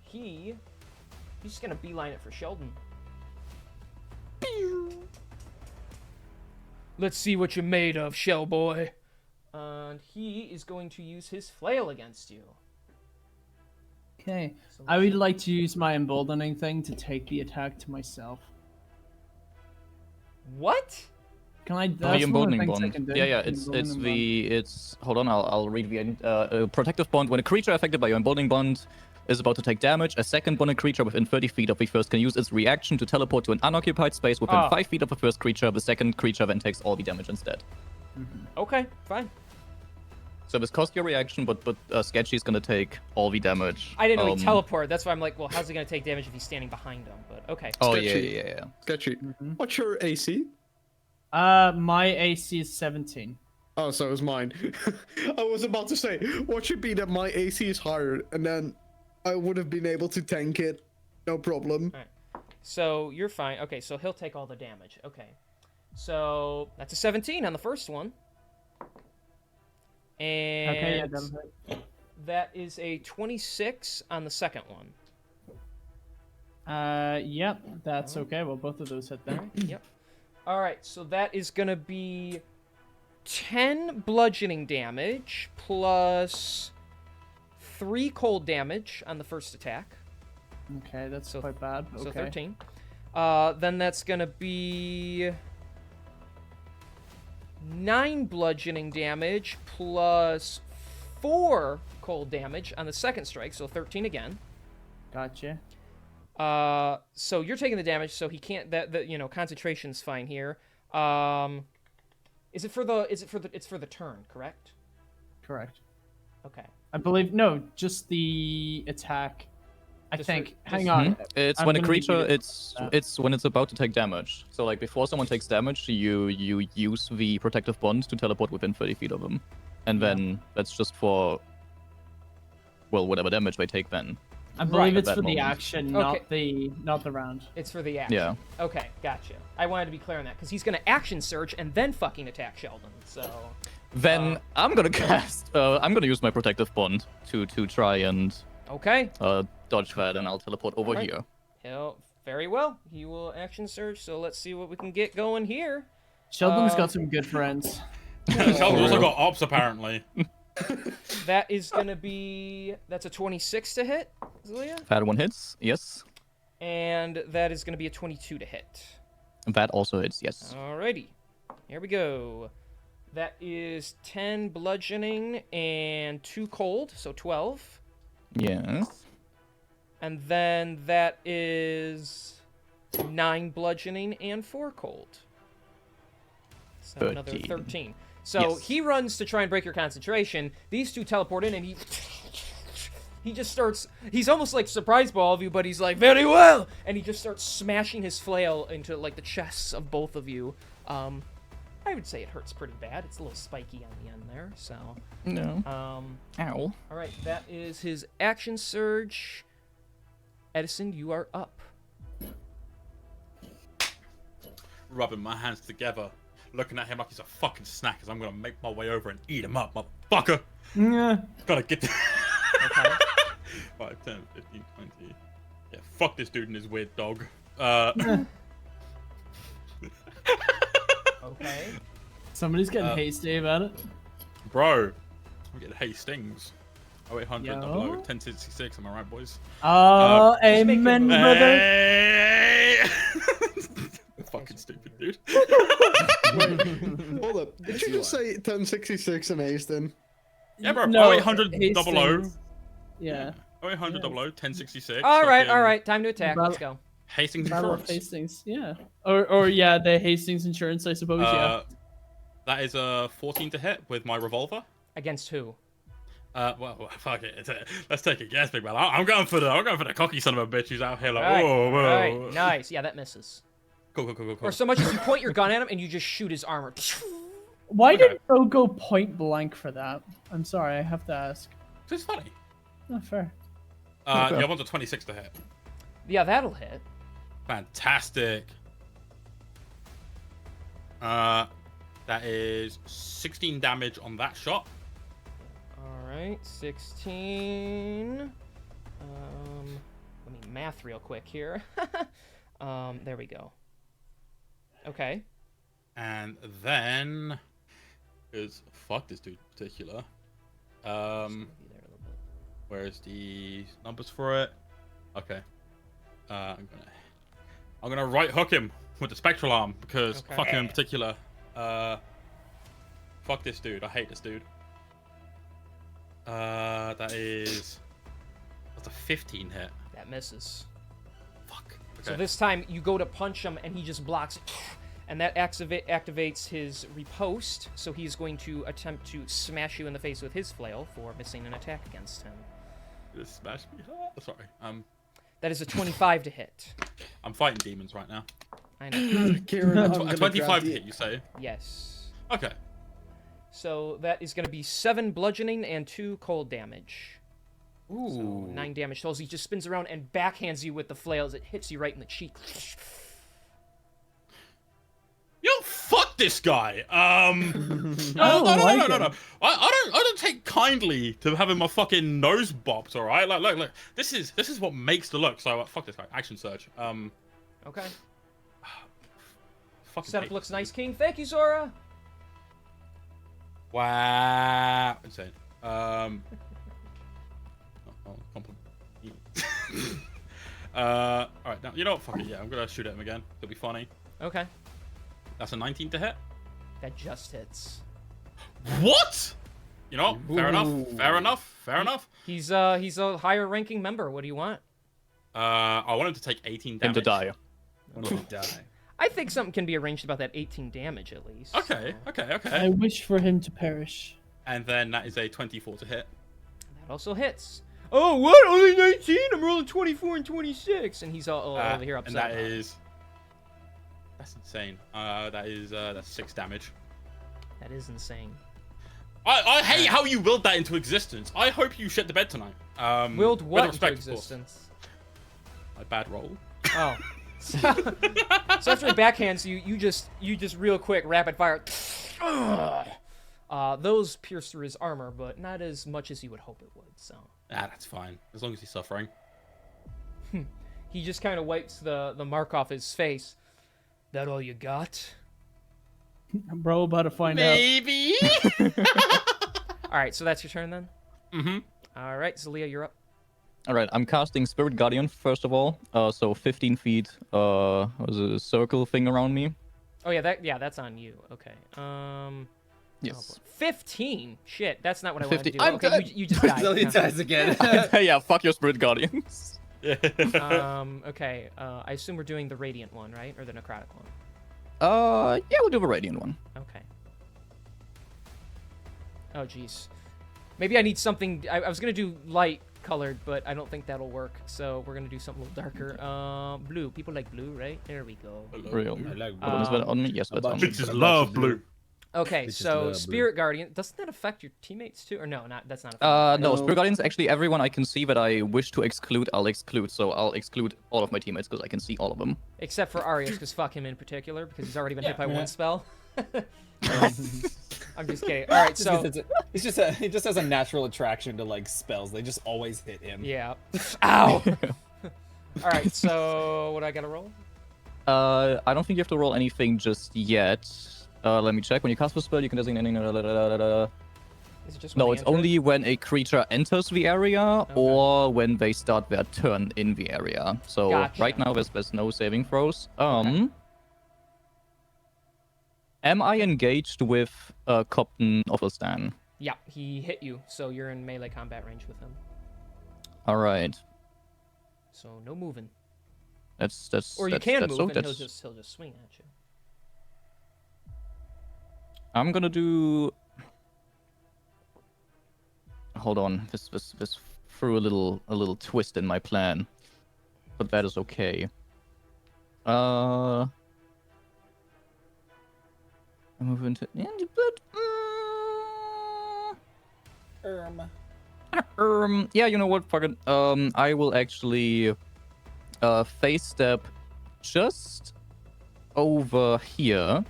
He's just gonna beeline it for Sheldon. Let's see what you're made of, Shell Boy. And he is going to use his flail against you. Okay. So I let's would see. like to use my emboldening thing to take the attack to myself. What? Can I? The That's one of the emboldening things I bond. can do. Yeah, The it's emboldening bond. hold on, I'll read the protective bond. When a creature affected by your emboldening bond is about to take damage, a second bonded creature within 30 feet of the first can use its reaction to teleport to an unoccupied space within Ah. 5 feet of the first creature. The second creature then takes all the damage instead. Okay, fine. So this costs your reaction, but Sketchy's gonna take all the damage. I didn't know he teleport. That's why I'm like, well, how's he gonna take damage if he's standing behind him? But okay. Oh yeah, Sketchy. yeah. Sketchy. What's your AC? My AC is 17. Oh, so is mine. I was about to say, what should be that my AC is higher, and then I would have been able to tank it, no problem. So you're fine. Okay, so he'll take all the damage. Okay. So that's a 17 on the first one. And Okay, yeah, that'll hit. that is a 26 on the second one. Yep, that's okay. Well, both of those hit then. Yep. All right, so that is going to be 10 bludgeoning damage plus 3 cold damage on the first attack. Okay, that's So- quite bad. So Okay. 13. Then that's going to be 9 bludgeoning damage plus 4 cold damage on the second strike, so 13 again. Gotcha. So you're taking the damage, so he can't. Concentration's fine here. It's for the turn, correct? Correct. Okay. I believe no, just the attack. Hang on. It's I'm when a gonna need you creature. to- It's when it's about to take damage. So like before someone takes damage, you use the protective bond to teleport within 30 feet of them, and then that's just for whatever damage they take then. I believe at it's that for the moment. action, Okay. not the round. It's for the action. Yeah. Okay, gotcha. I wanted to be clear on that because he's gonna action surge and then fucking attack Sheldon. So. Then I'm gonna cast. I'm gonna use my protective bond to try and Okay. dodge that, and I'll teleport over Alright. here. Very well. He will action surge. So let's see what we can get going here. Sheldon's got some good friends. Sheldon's also got ops apparently. That is gonna be. That's a 26 to hit, Zelia. That one hits. Yes. And that is gonna be a 22 to hit. That also hits. Yes. Alrighty. Here we go. That is 10 bludgeoning and 2 cold, so 12. Yes. And then that is 9 bludgeoning and 4 cold. So another 13. 13. So Yes. he runs to try and break your concentration. These two teleport in and he just starts, he's almost like surprised by all of you, but he's like, very well! And he just starts smashing his flail into like the chests of both of you. I would say it hurts pretty bad. It's a little spiky on the end there, so. No. Ow. Alright, that is his action surge. Edison, you are up. Rubbing my hands together, looking at him like he's a fucking snack, as I'm gonna make my way over and eat him up, motherfucker. Yeah. Gotta get the Okay. 5, 10, 15, 20. Yeah, fuck this dude and his weird dog. Okay. Somebody's getting hasty about it. Bro, I'm getting Hastings. 0800 Yo. 1066, am I right, boys? Amen, brother. Hey! Fucking stupid, dude. Hold up. Did you just say 1066 and Aston? Yeah, bro. No, 0800 00. Hastings. Yeah. 0800 00 1066. Alright, time to attack. Let's go. Hastings Battle of Insurance. Hastings. Yeah. Or yeah, the Hastings insurance, I suppose. Yeah. That is a 14 to hit with my revolver. Against who? Well, fuck it. Let's take a guess, big man. I'm going for the cocky son of a bitch who's out here like, Alright, whoa, whoa. alright, nice. Yeah, that misses. Cool. Or so much as you point your gun at him and you just shoot his armor. Why okay. did Bo go point blank for that? I'm sorry, I have to ask. It's funny. Not fair. The other one's a 26 to hit. Yeah, that'll hit. Fantastic. That is 16 damage on that shot. Alright, 16. Let me math real quick here. There we go. Okay. And then, because fuck this dude in particular. Where's the numbers for it? Okay. I'm gonna right hook him with the spectral arm because Okay. fuck him in particular. Fuck this dude. I hate this dude. That's a 15 hit. That misses. Fuck. So Okay. this time you go to punch him and he just blocks it. And that activates his riposte, so he's going to attempt to smash you in the face with his flail for missing an attack against him. Just smash me. Sorry. That is a 25 to hit. I'm fighting demons right now. I know. Kieran, I'm gonna 25 grab to the- hit, you say? Yes. Okay. So that is going to be 7 bludgeoning and 2 cold damage. Ooh. So 9 damage totals. He just spins around and backhands you with the flail as it hits you right in the cheek. Yo, fuck this guy. No. him. I don't take kindly to having my fucking nose bopped. All right, look. This is what makes the look. So fuck this guy. Action surge. Okay. Fucking Setup hate looks this nice, King. Thank you, Zora. dude. Wow. Insane. Compliment. All right. Now you know what? Fuck it. Yeah, I'm gonna shoot at him again. It'll be funny. Okay. That's a 19 to hit. That just hits. What? You know, fair enough. Fair enough. He's a higher ranking member. What do you want? I want him to take 18 Him damage. to die. Will he die? I think something can be arranged about that 18 damage at least. Okay, so okay, I okay. wish for him to perish. And then that is a 24 to hit. That also hits. Oh, what? Only 19? I'm rolling 24 and 26. And he's all over here upset. And that about it. is... That's insane. That's 6 damage. That is insane. I hate how you willed that into existence. I hope you shit the bed tonight. Willed with what into respect, of course. existence? A bad roll. Oh. So after he backhands you, you just real quick rapid fire. Those pierce through his armor, but not as much as you would hope it would. So That's fine. As long as he's suffering. he just kind of wipes the mark off his face. That all you got? Bro, about to find Maybe. All right, so that's your turn then. Mm-hmm. All right, Zalia, you're up. All right, I'm casting Spirit Guardian first of all. So 15 feet. Was a circle thing around me. Oh yeah, that's on you. Okay. Yes. 15. Shit, that's not what I want to 50 do. I'm Okay, dead. you just died. So he No. dies again. Yeah, fuck your Spirit Guardians. Okay. I assume we're doing the radiant one, right, or the necrotic one? Yeah, we'll do the Radiant one. Okay. Oh jeez. Maybe I need something. I was gonna do light colored, but I don't think that'll work. So we're gonna do something a little darker. Blue. People like blue, right? There we go. Real. I like Hold on, is that on me? Yes, a that's on bunch me. of Bitches love blue. Okay, Bitches so love blue. Spirit Guardian. Doesn't that affect your teammates too? Or no, that's not. Affected, No, No. Spirit Guardians, actually everyone I can see that I wish to exclude, I'll exclude. So I'll exclude all of my teammates because I can see all of them. Except for Arius, because fuck him in particular, because he's already been hit by one spell. I'm just kidding. All right, so he just has a natural attraction to like spells. They just always hit him. yeah. Ow. All right, so what do I gotta roll? I don't think you have to roll anything just yet. Let me check. When you cast a spell, you can designate any... Is it just when No, they it's enter? only when a creature enters the area or when they start their turn in the area. So Gotcha. right now there's no saving throws. Okay. Am I engaged with Captain Offelstan? Yeah, he hit you, so you're in melee combat range with him. All right. So no moving. That's Or you that's, can that's, move, so and he'll that's- just swing at you. I'm gonna do. Hold on, this threw a little twist in my plan, but that is okay. I move into yeah, you know what? Fuck it. I will actually face step just over here.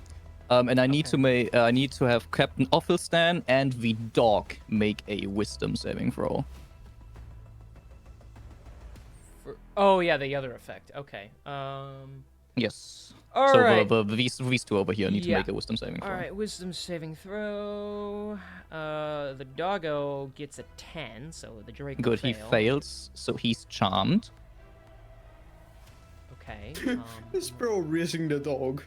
And I need to make I need to have Captain Offelstan and the dog make a wisdom saving throw. Oh yeah, the other effect. Okay. Yes. All so right. these two over here need to Yeah. make a wisdom saving throw. All right, wisdom saving throw. The doggo gets a 10, so the Drake will Good, he fail. fails, so he's charmed. Okay. This bro raising the dog.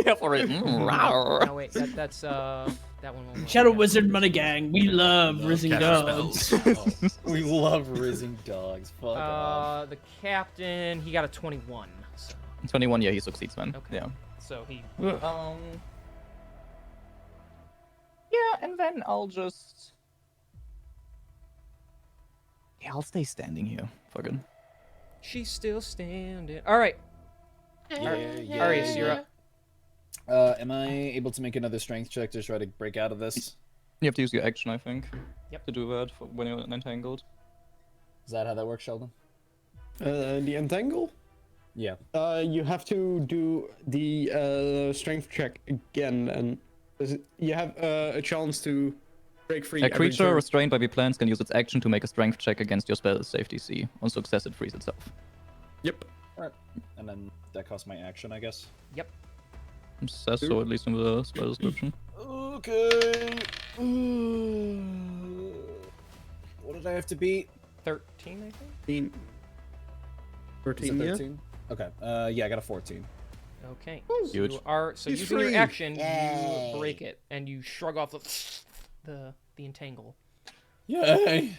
Yeah, for it. No wait, that's that one won't work. Shadow Yeah. Wizard Money Gang. We love rising dogs. We love rizzing dogs. Fuck off. The captain, he got a 21. So, 21, yeah, he succeeds, man. Okay. Yeah. so he. Yeah, and then I'll just. Yeah, I'll stay standing here. Fucking. She's still standing. All right. Arius, you're up. Am I able to make another strength check to try to break out of this? You have to use your action, I think. Yep. To do that when you're entangled. Is that how that works, Sheldon? The entangle? Yeah. You have to do the strength check again, and you have a chance to break free. A every creature turn. restrained by the plants can use its action to make a strength check against your spell safety DC. On success, it frees itself. Yep. And then that costs my action, I guess. Yep. It says so, at least in the spell description. Okay. What did I have to beat? 13, I think. 13, yeah. 13? Okay. Yeah, I got a 14. Okay. Huge. So, so He's using free. your action, Yay. you break it and you shrug off the entangle. Yay.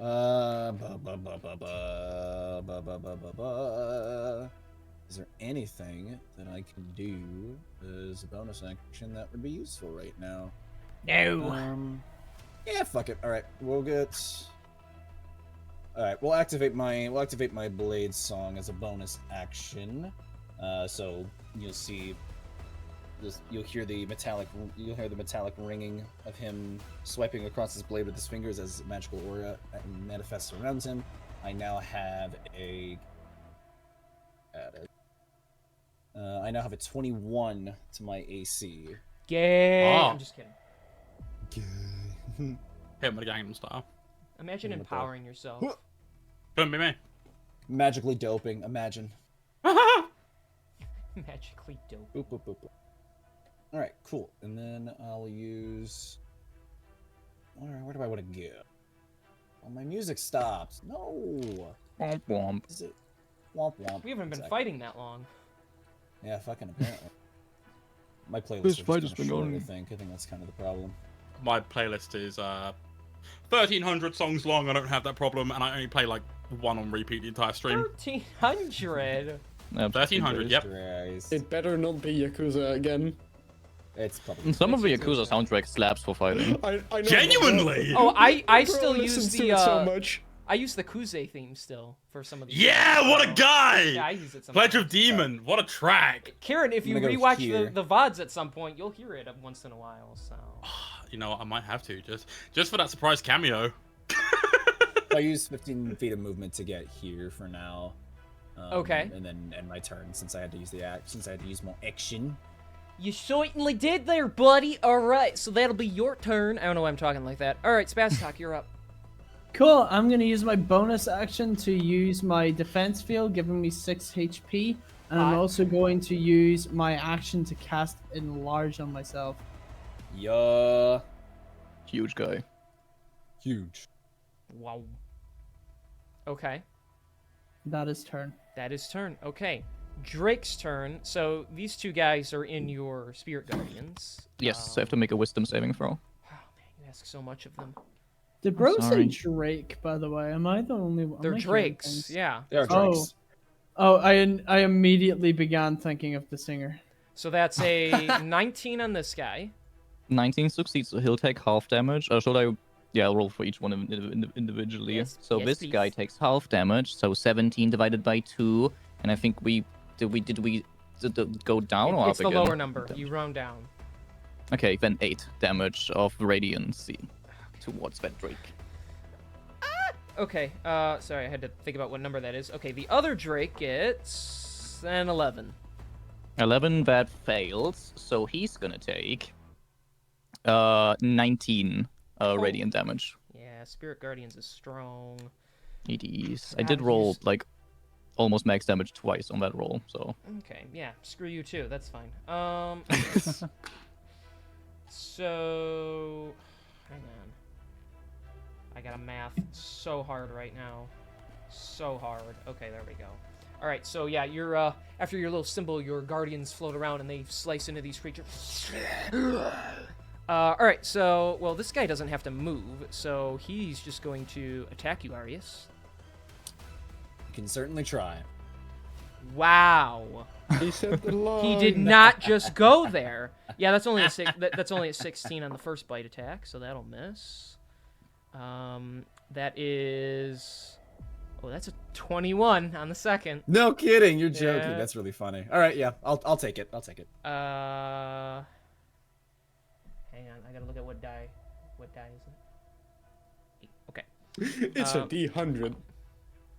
Is there anything that I can do as a bonus action that would be useful right now? No. Yeah, fuck it. All right, we'll get. All right, we'll activate my blade song as a bonus action. So you'll see. You'll hear the metallic ringing of him swiping across his blade with his fingers as magical aura manifests around him. I now have a. I now have a 21 to my AC. Gay. Oh. I'm just kidding. Hit him with a Gangnam Style. Imagine empowering yourself. Couldn't be me. Magically doping. Imagine. Magically dope. Boop, boop, boop, boop. All right, cool. And then I'll use. Where do I want to go? Oh, my music stopped. No. Womp womp. Is it? Womp womp. We haven't been Exactly. fighting that long. Yeah, fucking apparently. My playlist This is fight kinda has been short, going- I think that's kind of the problem. My playlist is 1,300 songs long. I don't have that problem, and I only play like one on repeat the entire stream. 1,300. 1,300, yep. Christ. It better not be Yakuza again. It's probably. Some of the Yakuza soundtrack slaps for fighting. I know. Genuinely? Oh, I Bro still use listens to the it so much. I use the Kuze theme still for some of these. Yeah, what a guy! Yeah, I use it sometimes. Pledge of Demon, what a track! Karen, if you I'm gonna go rewatch here. the VODs at some point, you'll hear it once in a while. So. You know, I might have to just for that surprise cameo. I use 15 feet of movement to get here for now. Okay. And then end my turn since I had to use more action. You certainly did there, buddy. All right, so that'll be your turn. I don't know why I'm talking like that. All right, Spastok, you're up. Cool. I'm gonna use my bonus action to use my defense field, giving me 6 HP, and I'm Five. also going to use my action to cast enlarge on myself. Yeah. Huge guy. Huge. Wow. Okay, That is turn. that is turn. Okay, Drake's turn. So these two guys are in your Spirit Guardians. Yes, I have to make a wisdom saving throw. Oh man, you ask so much of them. Did bro say sorry. Drake, by the way? Am I the only one? They're Am I hearing Drakes. things? Yeah. They are Oh. drakes. Oh, I immediately began thinking of the singer. So that's a 19 on this guy. 19 succeeds, so he'll take half damage. Should I? Yeah, I'll roll for each one individually. Yes, So yes, this please. guy takes half damage, so 17 divided by 2, and I think did we go down or It's up the again? lower number. You round down. Okay, then 8 damage of radiancy towards that Drake. Okay, sorry, I had to think about what number that is. Okay, the other Drake gets an 11. 11, that fails, so he's gonna take 19 radiant damage. Yeah, Spirit Guardians is strong. It is. Yeah, I did he's- roll like almost max damage twice on that roll, so Okay, yeah, screw you too. That's fine. So, hang on. I gotta math so hard right now, so hard. Okay, there we go. All right, so yeah, you're after your little symbol, your guardians float around and they slice into these creatures. All right, so well, this guy doesn't have to move, so he's just going to attack you, Arius. You can certainly try. Wow. He said the line. He did not just go there. Yeah, that's only a that's only a 16 on the first bite attack, so that'll miss. That is. Oh, that's a 21 on the second. No kidding, you're joking. Yeah. That's really funny. All right, yeah, I'll take it. I'll take it. Hang on, I gotta look at what die. What die is it? Okay. It's a D100.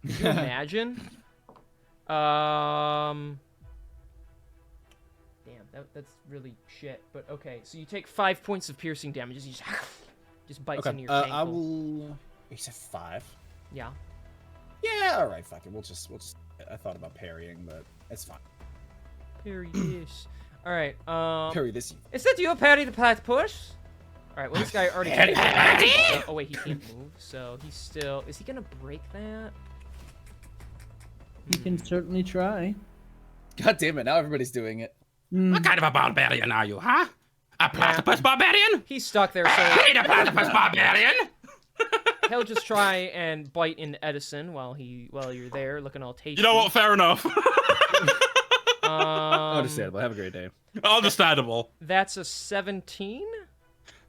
Could you imagine? Damn, that's really shit. But okay, so you take 5 points of piercing damage as he just bites into Okay, your ankle. I will. You said 5. Yeah. Yeah, all right, fuck it. We'll just. I thought about parrying, but it's fine. Parry this. All right. Parry this. Is that you, Parry the Platypus? All right. Well, this guy already. Oh wait, he can't move, so he's still. Is he gonna break that? You can certainly try. God damn it! Now everybody's doing it. What kind of a barbarian are you, huh? A platypus barbarian? He's stuck there, so Hey, the platypus barbarian! he'll just try and bite into Edison while you're there, looking all tasty. You know what? Fair enough. Understandable. Have a great day. Understandable. That's a 17.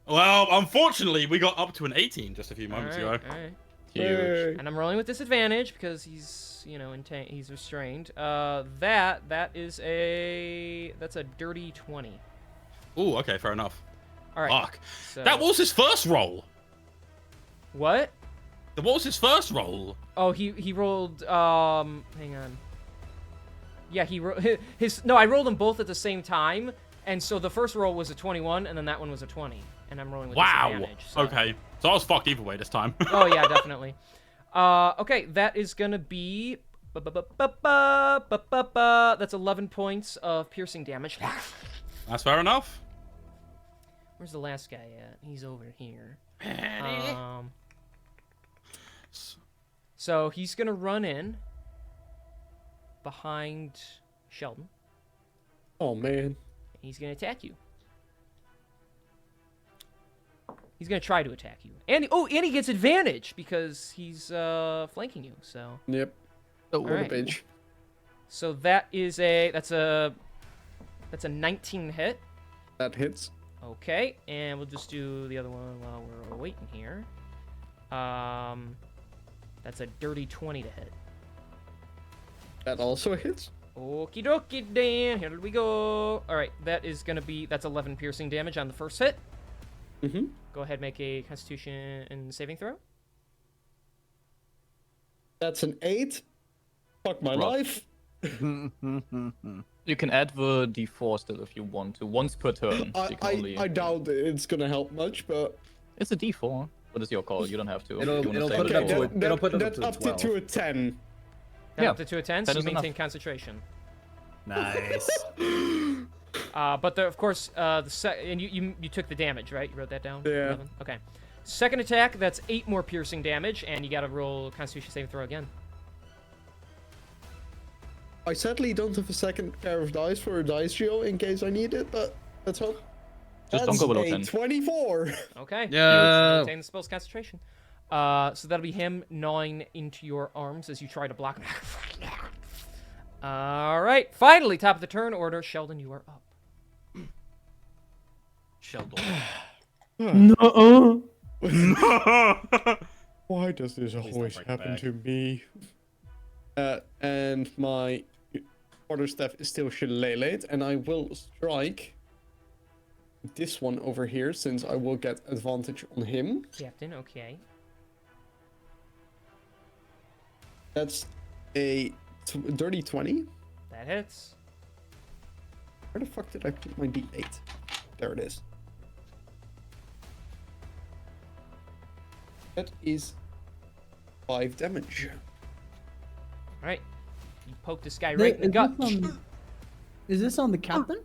Well, unfortunately, we got up to an 18 just a few moments ago. All right. Huge. And I'm rolling with disadvantage because he's, he's restrained. That's a dirty 20. Ooh, okay, fair enough. All right. Fuck. So, That was his first roll. what? What was his first roll? Oh, he rolled. Hang on. Yeah, he rolled his. No, I rolled them both at the same time, and so the first roll was a 21, and then that one was a 20, and I'm rolling with disadvantage. So. Okay, so I was fucked either way this time. Oh yeah, definitely. Okay, that is gonna be. That's 11 points of piercing damage. That's fair enough. Where's the last guy at? He's over here. So he's gonna run in behind Sheldon. Oh man. He's gonna attack you. He's gonna try to attack you, and he gets advantage because he's flanking you. So. Yep. Oh, what right. a bitch. So that's a 19 hit. That hits. Okay, and we'll just do the other one while we're waiting here. That's a dirty 20 to hit. That also hits. Okie dokie, Dan. Here we go. All right, that's 11 piercing damage on the first hit. Mm-hmm. Go ahead, make a Constitution saving throw. That's an 8. Fuck my Rough. life. You can add the D4 still if you want to. Once per turn. You can only... I doubt it's gonna help much, but It's a D4. But it's your call. You don't have to. It'll If you wanna put save it up it to for- It'll put it that's up to 12. a 10. Then Yeah, up to a 10, so that you is enough. maintain concentration. Nice. But of course, and you took the damage, right? You wrote that down? Yeah. 11? Okay. Second attack, that's 8 more piercing damage, and you gotta roll Constitution saving throw again. I sadly don't have a second pair of dice for a dice trio in case I need it, but let's hope. Just don't go below a 10. 24. Okay. Yeah. Maintain the spell's concentration. So that'll be him gnawing into your arms as you try to block him. All right. Finally, top of the turn order. Sheldon, you are up. Sheldon. No. Why does this Please don't always bring it happen back. to me? And my quarterstaff is still shillelagh, and I will strike this one over here since I will get advantage on him. Captain, okay. That's a dirty 20. That hits. Where the fuck did I put my D8? There it is. That is 5 damage. All right. You poke this guy right in the gut. Is this on the captain?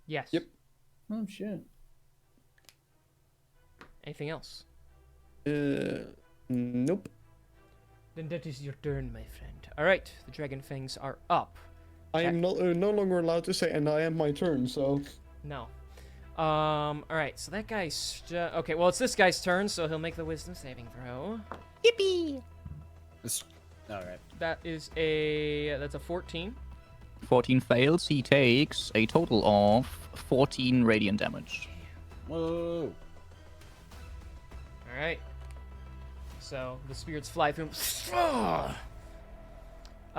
Yes. Yep. Oh shit. Anything else? Nope. Then that is your turn, my friend. All right. The dragon fangs are up. I am no longer allowed to say, and I am my turn, so... No. All right. So that guy's okay. Well, it's this guy's turn, so he'll make the wisdom saving throw. All right. That's a 14. 14 fails. He takes a total of 14 radiant damage. Whoa. All right. So the spirits fly through him.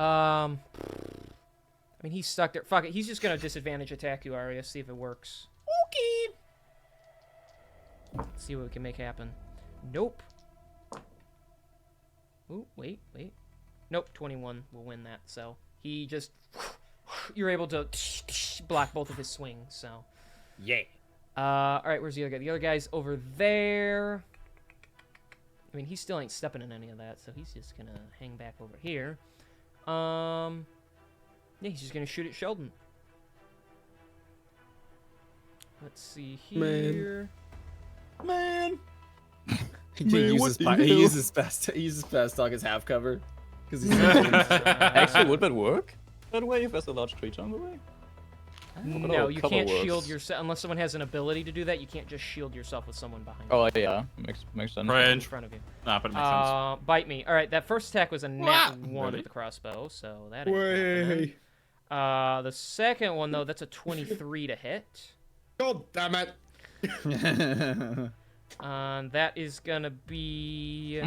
I mean, he's stuck there. Fuck it. He's just gonna disadvantage attack you, Arya. See if it works. Okay. See what we can make happen. Nope. Ooh, wait. Nope. 21 will win that. So he just. You're able to block both of his swings. So. Yeah. All right. Where's the other guy? The other guy's over there. I mean, he still ain't stepping in any of that, so he's just gonna hang back over here. Yeah, he's just gonna shoot at Sheldon. Let's see here. Man. He Man, uses fast talk as half cover. Because he's Actually, would that work? That way, if there's a large creature on the way? No, you cover can't works. shield yourself unless someone has an ability to do that. You can't just shield yourself with someone behind you. Oh yeah, makes sense. Right. In front of you. Nah, but it makes sense. Bite me. All right, that first attack was a nat What? 1 Really? with the crossbow, so that ain't happening. Way. The second one though, that's a 23 to hit. God damn it. That is gonna be.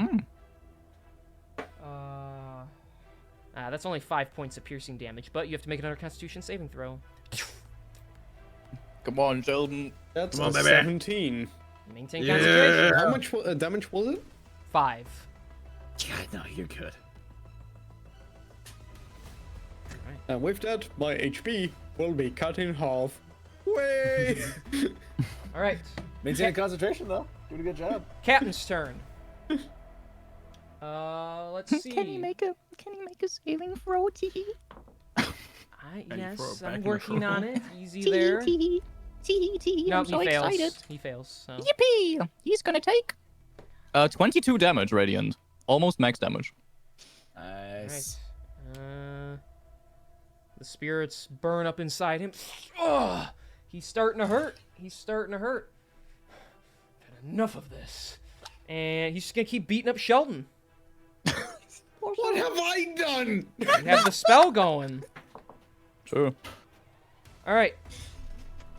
That's only 5 points of piercing damage, but you have to make another Constitution saving throw. Come on, Sheldon. That's Come on, a baby. 17. Maintain concentration. How much damage was it? 5. God, no, you're good. And with that, my HP will be cut in half. Way. All right. Maintaining concentration though. Doing a good job. Captain's turn. Let's see. Can he make a saving throw? Can you throw Yes, it back I'm in the working throw? on it. Easy there. No, I'm so he fails. excited. He fails. So. Yippee! He's gonna take 22 damage, radiant. Almost max damage. Nice. Alright. The spirits burn up inside him. Ugh! He's starting to hurt. He's starting to hurt. Had enough of this. And he's just gonna keep beating up Sheldon. What have I done? You have the spell going. True. Alright.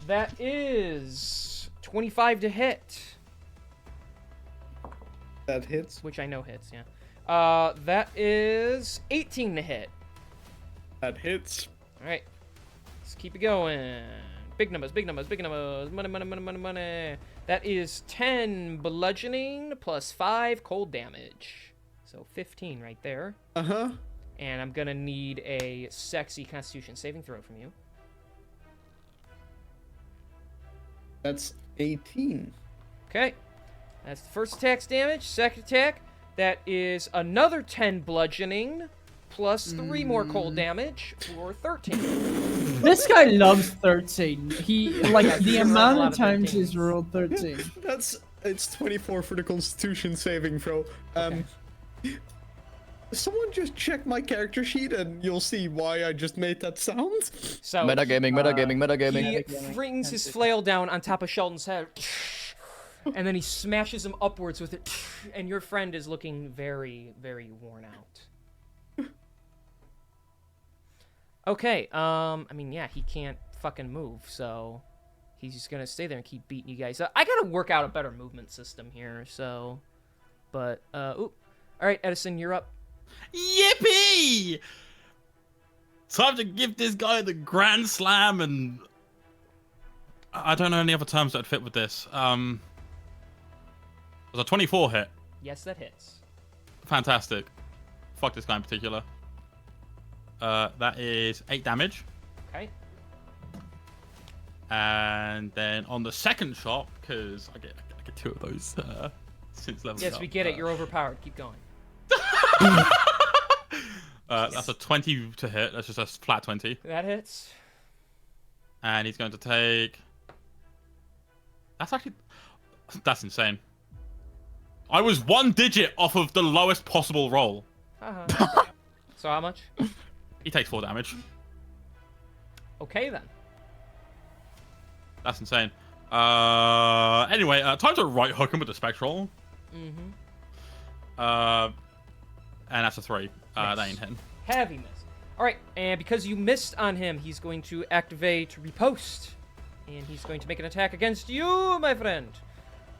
That is 25 to hit. That hits. Which I know hits, yeah. That is 18 to hit. That hits. Alright. Let's keep it going. Big numbers, big numbers, big numbers. Money, money, money, money, money. That is 10 bludgeoning plus 5 cold damage. So 15 right there. Uh-huh. And I'm gonna need a sexy Constitution saving throw from you. That's 18. Okay. That's the first attack's damage. Second attack, that is another 10 bludgeoning plus 3 more cold damage for 13. This guy loves 13. He like Yeah, the he rolls a amount lot of of times 13s. he's rolled 13. It's 24 for the Constitution saving throw. Someone just check my character sheet and you'll see why I just made that sound. So Metagaming, metagaming. he brings his flail down on top of Sheldon's head, and then he smashes him upwards with it, and your friend is looking very, very worn out. Okay, I mean, yeah, he can't fucking move, so he's just gonna stay there and keep beating you guys up. I gotta work out a better movement system here, so, but, ooh. Alright, Edison, you're up. Yippee! Time to give this guy the grand slam, and I don't know any other terms that would fit with this. Was a 24 hit. Yes, that hits. Fantastic. Fuck this guy in particular. That is 8 damage. Okay. And then on the second shot, because I get 2 of those since level Yes, up, we get it. You're overpowered. Keep going. that's a 20 to hit. That's just a flat 20. That hits. And he's going to take... That's insane. I was 1 digit off of the lowest possible roll. So how much? He takes 4 damage. Okay, then. That's insane. Anyway, time to right hook him with the spectral. And that's a 3. That ain't hitting. Heavy miss. Alright, and because you missed on him, he's going to activate Riposte. And he's going to make an attack against you, my friend.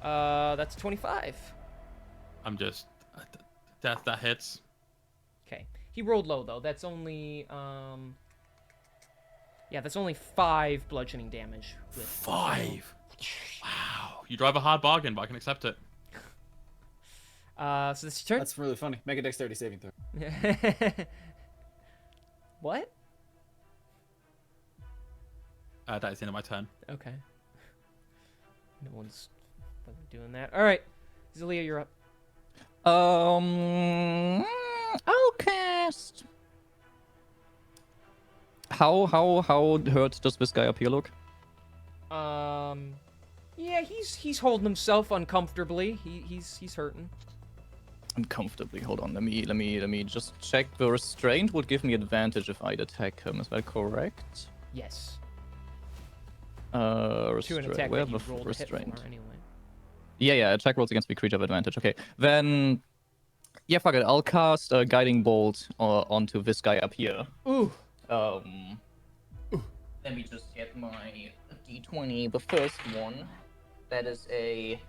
That's 25. I'm just... That hits. Okay. He rolled low, though. That's only, yeah, that's only 5 bludgeoning damage. 5? Wow. You drive a hard bargain, but I can accept it. So this is your turn? That's really funny. Make a dexterity saving throw. What? That is the end of my turn. Okay. No one's fucking doing that. Alright. Zelia, you're up. I'll cast. How hurt does this guy appear look? Yeah, he's holding himself uncomfortably. He's hurting. Uncomfortably. Hold on. Let me just check. The restraint would give me advantage if I'd attack him. Is that correct? Yes. To an Restraint. attack Where that you the rolled a hit restraint? for anyway. Yeah. Attack rolls against the creature of advantage. Okay, then. Yeah, fuck it. I'll cast a guiding bolt onto this guy up here. Ooh. Let me just get my d20. The first one. That is a.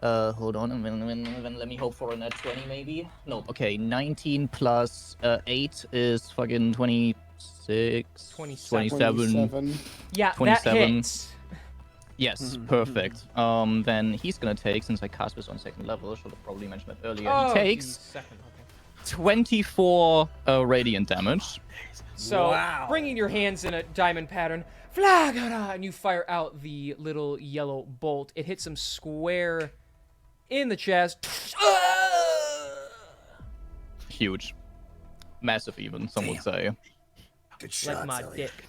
Hold on. And then let me hope for a net 20 maybe. No. Okay, 19 plus 8 is fucking 26. 27. Yeah, 27. that hits. Yes, perfect. Then he's gonna take, since I cast this on second level, should have probably mentioned that earlier. Oh, he takes second. Okay. 24 radiant damage. So, Wow. bringing your hands in a diamond pattern, flagara, and you fire out the little yellow bolt. It hits him square in the chest. Huge. Massive even, some would say. Good shot, Like my Elliot. dick.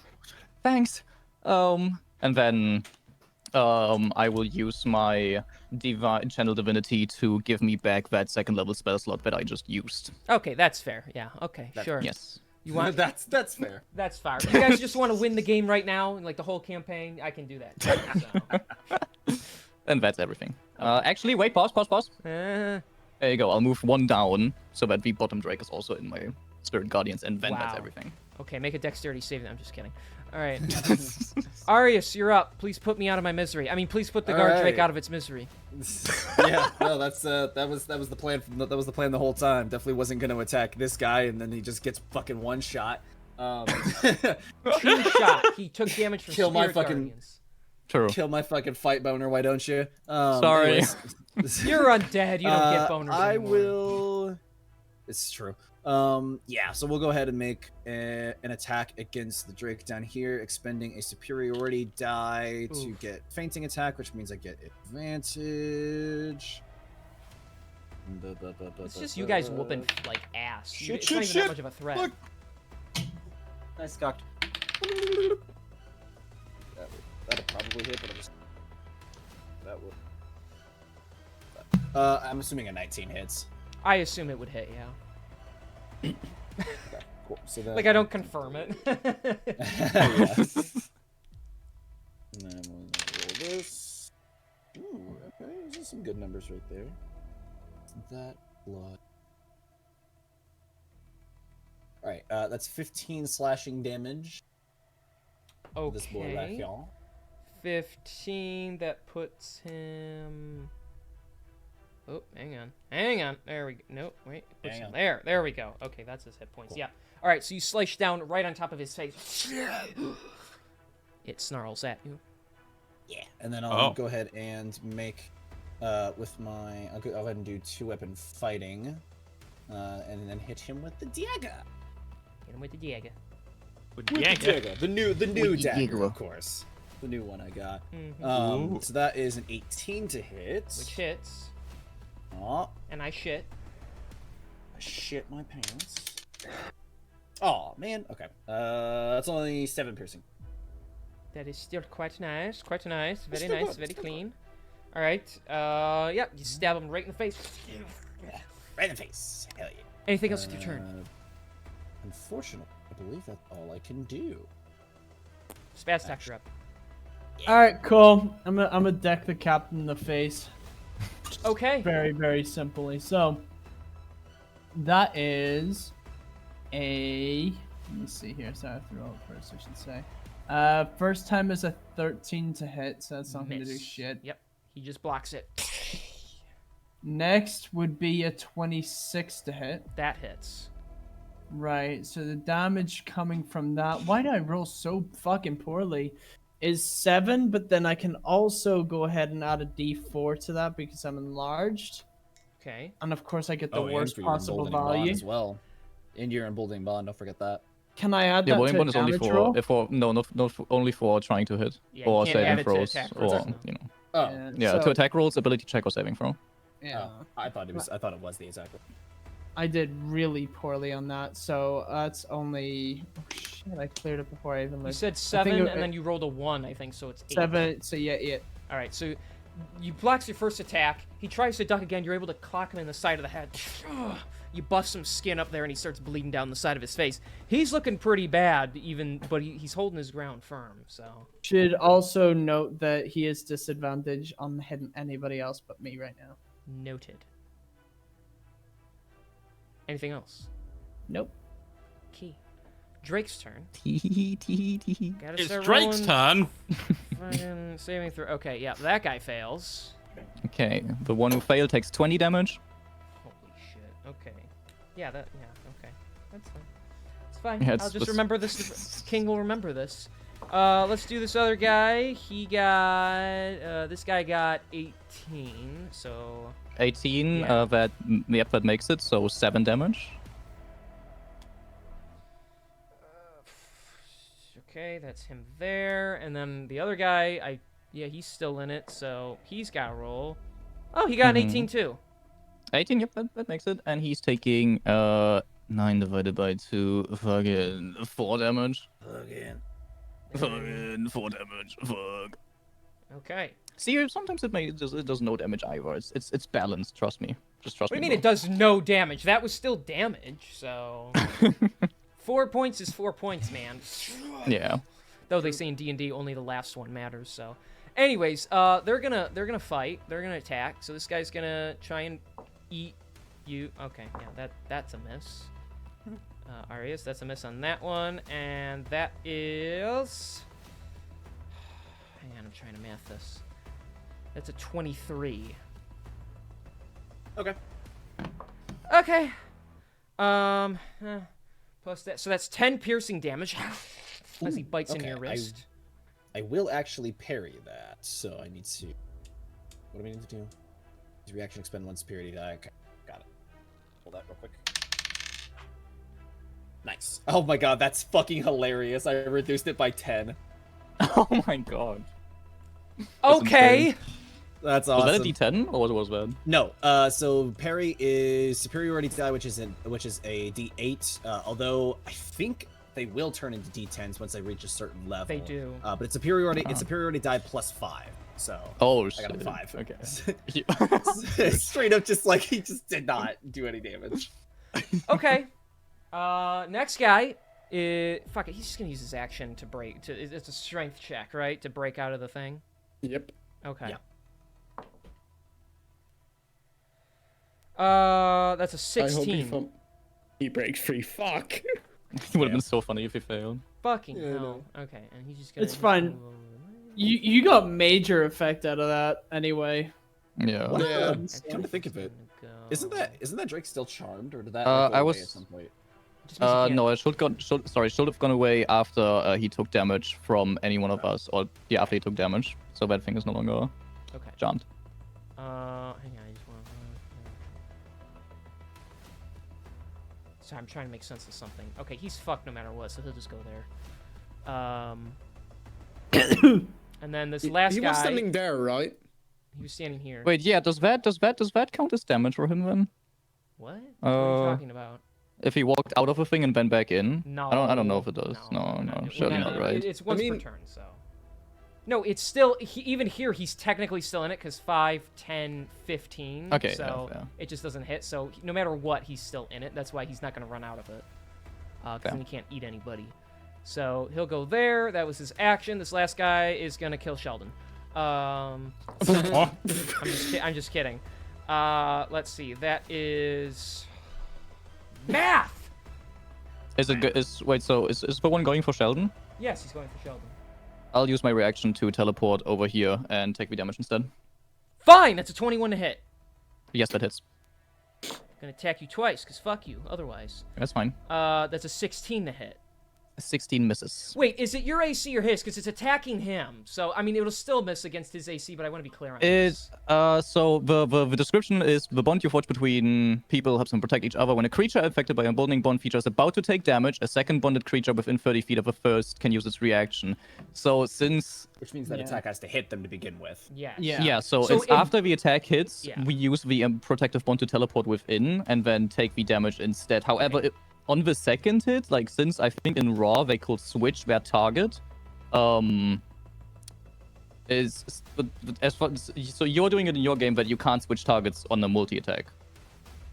Thanks. And then I will use my divine channel divinity to give me back that second level spell slot that I just used. Okay, that's fair. Yeah, okay, sure. Yes. You want that's fair. That's fair. You guys just want to win the game right now, and like the whole campaign, I can do that. So. And that's everything. Actually, wait, pause. There you go. I'll move one down so that the bottom drake is also in my Spirit Guardians, and then that's Wow. everything. Okay, make a dexterity save. I'm just kidding. All right. Arius, you're up. Please put me out of my misery. I mean, please put the guard drake right. out of its misery. Yeah, no, that was the plan. That was the plan the whole time. Definitely wasn't gonna attack this guy, and then he just gets fucking one shot. Two shot. He took damage from Kill my Spirit fucking- Guardians. True. Kill my fucking fight boner, why don't you? Sorry. You're You're undead. You don't get boners I anymore. will. It's true. Yeah, so we'll go ahead and make an attack against the Drake down here, expending a superiority die to Oof. get fainting attack, which means I get advantage. It's just you guys whooping like ass. Shit, It's shit, not even shit. that much of a threat. Look. Nice cocked. That'll probably hit, but I'll just. That will. I'm assuming a 19 hits. I assume it would hit, yeah. Cool. So that, Like I don't confirm it. Yeah. And then we'll roll this. Ooh, okay, those are some good numbers right there. That blood. Alright, that's 15 slashing damage. Okay. This boy right here. 15. That puts him. Oh, hang on. There we go. Nope, wait. It puts Hang him on. there we go. Okay, that's his hit points. Yeah. All right, so you slice down right on top of his face. It snarls at you. Yeah, and then I'll Oh. go ahead and make with my I'll go ahead and do 2-weapon fighting, and then hit him with the dagger. Hit him with the dagger. With the dagger, the new With the dagger, dagger. of course, the new one I got. Mhm. So that is an 18 to hit. Which hits. Oh, And I shit. I shit my pants. Oh man, okay. That's only 7 piercing. That is still quite nice. Quite nice. Very still nice. good, Very still clean. All right. Yeah. You stab him right in the face. Right in the face. Hell yeah. Anything else with your turn? Unfortunately, I believe that's all I can do. Spaz attack, you're up. All right, cool. I'm gonna deck the captain in the face. Okay. Very, very simply. So that is a. Let me see here. So I have to roll it first, I should say. First time is a 13 to hit, so that's not gonna do Miss. shit. Yep. He just blocks it. Next would be a 26 to hit. That hits. Right. So the damage coming from that. Why did I roll so fucking poorly? Is 7, but then I can also go ahead and add a D4 to that because I'm enlarged. Okay. And of course, I get the Oh, and worst for your possible emboldening bond value. as well. And your emboldening bond, don't forget that. Can I add Yeah, that William to a one is only damage for roll? not only for trying to hit Yeah, you or can't add saving it to throws attack or rolls, no. you know. Oh, Yeah, to so- attack rolls, ability check or saving throw. Yeah. I thought it was the attack. I did really poorly on that, so that's only. Oh shit! I cleared it before I even You looked. said I 7, think and then you rolled a 1, I think, so it's 8. 7. So yeah, 8. All right, so You blocks your first attack. He tries to duck again. You're able to clock him in the side of the head. You bust some skin up there, and he starts bleeding down the side of his face. He's looking pretty bad, but he's holding his ground firm. So Should also note that he is disadvantaged on hitting anybody else but me right now. noted. Anything else? Nope. Key. Drake's turn. Gotta It's start Drake's rolling turn. fucking saving throw. Okay, yeah, that guy fails. Okay, the one who failed takes 20 damage. Holy shit. Okay. Yeah, okay. That's fine. It's fine. Yeah, I'll it's just just- remember this. King will remember this. Let's do this other guy. He got, this guy got 18, so... 18, Yeah. that makes it, so 7 damage. Okay, that's him there. And then the other guy, yeah, he's still in it, so he's got to roll. Oh, he got an 18 too. 18, yep, that makes it. And he's taking 9 divided by 2, fucking 4 damage. Again. Fucking 4 damage, fuck. Okay. See, sometimes it does no damage either. It's balanced, trust me. Just trust What do me. you mean it does no damage? That was still damage, so... 4 points is 4 points, man. Yeah. Though they say in D&D only the last one matters, so... Anyways, they're gonna fight. They're gonna attack. So this guy's gonna try and eat you. Okay, yeah, that's a miss. Arias, that's a miss on that one, and that is... Hang on, I'm trying to math this. That's a 23. Okay. Okay. Plus that, so that's 10 piercing damage as he bites into your okay, wrist. I will actually parry that, so I need to... What do I need to do? His reaction expend 1 superiority die. Okay, got it. Hold that real quick. Nice. Oh my god, that's fucking hilarious. I reduced it by 10. Oh my god. Okay. That's Was awesome. that a D10 or what was that? No, so parry is superiority die, which is a D8. Although I think they will turn into D10s once they reach a certain level. They do. But it's superiority. It's superiority die plus 5. So Oh I shit. got a 5. Okay. Straight up, just like he just did not do any damage. Okay. Next guy is... Fuck it, he's just gonna use his action to break... It's a strength check, right? To break out of the thing? Yep. Okay. Yeah. That's a I hope 16. he breaks free. Fuck. It would have been so funny if he failed. Fucking Yeah, I hell. know. Okay, and he's just gonna... It's fine. You got major effect out of that anyway. Yeah. What? Yeah. Come to think of it, isn't that Drake still charmed, or did that Uh, like, go I away was- at some point? No, it should have gone away after he took damage from any one of us, or yeah, after he took damage. So that thing is no longer Okay. charmed. Hang on, I just want. Sorry, I'm trying to make sense of something. Okay, he's fucked no matter what, so he'll just go there. And then this last he guy. was standing there, right? He was standing here. Wait, yeah, does that count as damage for him then? What? What are you Uh, talking about? If he walked out of a thing and went back in? No. I don't know if it does. No, we're surely not, right? It's once mean- per turn, so. No, it's still even here. He's technically still in it because 5, 10, 15. Okay, So yeah. it just doesn't hit. So no matter what, he's still in it. That's why he's not going to run out of it. Because Okay. then he can't eat anybody. So he'll go there. That was his action. This last guy is going to kill Sheldon. I'm just kidding. Let's see. That is math. Is it good? Is the one going for Sheldon? Yes, he's going for Sheldon. I'll use my reaction to teleport over here and take the damage instead. Fine. That's a 21 to hit. Yes, that hits. Gonna attack you twice, because fuck you, otherwise. That's fine. That's a 16 to hit. 16 misses. Wait, is it your AC or his? Because it's attacking him. So, I mean, it'll still miss against his AC, but I want to be clear on this. So the description is the bond you forge between people helps them protect each other. When a creature affected by a bonding bond feature is about to take damage, a second bonded creature within 30 feet of the first can use its reaction. So since Which means that Yeah. attack has to hit them to begin with. Yes. Yeah. so So it's in- after the attack hits, Yeah. we use the protective bond to teleport within and then take the damage instead. However, Okay. on the second hit, like since I think in Raw they could switch their target, but as far so you're doing it in your game, but you can't switch targets on the multi-attack.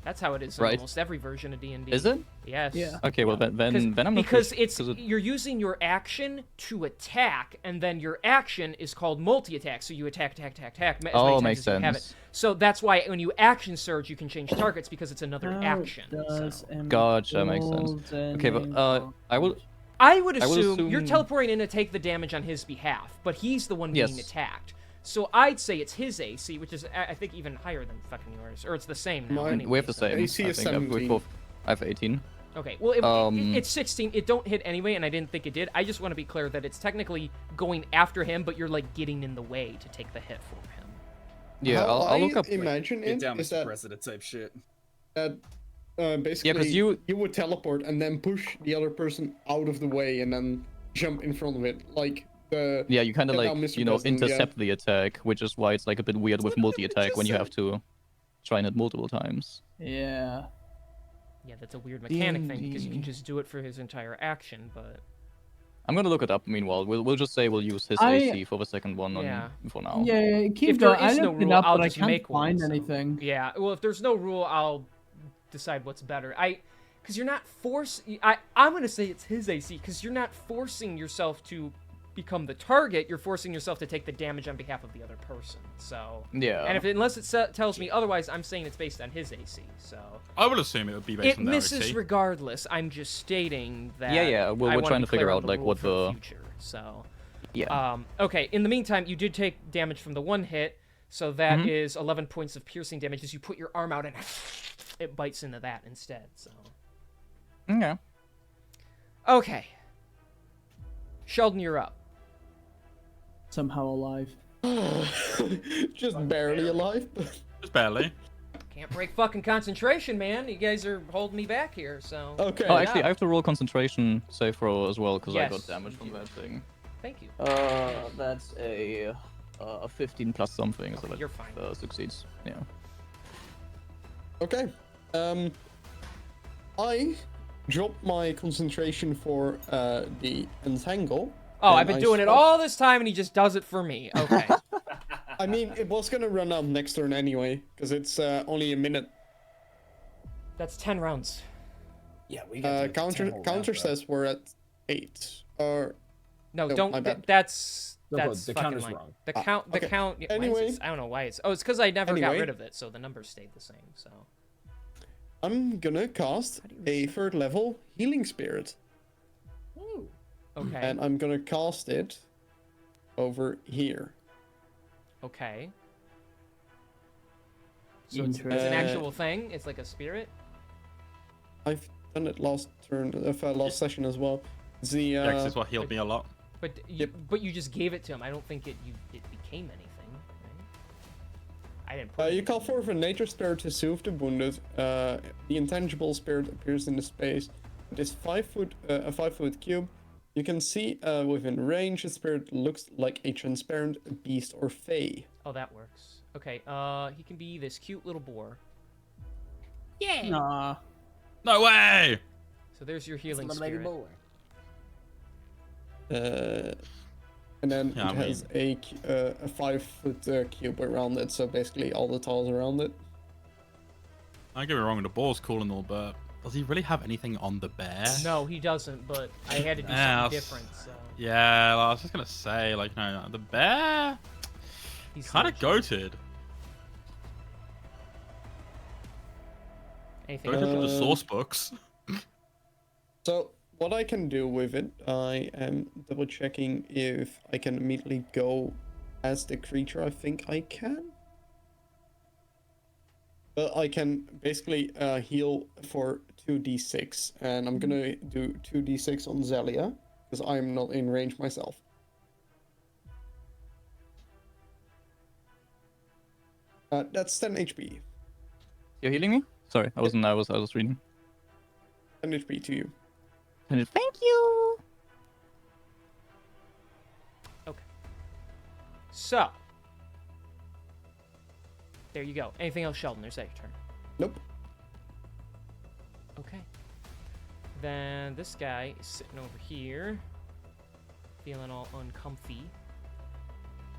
That's how it is Right. in almost every version of D&D. Is it? Yes. Yeah. Okay, well then I'm not because sure, it's you're using your action to attack, and then your action is called multi-attack. So you attack as many times makes as you have it. sense. So that's why when you action surge, you can change targets because it's another How action. does So. Gotcha, makes sense. Okay, but I would assume you're assume- teleporting in to take the damage on his behalf, but he's the one being Yes. attacked. So I'd say it's his AC, which is I think even higher than fucking yours, or it's the same now. Mine- Anyway, we have the so- same. AC I is think. 17. I have 18. Okay, well, Um, it's 16. It don't hit anyway, and I didn't think it did. I just want to be clear that it's technically going after him, but you're like getting in the way to take the hit for him. Yeah, How I'll look I up. imagine Get it down, is Mr. that President type shit. basically you- would teleport and then push the other person out of the way and then jump in front of it, like the Yeah, you kind of Get like down, Mr. you know President, yeah. intercept the attack, which is why it's like a bit weird with multi-attack when you have to try it multiple times. Yeah. Yeah, that's a weird mechanic thing because you can D&D. just do it for his entire action, but I'm gonna look it up. Meanwhile, we'll just say we'll use his I- AC for the second one Yeah. for now. Yeah, keep if there going. I is no looked it rule, up, I'll but I just can't make one. find so- anything. Yeah, well, if there's no rule, I'll decide what's better. Because you're not I'm gonna say it's his AC because you're not forcing yourself to become the target. You're forcing yourself to take the damage on behalf of the other person. So. Yeah. And unless it tells me otherwise, I'm saying it's based on his AC. So. I would assume it would be based It on their misses AC. regardless. I'm just stating that. Yeah, we're I wanna trying be to figure clear on out, the like, rule what for the- future. So. Yeah. Okay. In the meantime, you did take damage from the one hit, so that Mm-hmm. is 11 points of piercing damage as you put your arm out and it bites into that instead. So. Okay. Okay. Sheldon, you're up. Somehow alive. just barely alive. Just barely. Can't break fucking concentration, man. You guys are holding me back here. So. Okay. Oh, actually, I have to roll concentration save throw as well because I Yes, got damage you from do. that thing. Thank you. That's a 15 plus something, so that You're fine. succeeds. Yeah. Okay. I dropped my concentration for the entangle. Oh, and I've been I doing it stopped- all this time, and he just does it for me. Okay. I mean, it was gonna run out next turn anyway, because it's only a minute. That's 10 rounds. Yeah, we got Counter says we're at 8. Or No, No, don't. my bad. That's No, that's the fucking count is lying. wrong. The count. The okay. count. Yeah, why is Anyway. it- I don't know why it's. Oh, it's because I never got Anyway. rid of it, so the numbers stayed the same. So. I'm gonna cast a third level healing spirit, Okay. and I'm gonna cast it over here. Okay. So it's an Interesting. actual thing. It's like a spirit. I've done it last turn, last session as well. It's the Yeah, 'cause it's what healed me a lot. But you just gave it to him. I don't think it became anything. Right? I didn't. Put you anything call in forth a nature spirit to soothe the wounded. The intangible spirit appears in the space. It is 5 foot, a 5-foot cube. You can see within range. The spirit looks like a transparent beast or fey. Oh, that works. Okay. He can be this cute little boar. Nah. No way! So there's your healing spirit. And then Yeah, it has a 5-foot cube around it, so basically all the tiles around it. Don't get me wrong, the ball's cool and all, but does he really have anything on the bear? No, he doesn't. But I had to do Yeah, something s- different. So Yeah, well, I was just gonna say, like, no, the bear he's kind of still- goated. Anything Goated else? from the source books. So what I can do with it, I am double checking if I can immediately go as the creature. I think I can. But I can basically heal for 2d6, and I'm gonna do 2d6 on Zelia because I'm not in range myself. That's 10 HP. You're healing me? Sorry, I wasn't. I was reading. 10 HP to you. Thank you. So there you go. Anything else, Sheldon? Or is that your turn? Nope. Okay. Then this guy is sitting over here, feeling all uncomfy.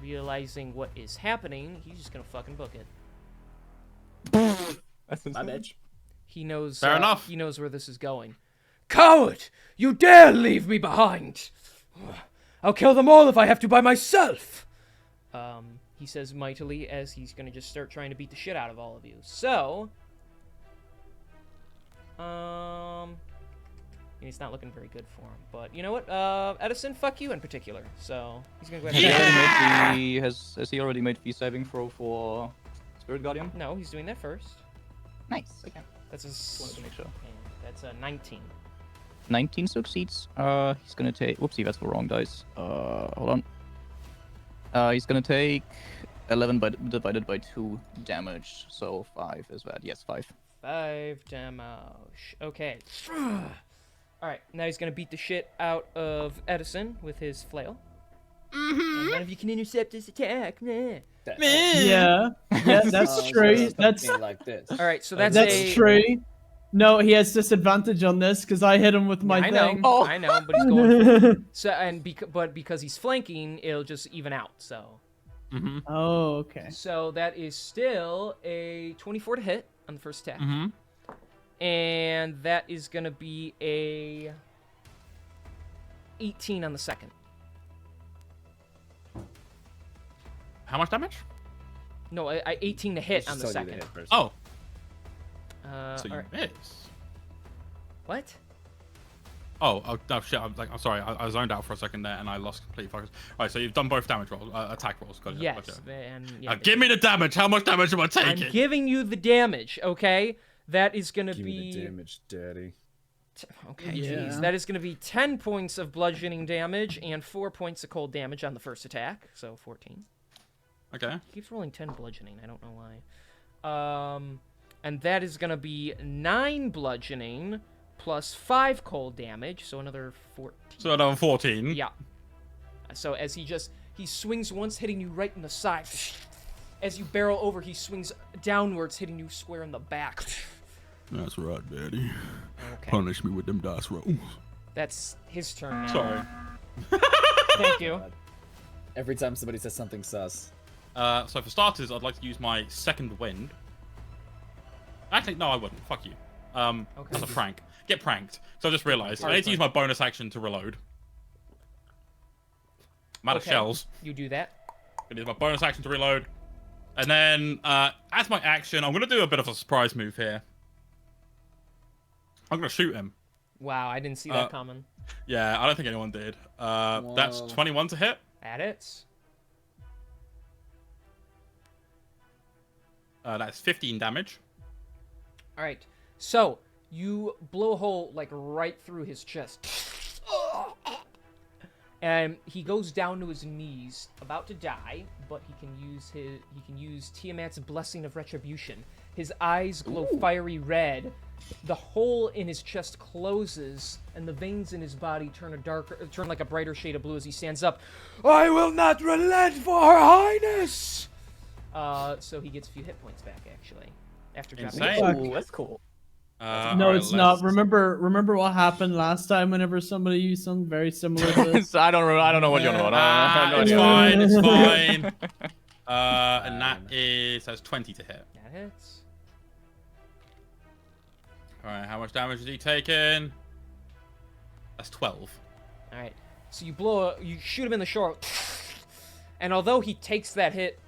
realizing what is happening, he's just gonna fucking book it. My bitch. He knows. Fair enough. He knows where this is going. Coward! You dare leave me behind! I'll kill them all if I have to by myself! He says mightily as he's gonna just start trying to beat the shit out of all of you. So, it's not looking very good for him. But you know what? Edison, fuck you in particular. So he's gonna go ahead. Has he already made the saving throw for Spirit Guardian? No, he's doing that first. Nice. Okay. That's Wanted to make sure. That's a 19. 19 succeeds. He's gonna take. Whoopsie, that's the wrong dice. Hold on. He's gonna take 11 divided by 2 damage. So 5 is that? Yes, 5. 5 damage. Okay. Alright, now he's gonna beat the shit out of Edison with his flail. And none of you can intercept his attack. Nah. Yeah, that's true. That's like this. Alright, so that's true. No, he has disadvantage on this because I hit him with my I know, thing. I know, but he's going for it. So, and but because he's flanking, it'll just even out, so. Mm-hmm. Oh, okay. So that is still a 24 to hit on the first attack. Mm-hmm. And that is going to be a 18 on the second. How much damage? No, I 18 to hit on the second. Oh, So you alright. miss. What? Oh, shit! I'm sorry. I zoned out for a second there, and I lost complete focus. Right, so you've done both damage rolls, attack rolls. Got it. Yes. Gotcha. And, Now give me the damage. How much damage am I taking? I'm giving you the damage, okay? That is going to Give be... me the damage, daddy. Okay, Yeah. jeez. That is going to be 10 points of bludgeoning damage and 4 points of cold damage on the first attack, so 14. Okay. He keeps rolling 10 bludgeoning. I don't know why. And that is going to be 9 bludgeoning plus 5 cold damage, so another 14. So another 14. Yeah. So as he swings once, hitting you right in the side. As you barrel over, he swings downwards, hitting you square in the back. That's right, Daddy. Okay. Punish me with them dice rolls. That's his turn now. Sorry. Thank you. Every time somebody says something sus. So for starters, I'd like to use my second wind. Actually, no, I wouldn't. Fuck you. Okay. That's a prank. Get pranked. So I just realized I need to use my bonus action to reload. I'm out of Okay. shells. You do that. Gonna use my bonus action to reload. And then, as my action, I'm gonna do a bit of a surprise move here. I'm gonna shoot him. Wow, I didn't see that coming. Yeah, I don't think anyone did. That's 21 to hit. That hits. That's 15 damage. All right. So you blow a hole like right through his chest, and he goes down to his knees, about to die. But he can use Tiamat's blessing of retribution. His eyes glow fiery red. The hole in his chest closes, and the veins in his body turn like a brighter shade of blue as he stands up. I will not relent for Her Highness. So he gets a few hit points back actually after dropping. Insane. Ooh, that's cool. No, Alright, it's not. let's- Remember what happened last time whenever somebody used something very similar to this? I don't know what you're on about. I have no It's idea. fine, it's fine. And that's 20 to hit. That hits. Alright, how much damage is he taking? That's 12. All right. So you shoot him in the shoulder, and although he takes that hit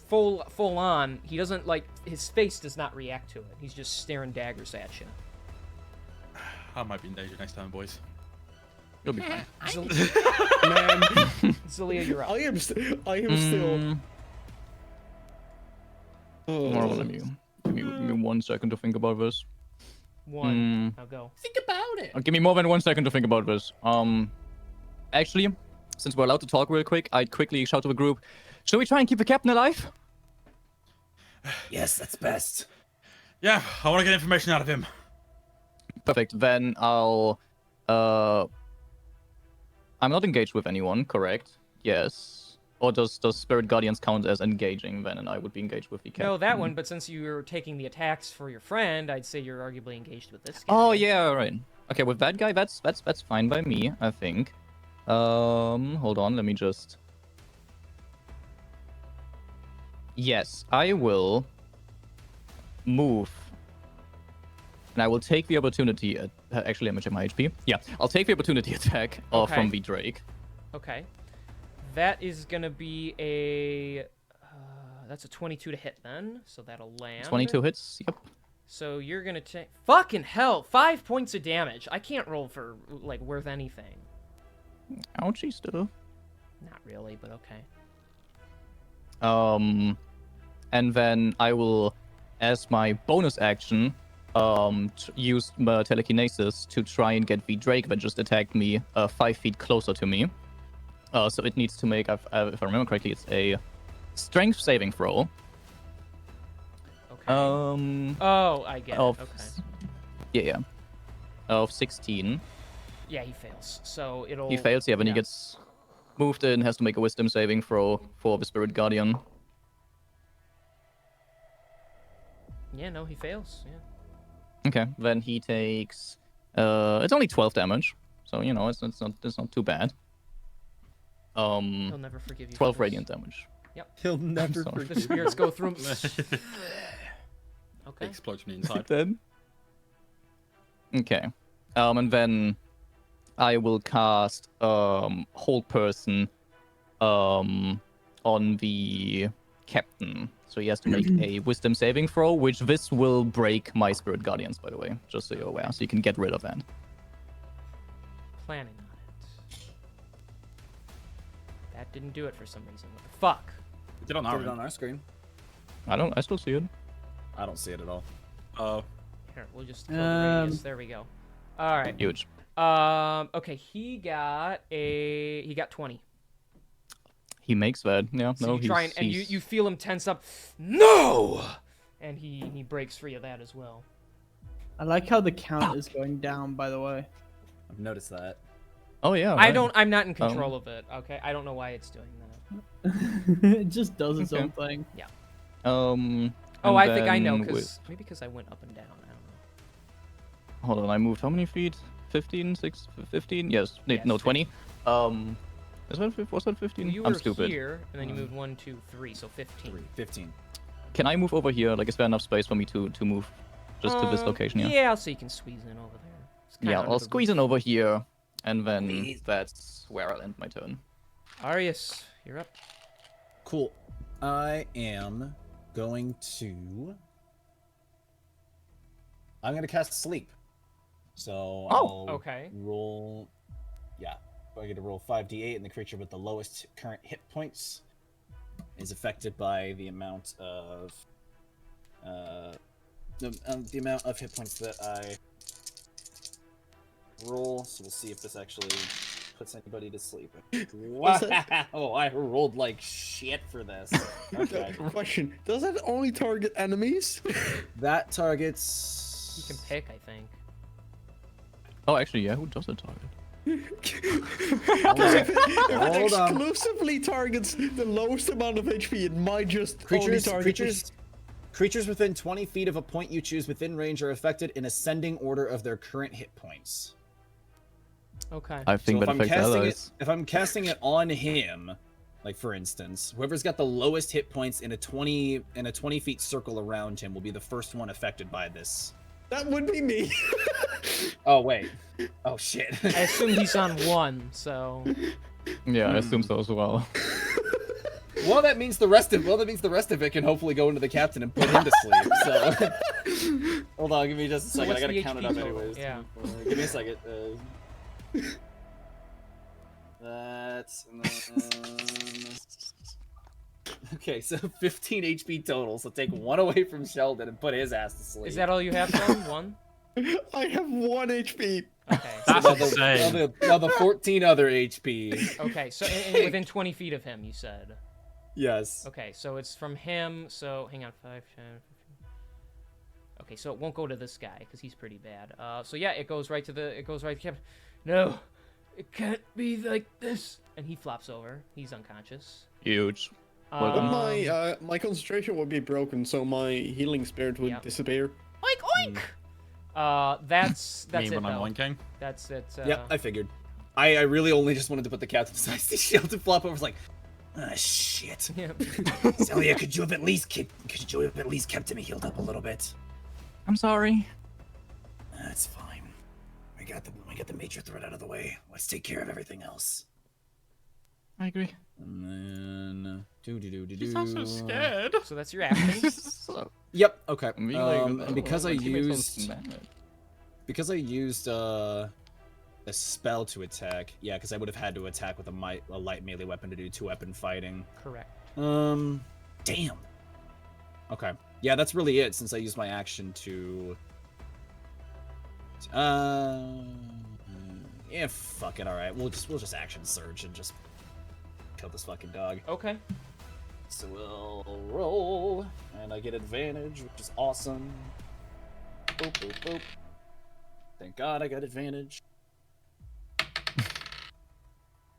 full on, he doesn't his face does not react to it. He's just staring daggers at you. I might be in danger next time, boys. You'll be fine. Man, Zelia, you're up. I am still. Oh. Or let me give me 1 second to think about this. One. I'll go. Give me more than 1 second to think about this. Actually, since we're allowed to talk real quick, I'd quickly shout to the group. Should we try and keep the captain alive? Yes, that's best. Yeah, I want to get information out of him. Perfect. Then I'll. I'm not engaged with anyone, correct? Yes. Or does Spirit Guardians count as engaging then, and I would be engaged with the captain? No, that one. But since you're taking the attacks for your friend, I'd say you're arguably engaged with this guy. Oh yeah, right. Okay, with that guy, that's fine by me, I think. Hold on, let me just. Yes, I will move. And I will take the opportunity. Actually, let me check my HP. Yeah, I'll take the opportunity attack from Okay. the Drake. Okay. That is going to be a... that's a 22 to hit then, so that'll land. 22 hits, yep. So you're going to take... Fucking hell! 5 points of damage. I can't roll for, like, worth anything. Ouchie still. Not really, but okay. And then I will, as my bonus action, use my telekinesis to try and get the Drake that just attacked me 5 feet closer to me. So it needs to make, if I remember correctly, it's a strength saving throw. Okay. Oh, I get of, it. Okay. Yeah. Of 16. Yeah, he fails. So it'll... He fails, yeah, when he gets moved in, has to make a wisdom saving throw for the Spirit Guardian. Yeah, no, he fails. Yeah. Okay, then he takes... it's only 12 damage, so, you know, it's not too bad. He'll never forgive you. 12 for this. radiant damage. Yep. He'll never sorry. The spirits go through him. Okay. Explodes from the inside. Then. Okay. And then I will cast Hold Person on the captain. So he has to make a wisdom saving throw, which this will break my Spirit Guardians, by the way, just so you're aware. So you can get rid of that. Planning on it. That didn't do it for some reason. What the fuck? We did on Put our it on end. our screen. I still see it. I don't see it at all. Here, we'll just kill the radius. There we go. All right. Huge. Okay, he got 20. He makes that. Yeah, So no, you try and he's... you feel him tense up. No! And he breaks free of that as well. I like how the count is going down, by the way. I've noticed that. Oh, yeah. Right. I'm not in control of it, okay? I don't know why it's doing that. It just does its Okay. own thing. Oh, I think I know, then because maybe because I went up and down. I don't know. Hold on, I moved how many feet? 15? 15? Yes. Yes, No, 20. Was that 15? You I'm were stupid. here, and then you moved 1, 2, 3, so 15. 15. Can I move over here? Like, is there enough space for me to move just to this location here? Yeah, so you can squeeze in over there. It's kinda Yeah, under I'll the squeeze roof. in over here, and then that's where I'll end my turn. Arius, you're up. Cool. I am going to... I'm going to cast Sleep. So I'll okay. roll... Yeah. I get to roll 5d8, and the creature with the lowest current hit points is affected by the amount of... the amount of hit points that I roll. So we'll see if this actually puts anybody to sleep. Wow! I rolled like shit for this. Okay. Question: does that only target enemies? That targets... You can pick, I think. Oh, actually, yeah, who does it target? If it Hold on. exclusively targets the lowest amount of HP, it might just only target Creatures within 20 feet of a point you choose within range are affected in ascending order of their current hit points. Okay. I think So that affects others. if I'm casting it on him, like for instance, whoever's got the lowest hit points in a 20 feet circle around him will be the first one affected by this. That would be me. Oh wait. Oh shit. I assume he's on 1, so... Yeah, I assume so as well. Well, that means the rest of it can hopefully go into the captain and put him to sleep. So, hold on, give me just a second. what's I gotta the count it HP up total? anyways. Yeah. Give me a second. That's and then, okay. So 15 HP total. So take 1 away from Sheldon and put his ass to sleep. Is that all you have, John? 1? I have 1 HP. Okay. That's now insane. now the 14 other HP. Okay, so and within 20 feet of him, you said. Yes. Okay, so it's from him, so hang on, 5, 10, 15. Okay, so it won't go to this guy, because he's pretty bad. So yeah, it goes right to Captain. No, it can't be like this. And he flops over. He's unconscious. Huge. But Um, my concentration would be broken, so my healing spirit would Yep. disappear. Oink, oink! That's Me it, when I'm though. oinking. That's it. Yep, I figured. I really only just wanted to put the captain's icy shield to flop over. It's like, Ah, shit. Yeah. Celia, could you have at least kept him healed up a little bit? I'm sorry. That's fine. We got the major threat out of the way. Let's take care of everything else. I agree. And then You sound so scared. So that's your action. So, Yep. Okay. me like, And because I my teammates used almost mad. a spell to attack, yeah, because I would have had to attack with a light melee weapon to do 2-weapon fighting. Correct. Damn. Okay. Yeah, that's really it. Since I used my action to. Yeah, fuck it. All right, we'll just action surge and just kill this fucking dog. Okay. So we'll roll, and I get advantage, which is awesome. Boop, boop, boop. Thank God I got advantage.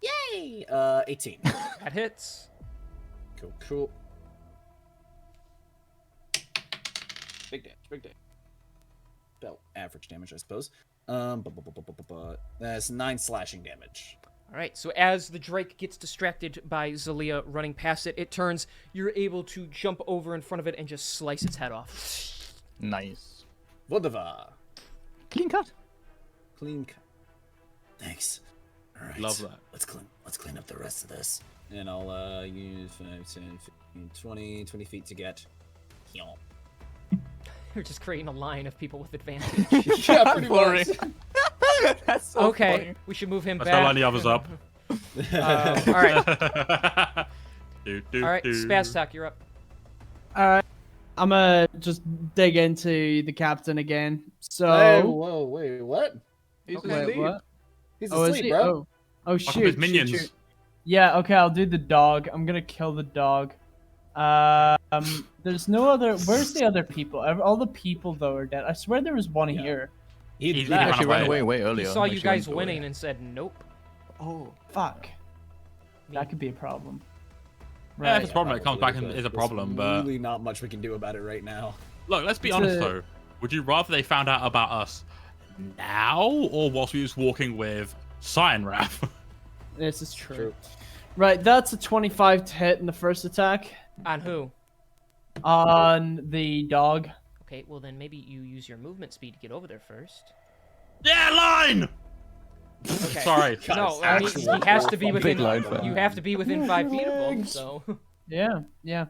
Yay! 18. That hits. Cool, cool. Big damage, big damage. About average damage, I suppose. That's 9 slashing damage. All right, so as the Drake gets distracted by Zelia running past it, it turns. You're able to jump over in front of it and just slice its head off. Nice. Vodava. Clean cut. Clean cut. Thanks. All right. Love that. Let's clean up the rest of this. And I'll use 5, 10, 15, 20 feet to get. You're just creating a line of people with advantage. Yeah, pretty much. That's so Okay, funny. we should move him Let's back. not line the others up. All right, All all right, Spaztok, you're up. Alright. I'm gonna just dig into the captain again. So. Hey, whoa, wait, what? He's Okay. asleep. Wait, what? He's Oh, is asleep, he? bro. Oh Fuck up shoot. his minions. Shoot. Yeah, okay, I'll do the dog. I'm gonna kill the dog. There's no other. Where's the other people? All the people though are dead. I swear there was one Yeah. here. He He's left. Actually ran away. away way He earlier. saw you Actually guys went away. winning and said nope. Oh. Fuck. That could be a problem. Yeah, if Right. it's a problem, it comes back and is a There's problem. But really not much we can do about it right now. look, let's be It's honest a- though. Would you rather they found out about us now, or whilst we was walking with Cyan Wrath? This is true. True. Right, that's a 25 to hit in the first attack On who? on the dog. Okay, well then maybe you use your movement speed to get over there first. Yeah, line. Okay. Sorry. No, I mean, he has to be Big within. line for You him. have to be within 5 feet of him. So. Yeah, yeah.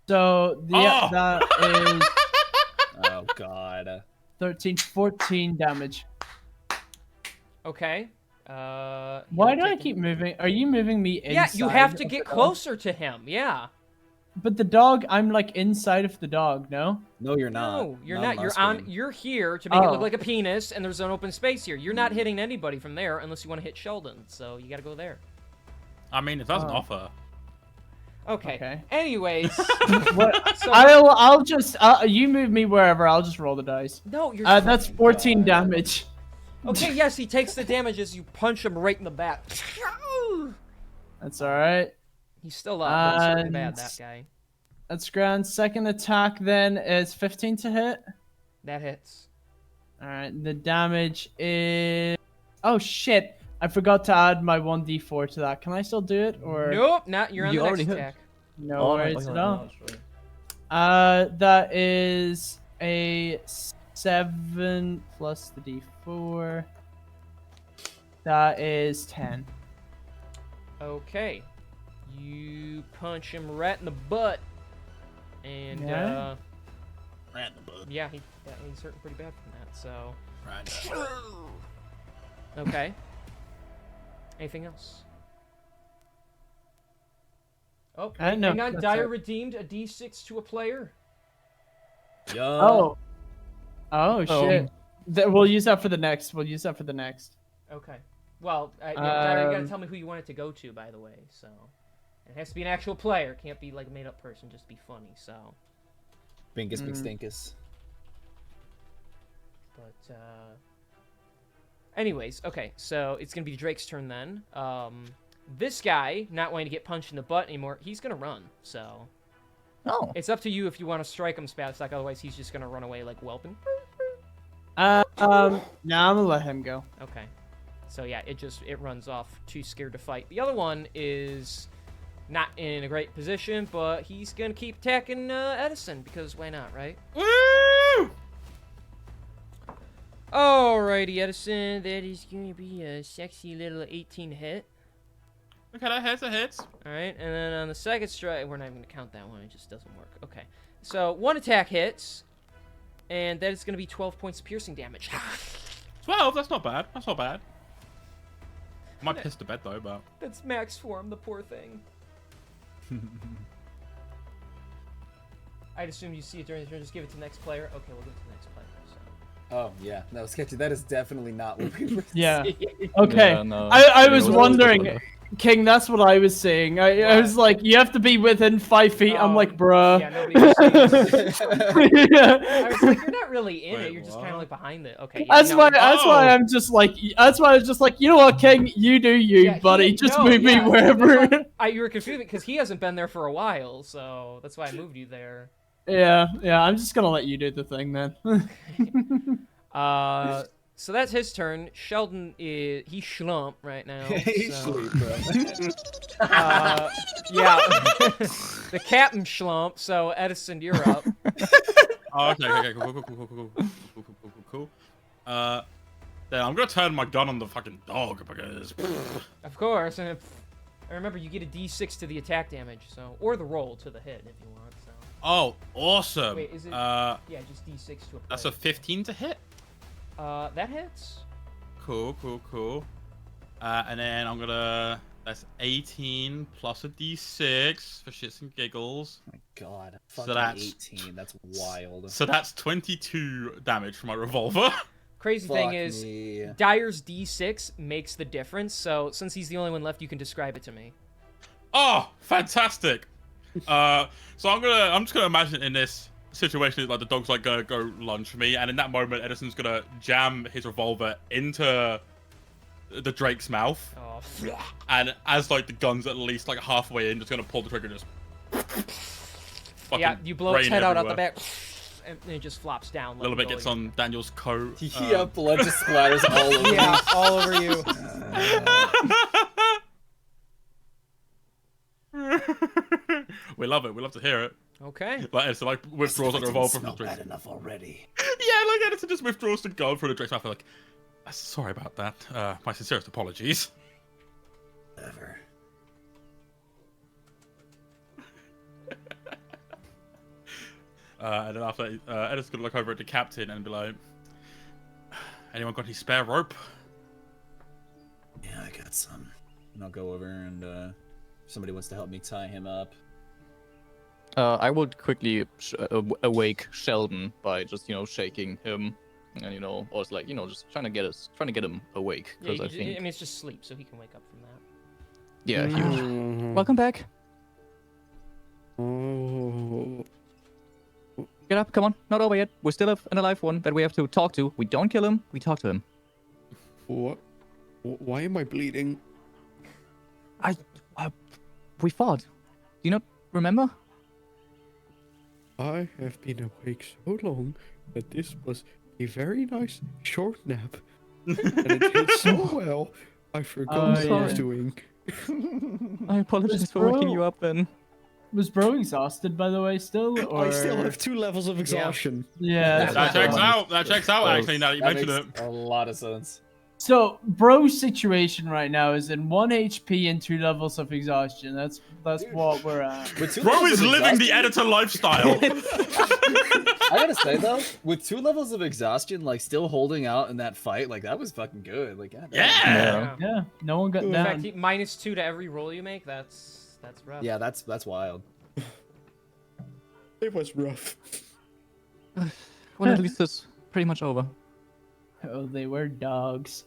So Oh! that is Oh God. 13, 14 damage. Okay. Why he'll do I take- keep moving? Are you moving me inside? Yeah, you have to of get the dog? closer to him. Yeah. But the dog, I'm like inside of the dog. No. No, you're not. No, you're on not. my You're screen. You're here to make it Oh. look like a penis, and there's an open space here. You're not hitting anybody from there unless you want to hit Sheldon. So you got to go there. I mean, if that's an Oh. offer. Okay. Okay. Anyways. What? So- I'll just you move me wherever. I'll just roll the dice. No, you're. That's 14 damage. Okay. Yes, he takes the damage as you punch him right in the back. That's all right. He's still up. But he's hurting And- bad. That guy. That's grand. Second attack then is 15 to hit. That hits. All right. The damage is. Oh shit! I forgot to add my 1d4 to that. Can I still do it or? Nope. Not. You're on You the already next hit. attack. No Oh, worries no, at no, all. no, sorry. That is a 7 plus the d4. That is 10. Okay. You punch him right in the butt, and Yeah. Rat in the bud. yeah, he's hurting pretty bad from that. So Right. okay. Anything else? Oh, No, hang on. that's Dyer it. redeemed a D6 to a player. Yo. Oh shit. We'll use that for the next. We'll use that for the next. Okay. Well, yeah, Dyer, you gotta Um, tell me who you want it to go to, by the way. So it has to be an actual player. It can't be like a made-up person. Just be funny. So, Binkus McStinkus. but anyways, okay. So it's gonna be Drake's turn then. This guy, not wanting to get punched in the butt anymore, he's gonna run. So Oh. it's up to you if you want to strike him, Spaztok. Otherwise, he's just gonna run away like whelping. No, I'm gonna let him go. Okay. So yeah, it runs off. Too scared to fight. The other one is not in a great position, but he's gonna keep attacking Edison because why not, right? Woo! Alrighty, Edison, that is gonna be a sexy little 18 hit. Okay, that hits. That hits. Alright, and then on the second strike, we're not even gonna count that one, it just doesn't work. Okay, so one attack hits, and that is gonna be 12 points of piercing damage. 12. That's not bad. That's not bad. I might piss to bed though, but That's max form, the poor thing. I'd assume you see it during the turn, just give it to the next player. Okay, we'll give it to the next player, so. Oh yeah, no, sketchy. That is definitely not what we were. Yeah. saying. Okay. Yeah, no. I You was know, wondering, King, that's what I was saying. I was like, you have to be within 5 feet. I'm like, bruh. Yeah, nobody was saying Yeah. I was like, you're not really in Wait, it, you're just kind of what? like behind it. Okay, yeah, That's no, why. That's why Oh. I'm just like. That's why I was just like. You know what, King? You do you, Yeah, buddy. he- Just no, move me yeah, wherever. that's why you were confused because he hasn't been there for a while, so that's why I moved you there. Yeah. I'm just gonna let you do the thing then. So that's his turn. Sheldon is he schlump right now. He's so, sleep, bro. yeah, the captain schlump. So Edison, you're up. oh, okay, cool. Then I'm gonna turn my gun on the fucking dog because Of course, and remember you get a D6 to the attack damage, so or the roll to the hit if you want. So oh, awesome. wait, is it? Yeah, Just D6 to a. that's a player. 15 to hit. That hits. Cool. And then I'm gonna. That's 18 plus a D6 for shits and giggles. Oh my God, So fucking that's 18. That's wild. So that's 22 damage from my revolver. Crazy Fuck thing is, me. Dyer's D6 makes the difference. So since he's the only one left, you can describe it to me. Oh, fantastic. So I'm just gonna imagine in this situation like the dog's like gonna go lunge for me, and in that moment Edison's gonna jam his revolver into the Drake's mouth, and as like the gun's at least like halfway in, just gonna pull the trigger and just Yeah, fucking you blow its rain head out the everywhere. back, and it just flops down. A little bit gets on Daniel's coat. Yeah, blood just splatters all over. Yeah, me. all over you. We love it. We love to hear it. Okay. Like Edison like withdraws like a revolver from the Not Drake's. bad enough already. Yeah, like Edison just withdraws the gun from the Drake's mouth. Like, sorry about that. My sincerest apologies. Whatever. And then after that, Edison's gonna look over at the captain and be like, "Anyone got any spare rope?" Yeah, I got some. And I'll go over and if somebody wants to help me tie him up. I would quickly awake Sheldon by just shaking him, and or it's like just trying to get him awake Yeah, because I think it's just sleep, so he can wake up from that. yeah, huge. Mm. Welcome back. Oh. Get up, come on, not over yet. We still have an alive one that we have to talk to. We don't kill him, we talk to him. What? Why am I bleeding? We fought. Do you not remember? I have been awake so long that this was a very nice short nap. And it did so well, I forgot what I was yeah. doing. I apologize for waking you up then. Was Bro exhausted, by the way, still? Or... I still have 2 levels of exhaustion. Yeah. That's That not checks bad. out. That checks out. Actually, now that you That mention makes it. a lot of sense. So, Bro's situation right now is in 1 HP and 2 levels of exhaustion. That's what we're at. With 2 Bro levels is of living the exhaustion- editor lifestyle. I gotta say though, with 2 levels of exhaustion, like still holding out in that fight, like that was fucking good. Like, God damn. Yeah. Yeah, no one got In down. fact, -2 to every roll you make. That's rough. Yeah, that's wild. It was rough. Well, at least it's pretty much over. Oh, they were dogs.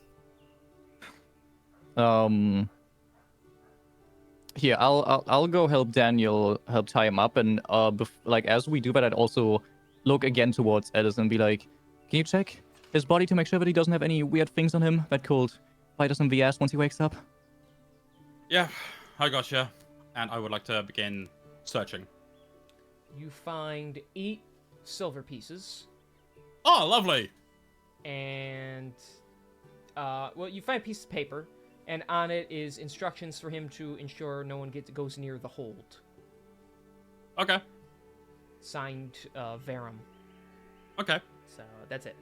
Here, I'll go help Daniel tie him up, and like as we do that, I'd also look again towards Edison and be like, "Can you check his body to make sure that he doesn't have any weird things on him that could bite us in the ass once he wakes up?" Yeah, I gotcha. And I would like to begin searching. You find 8 silver pieces, Oh, lovely. and well, you find a piece of paper. and on it is instructions for him to ensure no one goes near the hold. Okay. Signed, Verum. Okay. So that's it.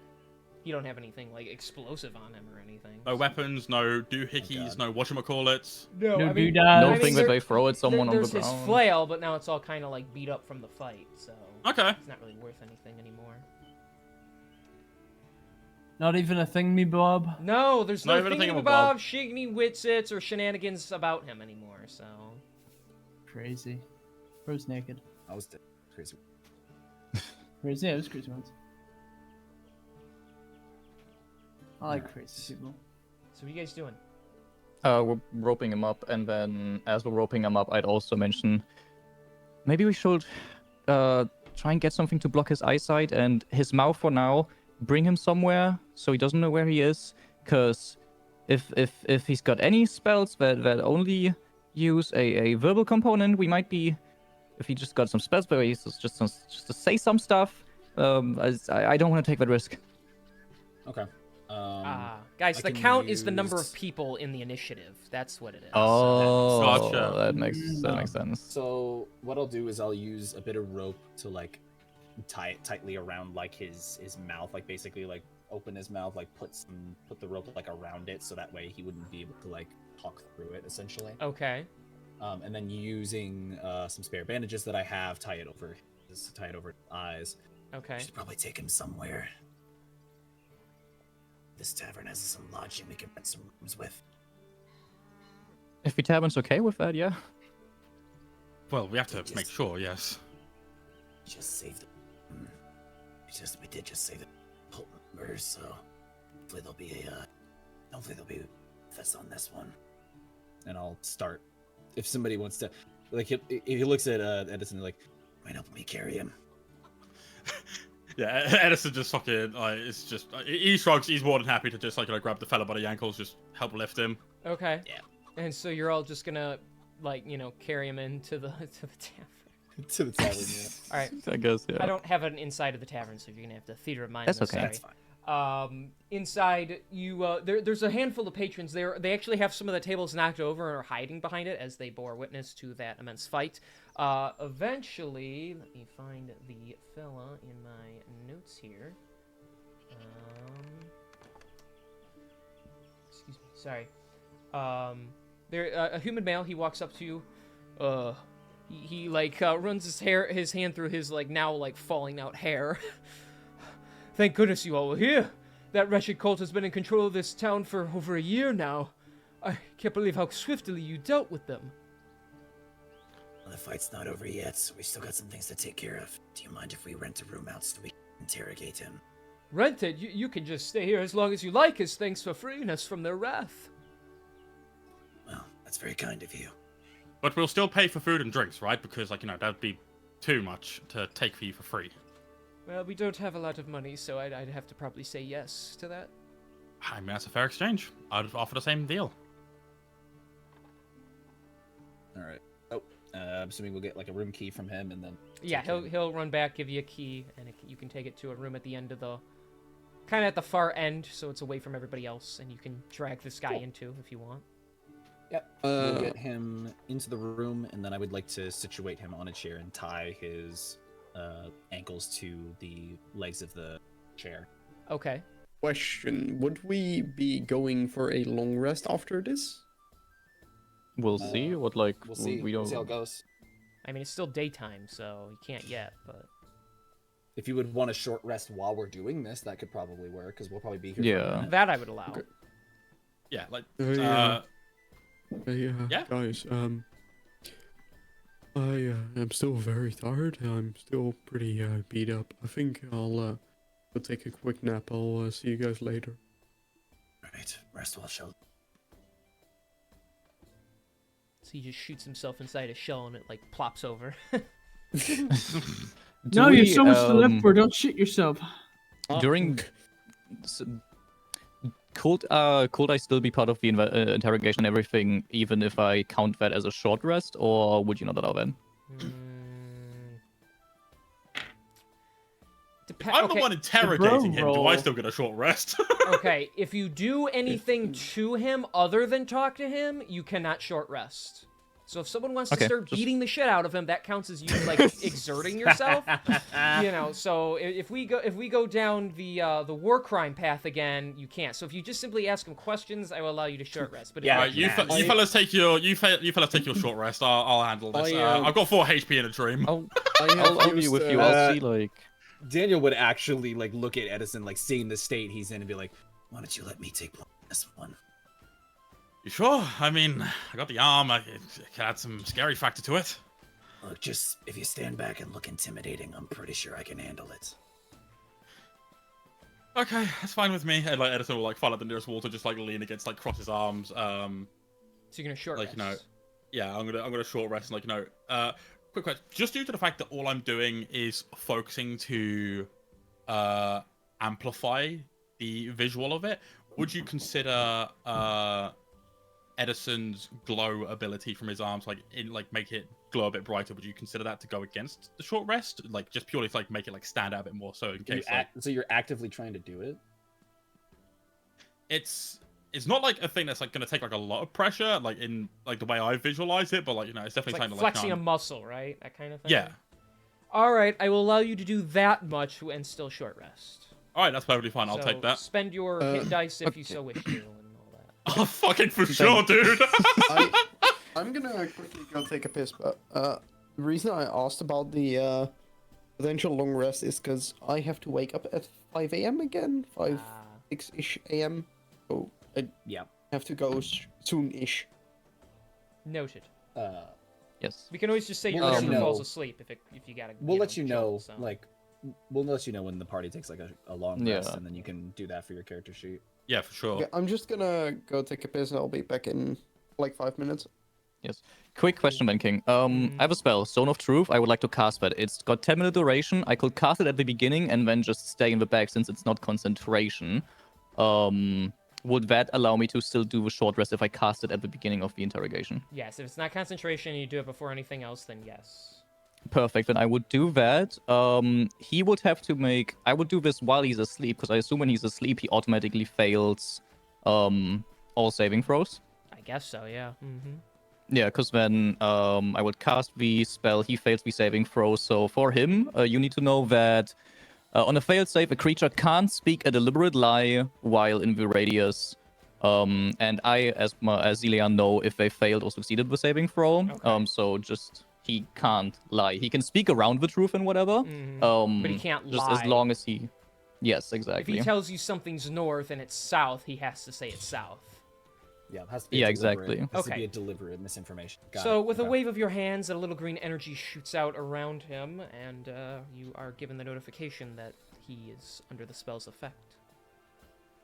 You don't have anything like explosive on him or anything. No weapons, no doohickeys, no whatchamacallits. No, No I mean, doodads. No I mean, thing that they throw at someone on the there's his ground. flail, but now it's all kind of like beat up from the fight, so Okay. it's not really worth anything anymore. Not even a thing, me Bob. No, there's Not no even a thingy thingamabob. bob, shigny witsits, or shenanigans about him anymore. So Crazy. Bro's naked. I was dead. Crazy. Crazy. Yeah, it was crazy once. I like crazy people. so what are you guys doing? We're roping him up, and then as we're roping him up, I'd also mention maybe we should try and get something to block his eyesight and his mouth for now. Bring him somewhere so he doesn't know where he is. Cause if he's got any spells that only use a verbal component, we might be. If he just got some spells where he's just to say some stuff, I don't want to take that risk. Okay. Guys, I the can count is the number of use- people in the initiative. That's what it is. Oh, Gotcha. that makes sense. So what I'll do is I'll use a bit of rope to like tie it tightly around like his mouth, like basically like open his mouth, like put the rope like around it, so that way he wouldn't be able to like talk through it essentially. Okay. And then using some spare bandages that I have, tie it over his eyes. Okay. Should probably take him somewhere. This tavern has some lodging we can rent some rooms with. If the tavern's okay with that, yeah. Well, we have to make sure, yes. Just saved. We did just save the whole members, so hopefully there'll be fest on this one. And I'll start. If somebody wants to, like, if he looks at Edison, like, Might help me carry him. Yeah, Edison just fucking, like, it's just, he shrugs, he's more than happy to just, like, grab the fella by the ankles, just help lift him. Okay. Yeah. And so you're all just gonna, like, carry him into the tavern. to the tavern. Yeah. All right. I guess, yeah. I don't have an inside of the tavern, so you're gonna have to theater of mind. That's this, okay. sorry. That's fine. Inside, there's a handful of patrons there. They actually have some of the tables knocked over and are hiding behind it as they bore witness to that immense fight. Eventually, let me find the fella in my notes here. Excuse me, sorry. A human male. He walks up to you. He runs his hand through his now falling out hair. Thank goodness you all were here. That wretched cult has been in control of this town for over a year now. I can't believe how swiftly you dealt with them. Well, the fight's not over yet, so we still got some things to take care of. Do you mind if we rent a room out so we can interrogate him? Rented, you can just stay here as long as you like as thanks for freeing us from their wrath. Well, that's very kind of you. But we'll still pay for food and drinks, right? Because, that'd be too much to take for you for free. Well, we don't have a lot of money, so I'd have to probably say yes to that. I mean, that's a fair exchange. I'd offer the same deal. All right. Oh, I'm assuming we'll get like a room key from him, and then. Yeah, he'll run back, give you a key, and you can take it to a room at the end of kind of at the far end, so it's away from everybody else, and you can drag this guy into if you want. Yep. We'll get him into the room, and then I would like to situate him on a chair and tie his ankles to the legs of the chair. Okay. Question: would we be going for a long rest after this? We'll see. What We'll see. we don't. See how it goes. I mean, it's still daytime, so you can't yet, but... If you would want a short rest while we're doing this, that could probably work, because we'll probably be here. For a Yeah. minute. That I would allow. Okay. Yeah, Yeah. Guys, I am still very tired. I'm still pretty beat up. I think I'll take a quick nap. I'll see you guys later. Right, rest well, shall. So he just shoots himself inside a shell and it plops over. No, you have so much to live for. Don't shit yourself. During could I still be part of the interrogation and everything, even if I count that as a short rest, or would you not allow that? I'm the one interrogating him. Do I roll. still get a short rest? Okay, if you do anything to him other than talk to him, you cannot short rest. So if someone wants to Okay, start just- beating the shit out of him, that counts as you like exerting yourself. You know, so if we go down the war crime path again, you can't. So if you just simply ask him questions, I will allow you to short rest. But if Yeah, You fellas take your short rest. I'll handle this. I've got 4 HP in a dream. I'll argue with you. I'll see, like... Daniel would actually like look at Edison, like seeing the state he's in, and be like, Why don't you let me take this one? You sure? I mean, I got the arm. It can add some scary factor to it. Look, just if you stand back and look intimidating, I'm pretty sure I can handle it. Okay, that's fine with me. And like Edison will like fall at the nearest wall to just like lean against, like cross his arms. So you're gonna short like rest. yeah, I'm gonna short rest and quick question. Just due to the fact that all I'm doing is focusing to amplify the visual of it, would you consider Edison's glow ability from his arms, make it glow a bit brighter? Would you consider that to go against the short rest, like just purely to like make it like stand out a bit more? So in case so you're actively trying to do it. It's not like a thing that's like going to take like a lot of pressure, like in like the way I visualize it, but like it's definitely It's like trying to flexing a muscle, right? That kind of thing. Yeah. All right, I will allow you to do that much and still short rest. All right, that's perfectly fine. I'll So take that. Spend your hit dice if you so wish to, and all that. Oh, fucking for sure, dude. I'm gonna quickly go take a piss, but the reason I asked about the potential long rest is because I have to wake up at 5 a.m. again, 6-ish a.m. So I have to go soon-ish. Noted. Yes. We can always just say your We'll let character you falls know. asleep if you gotta. We'll let you know, jump, so. like, we'll let you know when the party takes like a long Yeah. rest, and then you can do that for your character sheet. Yeah, for sure. Okay, I'm just gonna go take a piss. I'll be back in like 5 minutes. Yes. Quick question, Ben King. I have a spell, Zone of Truth. I would like to cast that. It's got 10-minute duration. I could cast it at the beginning and then just stay in the back since it's not concentration. Would that allow me to still do a short rest if I cast it at the beginning of the interrogation? Yes, if it's not concentration and you do it before anything else, then yes. Perfect. Then I would do that. He would have to make... I would do this while he's asleep, because I assume when he's asleep, he automatically fails all saving throws. I guess so, yeah. Mm-hmm. Yeah, because then I would cast the spell, he fails the saving throw. So for him, you need to know that on a failed save, a creature can't speak a deliberate lie while in the radius. And I, as Zelian, know if they failed or succeeded the saving throw. Okay. So just he can't lie. He can speak around the truth and whatever. But he can't just lie. as long as he... Yes, If exactly. he tells you something's north and it's south, he has to say it's south. Yeah, it has to be Yeah, deliberate. exactly. It has to Okay. be a deliberate misinformation. Got So it. with a Okay. wave of your hands, a little green energy shoots out around him, and you are given the notification that he is under the spell's effect.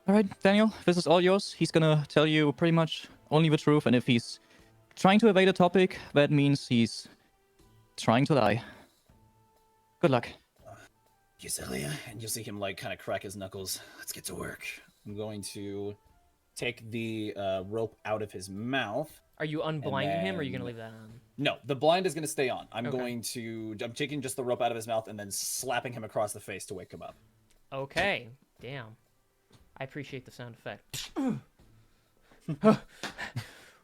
All right, Daniel, this is all yours. He's gonna tell you pretty much only the truth, and if he's trying to evade a topic, that means he's trying to lie. Good luck. Yuzelia, and you'll see him like kind of crack his knuckles. Let's get to work. I'm going to take the rope out of his mouth. Are you unblinding him, or are you then- gonna leave that on? No, the blind is going to stay on. I'm Okay. I'm taking just the rope out of his mouth and then slapping him across the face to wake him up. Okay, damn. I appreciate the sound effect.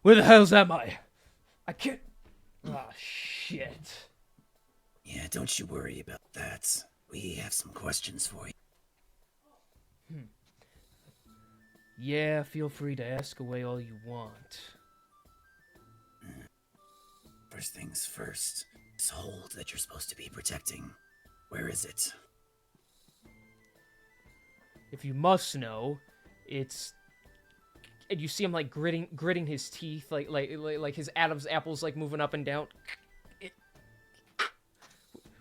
Where the hell's am I? I can't. Oh shit. Yeah, don't you worry about that. We have some questions for you. Yeah, feel free to ask away all you want. First things first, this hold that you're supposed to be protecting, where is it? If you must know, it's. And you see him like gritting his teeth, like his Adam's apples like moving up and down.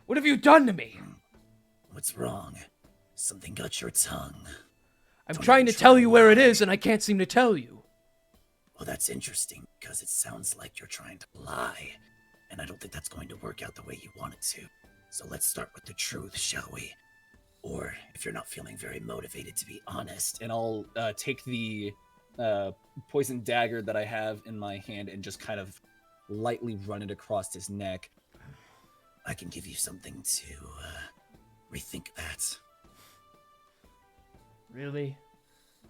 What have you done to me? What's wrong? Something got your tongue. I'm Don't trying to even tell try you to where it lie. is, and I can't seem to tell you. Well, that's interesting, because it sounds like you're trying to lie, and I don't think that's going to work out the way you want it to. So let's start with the truth, shall we? Or, if you're not feeling very motivated to be honest, And I'll take the poison dagger that I have in my hand and just kind of lightly run it across his neck. I can give you something to rethink that. Really?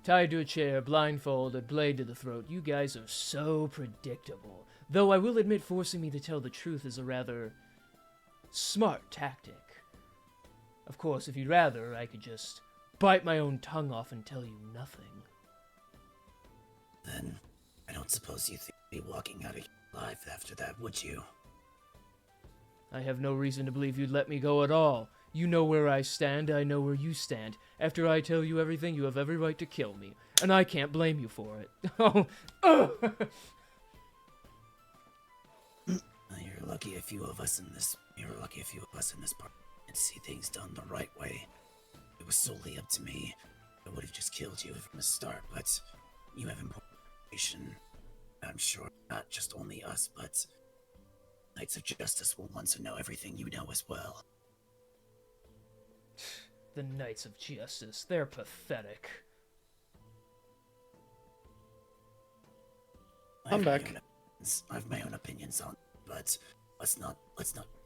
Tied to a chair, blindfolded, blade to the throat. You guys are so predictable. Though I will admit forcing me to tell the truth is a rather smart tactic. Of course, if you'd rather, I could just bite my own tongue off and tell you nothing. Then, I don't suppose you think you'd be walking out of here alive after that, would you? I have no reason to believe you'd let me go at all. You know where I stand, I know where you stand. After I tell you everything, you have every right to kill me. And I can't blame you for it. Oh, You're lucky a few of us in this part and see things done the right way. If it was solely up to me, I would have just killed you from the start, but you have important information. I'm sure not just only us, but Knights of Justice will want to know everything you know as well. the Knights of Justice, they're pathetic. I'm back. I have my own opinions on it, but let's not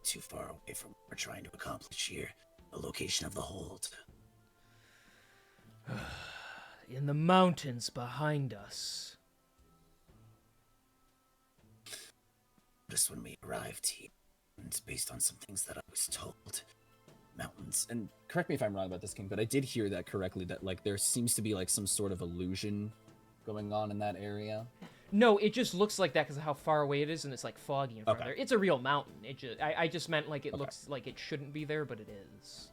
too far away from what we're trying to accomplish here. The location of the hold. In the mountains behind us. Just when we arrived here, and based on some things that I was told, mountains. And correct me if I'm wrong about this, King, but I did hear that correctly, that like there seems to be like some sort of illusion going on in that area. No, it just looks like that because of how far away it is, and it's like foggy in front of Okay. there. It's a real mountain. I just meant like it Okay. looks like it shouldn't be there, but it is.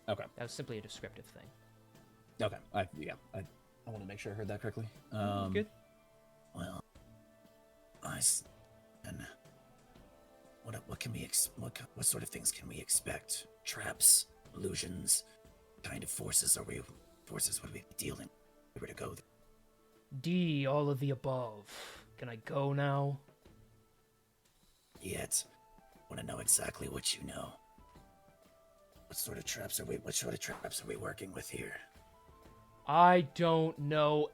Okay. That was simply a descriptive thing. Okay. I want to make sure I heard that correctly. Good. Well, and what can we what sort of things can we expect? Traps, illusions, what kind of forces would we be dealing if we were to go there? D, all of the above. Can I go now? Yet, want to know exactly what you know. What sort of traps are we working with here? I don't know.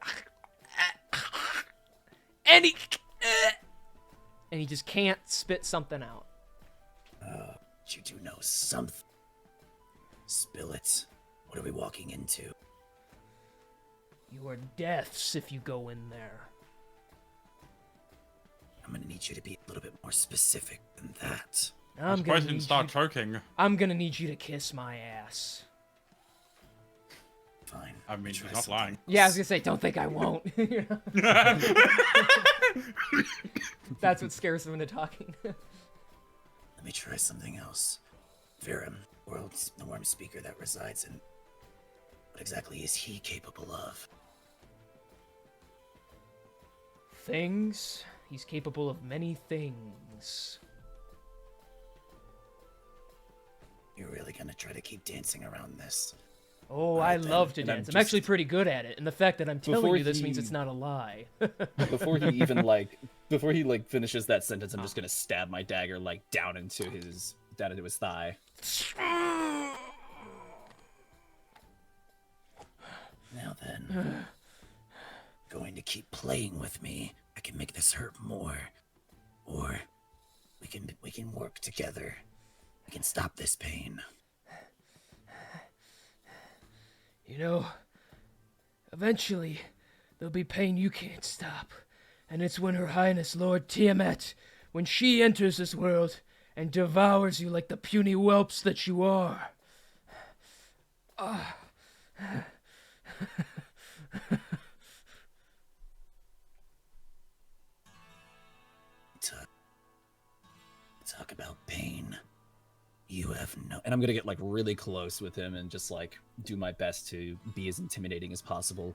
And he just can't spit something out. But you do know something. Spill it. What are we walking into? Your deaths if you go in there. I'm gonna need you to be a little bit more specific than that. I'm Surprised gonna you didn't need start you. choking. I'm gonna need you to kiss my ass. Fine. I mean, try he's not something lying. Yeah, I was else. gonna say, don't think I won't. You know? That's what scares him into talking. Let me try something else. Virum, the worm speaker that resides in. What exactly is he capable of? Things? He's capable of many things. You're really gonna try to keep dancing around this? Oh, Right I then, love to and I'm dance. I'm just- actually pretty good at it, and the fact that I'm telling Before you this means he- it's not a lie. Before he even finishes that sentence, I'm just gonna stab my dagger like down into his thigh. Now then, going to keep playing with me. I can make this hurt more, or we can work together. We can stop this pain. You know, eventually, there'll be pain you can't stop. And it's when Her Highness Lord Tiamat, when she enters this world and devours you like the puny whelps that you are. Talk about pain. You have no. And I'm gonna get like really close with him and just like do my best to be as intimidating as possible.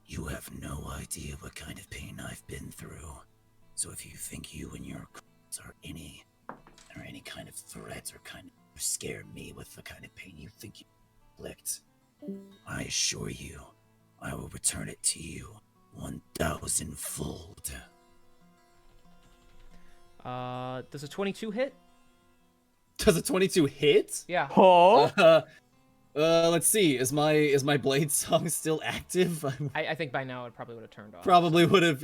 You have no idea what kind of pain I've been through. So if you think you and your crews are any kind of threat or kind of scare me with the kind of pain you think you inflict, I assure you, I will return it to you 1,000-fold. Does a 22 hit? Does a 22 hit? Yeah. Oh, Let's see. Is my blade song still active? I think by now it probably would have turned off. Probably would have.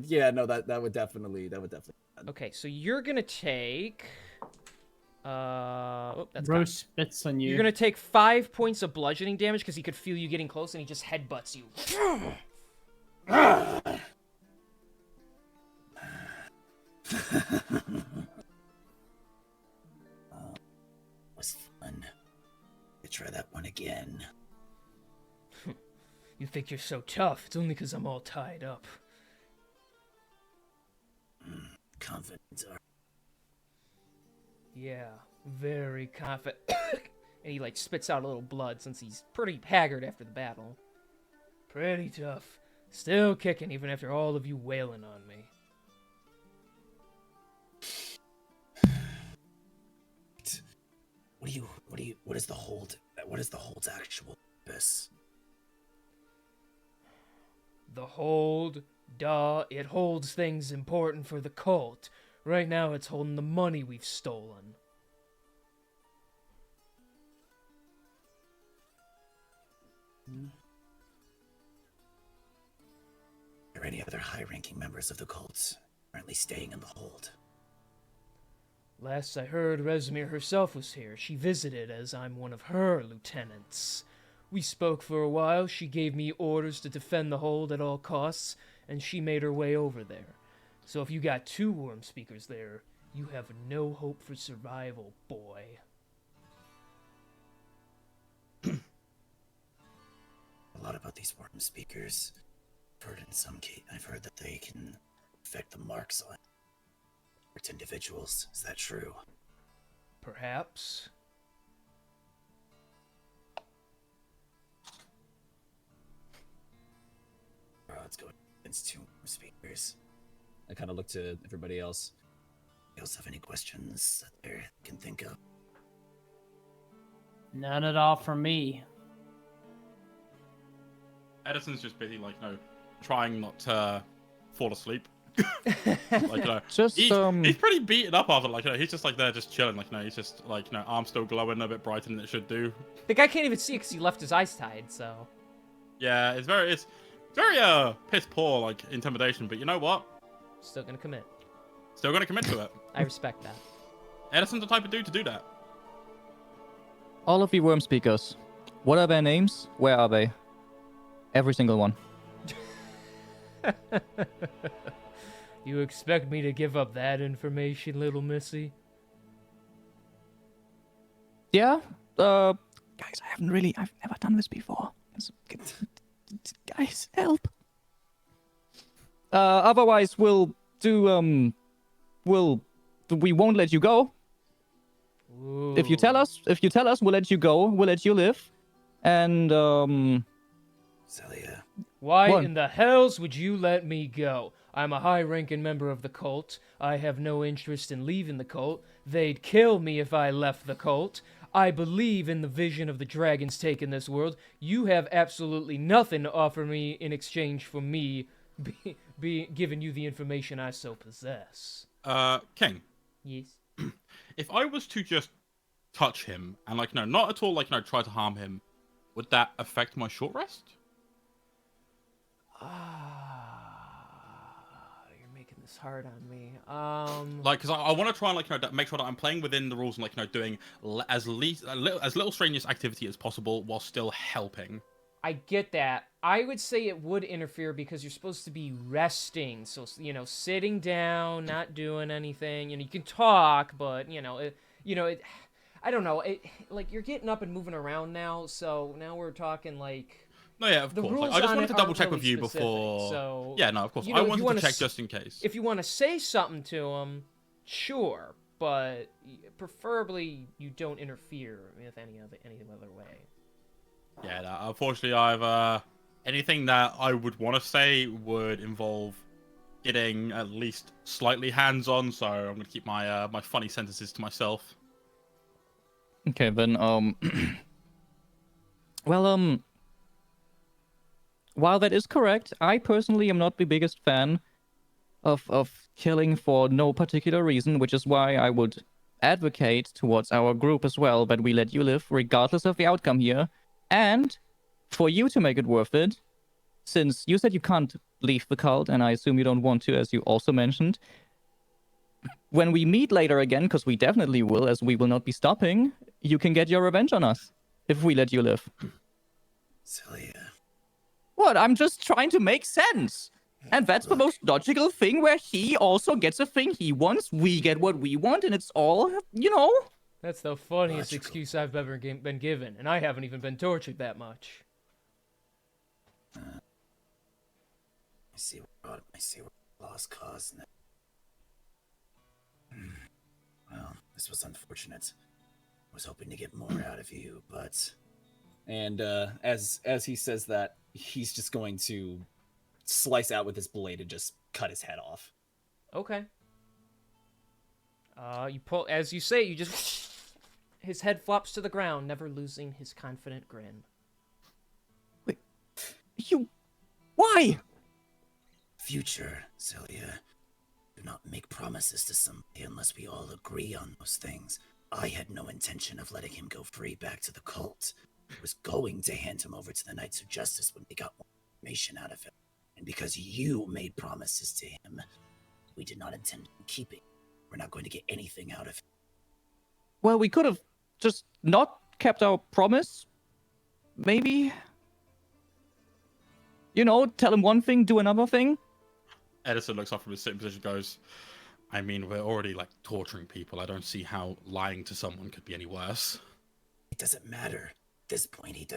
Yeah, no, that would definitely. Okay, so you're gonna take That's Rose gone. spits on you. You're gonna take 5 points of bludgeoning damage because he could feel you getting close and he just headbutts you. Was fun. You try that one again. You think you're so tough? It's only because I'm all tied up. Confidence are. Yeah, very confident. And he like spits out a little blood since he's pretty haggard after the battle. Pretty tough. Still kicking even after all of you wailing on me. What is the hold? What is the hold's actual purpose? The hold, duh, it holds things important for the cult. Right now it's holding the money we've stolen. Are there any other high-ranking members of the cult currently staying in the hold? Last I heard, Rezmir herself was here. She visited as I'm one of her lieutenants. We spoke for a while. She gave me orders to defend the hold at all costs, and she made her way over there. So if you got 2 worm speakers there, you have no hope for survival, boy. A lot about these worm speakers. I've heard that they can affect the marks on individuals. Is that true? Perhaps. Let's go against 2 worm speakers. I kind of look to everybody else. You also have any questions that they can think of? None at all from me. Edison's just busy, like, trying not to fall asleep. Like, Just he's pretty beaten up after, like, he's just like there, just chilling, like, he's just like, arm still glowing a bit brighter than it should do. The guy can't even see because he left his eyes tied, so. Yeah, it's very piss poor, like, intimidation, but you know what? Still gonna commit. Still gonna commit to it. I respect that. Edison's the type of dude to do that. All of you worm speakers, what are their names? Where are they? Every single one. You expect me to give up that information, little missy? Yeah? Guys, I've never done this before. Guys, help. Otherwise, we won't let you go. Ooh. If you tell us, we'll let you go. We'll let you live. And, Celia. Why One. in the hells would you let me go? I'm a high-ranking member of the cult. I have no interest in leaving the cult. They'd kill me if I left the cult. I believe in the vision of the dragons taking this world. You have absolutely nothing to offer me in exchange for me giving you the information I so possess. King. Yes. If I was to just touch him and, like, not at all, like, try to harm him, would that affect my short rest? You're making this hard on me. Like, because I want to try and, like, make sure that I'm playing within the rules and, like, doing as little strenuous activity as possible while still helping. I get that. I would say it would interfere because you're supposed to be resting. So, sitting down, not doing anything. You can talk, but, I don't know. Like, you're getting up and moving around now, so now we're talking, like... No, yeah, of the course. rules Like, I just on wanted it to double aren't check really with you specific, before. so, Yeah, no, of course. you I know, if you wanted wanna to check s- just in case. If you want to say something to him, sure, but preferably you don't interfere with any other way. Yeah, no, unfortunately, anything that I would want to say would involve getting at least slightly hands-on, so I'm gonna keep my my funny sentences to myself. okay, then, well, while that is correct, I personally am not the biggest fan of killing for no particular reason, which is why I would advocate towards our group as well that we let you live regardless of the outcome here. And for you to make it worth it, since you said you can't leave the cult, and I assume you don't want to, as you also mentioned, when we meet later again, because we definitely will, as we will not be stopping, you can get your revenge on us if we let you live. Celia. What? I'm just trying to make sense. And that's the most logical thing, where he also gets a thing he wants, we get what we want, and it's all, you know? That's the funniest Logical. excuse I've ever been given, and I haven't even been tortured that much. I see what lost cause now. Well, this was unfortunate. I was hoping to get more out of you, but... And as he says that, he's just going to slice out with his blade and just cut his head off. Okay. You pull, as you say, you just... His head flops to the ground, never losing his confident grin. Wait, you... Why? Future, Celia. Do not make promises to somebody unless we all agree on those things. I had no intention of letting him go free back to the cult. I was going to hand him over to the Knights of Justice when we got more information out of him. And because you made promises to him, we did not intend on keeping. We're not going to get anything out of him. Well, we could have just not kept our promise. Maybe? You know, tell him one thing, do another thing. Edison looks up from his sitting position and goes, I mean, we're already, like, torturing people. I don't see how lying to someone could be any worse. It doesn't matter. At this point, he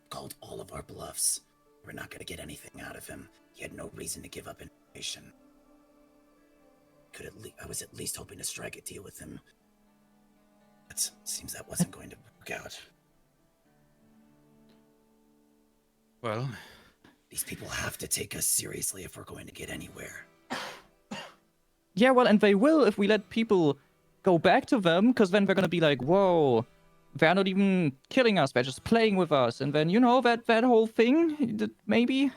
called all of our bluffs. We're not going to get anything out of him. He had no reason to give up information. I was at least hoping to strike a deal with him. But it seems that wasn't going to work out. Well, These people have to take us seriously if we're going to get anywhere. Yeah, well, and they will if we let people go back to them, because then they're gonna be like, whoa, they're not even killing us, they're just playing with us. And then, you know, that whole thing, maybe?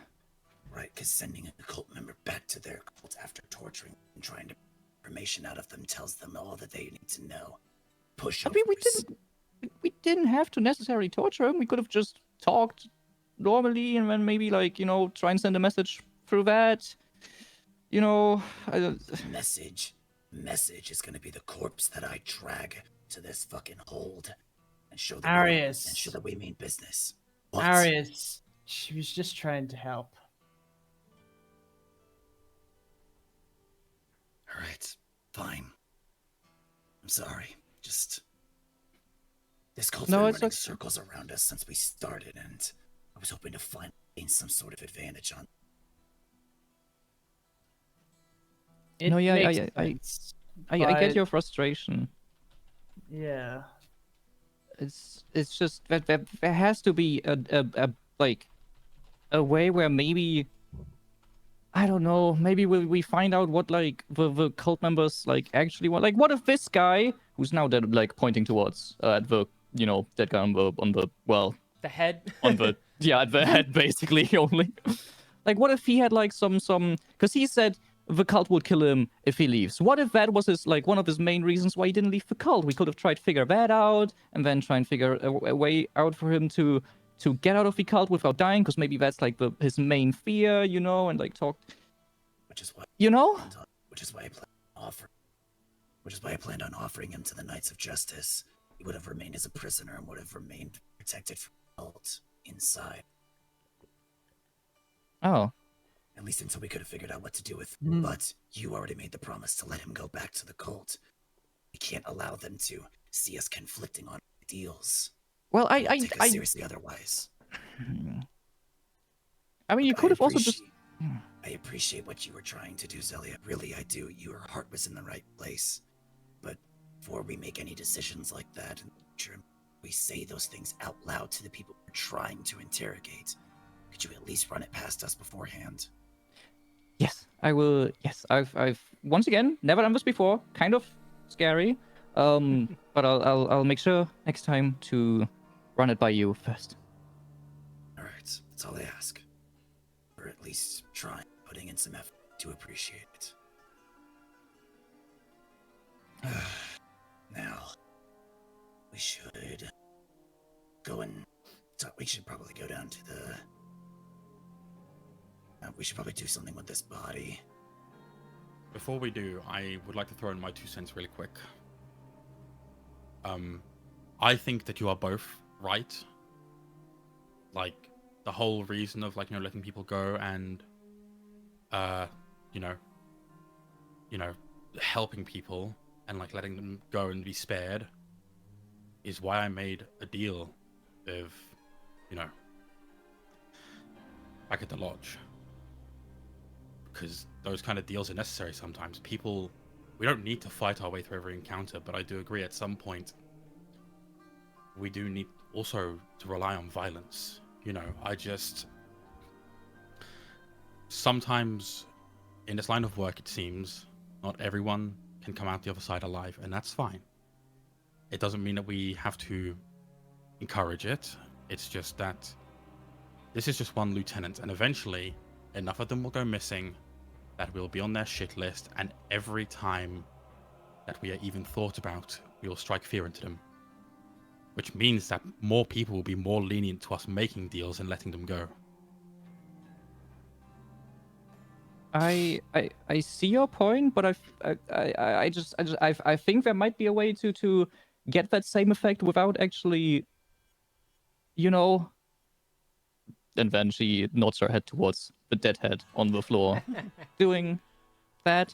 Right, because sending a cult member back to their cult after torturing and trying to get information out of them tells them all that they need to know. Push I mean, we didn't have to necessarily torture him. We could have just talked normally, and then maybe, like, you know, try and send a message through that. You know, Message is gonna be the corpse that I drag to this fucking hold and show that Arius. we mean business. What? Arius, she was just trying to help. All right, fine. I'm sorry. Just this cult's been running circles around us since we started, and I was hoping to gain some sort of advantage on. No, yeah, I get your but- frustration. Yeah. It's just that there has to be a way where maybe, I don't know, maybe we find out what, like, the cult members, like, actually want. Like, what if this guy, who's now dead, like, pointing towards at the, you know, dead guy on the well, The head? on the yeah, at the head basically only. Like, what if he had, like, some because he said the cult would kill him if he leaves. What if that was his, like, one of his main reasons why he didn't leave the cult? We could have tried to figure that out, and then try and figure a way out for him to get out of the cult without dying, because maybe that's, like, his main fear, you know, and, like, talk. Which is why You know? Which is why I planned on offering him to the Knights of Justice. He would have remained as a prisoner and would have remained protected from the cult inside. Oh. At least until we could have figured out what to do with him. But you already made the promise to let him go back to the cult. We can't allow them to see us conflicting on ideals. Well, Take us seriously otherwise. I mean, you could have also just. I appreciate what you were trying to do, Zelia. Really, I do. Your heart was in the right place. But before we make any decisions like that in the future, we say those things out loud to the people we're trying to interrogate. Could you at least run it past us beforehand? Yes, I will. Yes, I've once again never done this before. Kind of scary. But I'll make sure next time to run it by you first. All right, that's all I ask. Or at least try putting in some effort to appreciate it. Now, we should go and talk. We should probably go down to the. We should probably do something with this body. before we do, I would like to throw in my 2 cents really quick. I think that you are both right. Like, the whole reason of, like, letting people go and, you know, helping people and, like, letting them go and be spared is why I made a deal with, back at the lodge. Because those kind of deals are necessary sometimes. We don't need to fight our way through every encounter, but I do agree at some point we do need also to rely on violence. Sometimes in this line of work, it seems not everyone can come out the other side alive, and that's fine. It doesn't mean that we have to encourage it. It's just that this is just one lieutenant, and eventually enough of them will go missing that we'll be on their shit list, and every time that we are even thought about, we will strike fear into them. Which means that more people will be more lenient to us making deals and letting them go. I see your point, but I think there might be a way to get that same effect without actually, And then she nods her head towards the dead head on the floor, doing that.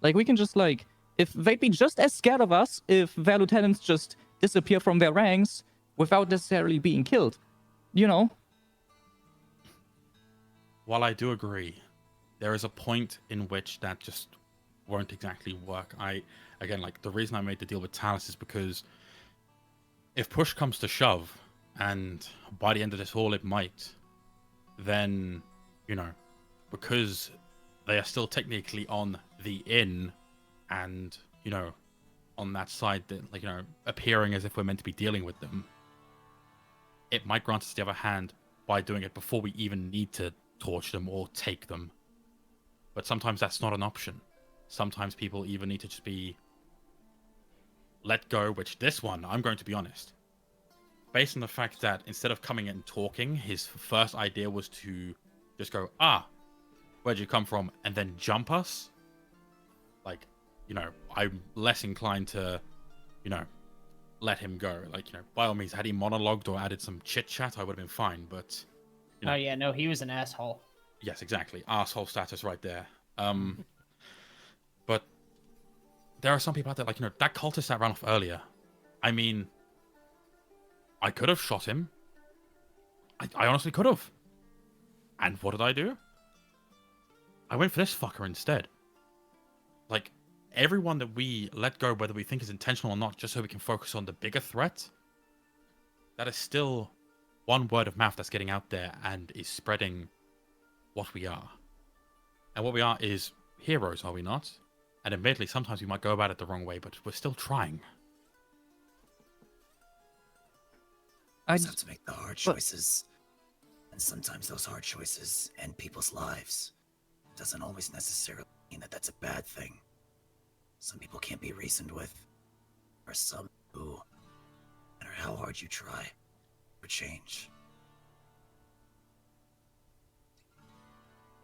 Like, we can just, like, if they'd be just as scared of us if their lieutenants just disappear from their ranks without necessarily being killed, While I do agree, there is a point in which that just won't exactly work. The reason I made the deal with Talus is because if push comes to shove, and by the end of this all it might, then, because they are still technically on the inn and, on that side that, appearing as if we're meant to be dealing with them, it might grant us the other hand by doing it before we even need to torch them or take them. But sometimes that's not an option. Sometimes people even need to just be let go, which this one, I'm going to be honest, based on the fact that instead of coming in and talking, his first idea was to just go, where'd you come from? And then jump us. Like, I'm less inclined to, let him go. Like, by all means, had he monologued or added some chit chat, I would have been fine. But, oh yeah, no, he was an asshole. Yes, exactly. Asshole status right there. But there are some people out there, like, that cultist that ran off earlier. I mean, I could have shot him. I honestly could have. And what did I do? I went for this fucker instead. Like, everyone that we let go, whether we think is intentional or not, just so we can focus on the bigger threat, that is still one word of mouth that's getting out there and is spreading what we are. And what we are is heroes, are we not? And admittedly, sometimes we might go about it the wrong way, but we're still trying. I just have to make the hard choices. And sometimes those hard choices end people's lives. It doesn't always necessarily mean that that's a bad thing. Some people can't be reasoned with. Or some who, no matter how hard you try, or change.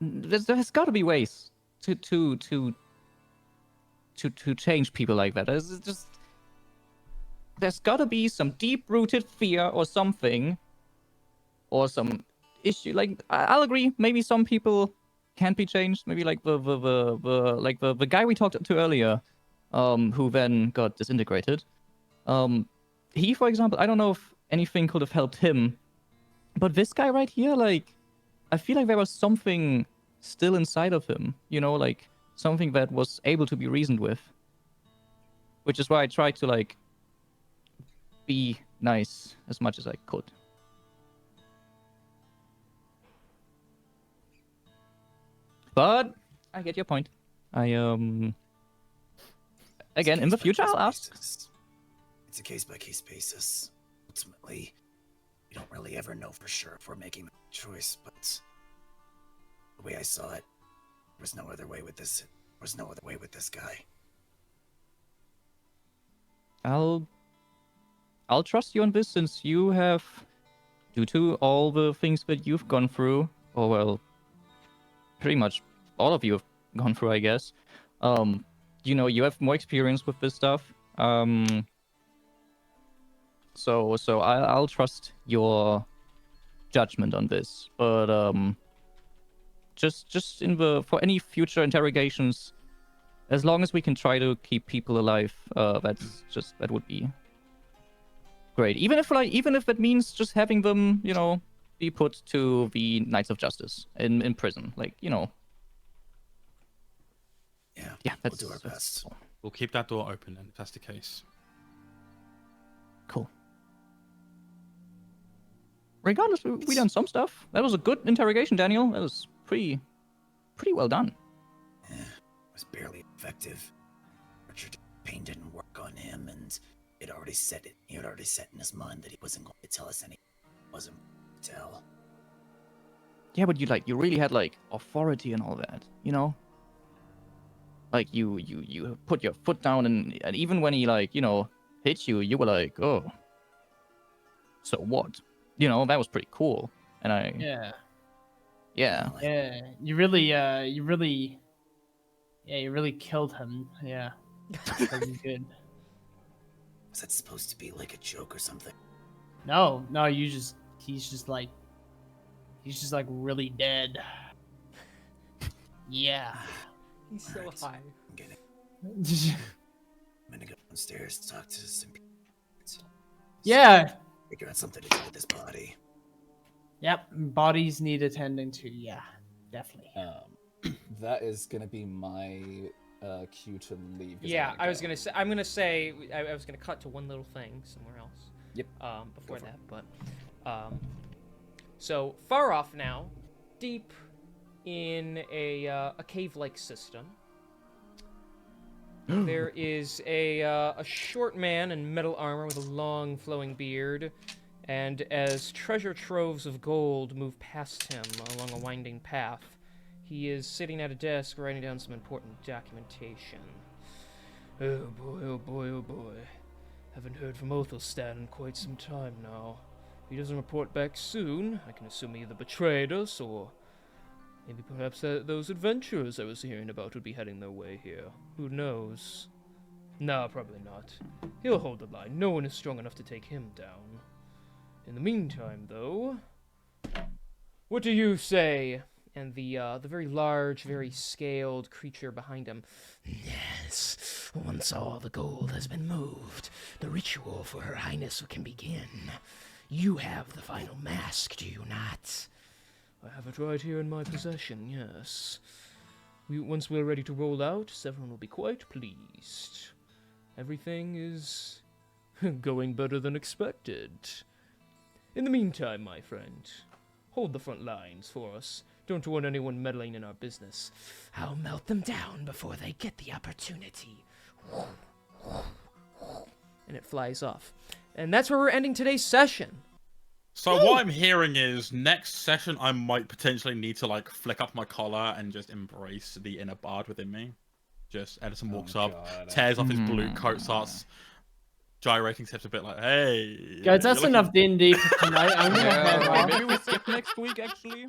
There's got to be ways to change people like that. There's got to be some deep-rooted fear or something, or some issue. Like, I'll agree. Maybe some people can't be changed. Maybe like the guy we talked to earlier, who then got disintegrated. He, for example, I don't know if anything could have helped him, but this guy right here, like, I feel like there was something still inside of him, like something that was able to be reasoned with. Which is why I tried to, like, be nice as much as I could. But I get your point. Again, in the future, I'll ask. It's a case-by-case basis. Ultimately, we don't really ever know for sure if we're making the choice, but the way I saw it, there was no other way with this. There was no other way with this guy. I'll trust you on this, since you have, due to all the things that you've gone through, or well, pretty much all of you have gone through, I guess, You know, you have more experience with this stuff. So I'll trust your judgment on this. But just for any future interrogations, as long as we can try to keep people alive, that would be great. Even if that means just having them, you know, be put to the Knights of Justice in prison, like, you know. Yeah, that's we'll do our best. cool. We'll keep that door open, and if that's the case. Cool. Regardless, we done some stuff. That was a good interrogation, Daniel. That was pretty well done. Yeah, it was barely effective. Richard Payne didn't work on him, and he had already set in his mind that he wasn't going to tell us anything. Wasn't going to tell. Yeah, but you really had like authority and all that, you know? Like you put your foot down, and even when he, like, you know, hit you, you were like, oh, so what? You know, that was pretty cool. And yeah. You really killed him. Yeah. That was good. Was that supposed to be like a joke or something? No, he's just like really dead. Yeah. He's so Alright. high. I'm gonna go downstairs to talk to some people. Yeah. Figure out something to do with this body. Yep. Bodies need attending to. Yeah, definitely. That is gonna be my cue to leave. 'cause Yeah, gotta I was go. gonna say. I was gonna cut to one little thing somewhere else. Yep. Before Go for that, but so far off now, deep in a cave-like system, there is a short man in metal armor with a long flowing beard, and as treasure troves of gold move past him along a winding path, he is sitting at a desk writing down some important documentation. Oh boy, oh boy, oh boy. Haven't heard from Othelstan in quite some time now. If he doesn't report back soon, I can assume he either betrayed us, or maybe perhaps those adventurers I was hearing about would be heading their way here. Who knows? No, probably not. He'll hold the line. No one is strong enough to take him down. In the meantime, though, what do you say? And the very large, very scaled creature behind him. Yes, once all the gold has been moved, the ritual for Her Highness can begin. You have the final mask, do you not? I have it right here in my possession, yes. Once we're ready to roll out, everyone will be quite pleased. Everything is going better than expected. In the meantime, my friend, hold the front lines for us. Don't want anyone meddling in our business. I'll melt them down before they get the opportunity. And it flies off. And that's where we're ending today's session. So what I'm hearing is next session I might potentially need to like flick up my collar and just embrace the inner bard within me. Just Edison walks up, God. tears off his blue coat, starts gyrating steps a bit like, hey. Guys, that's you're looking- enough D&D for tonight. I'm gonna head off. Maybe we skip next week, actually.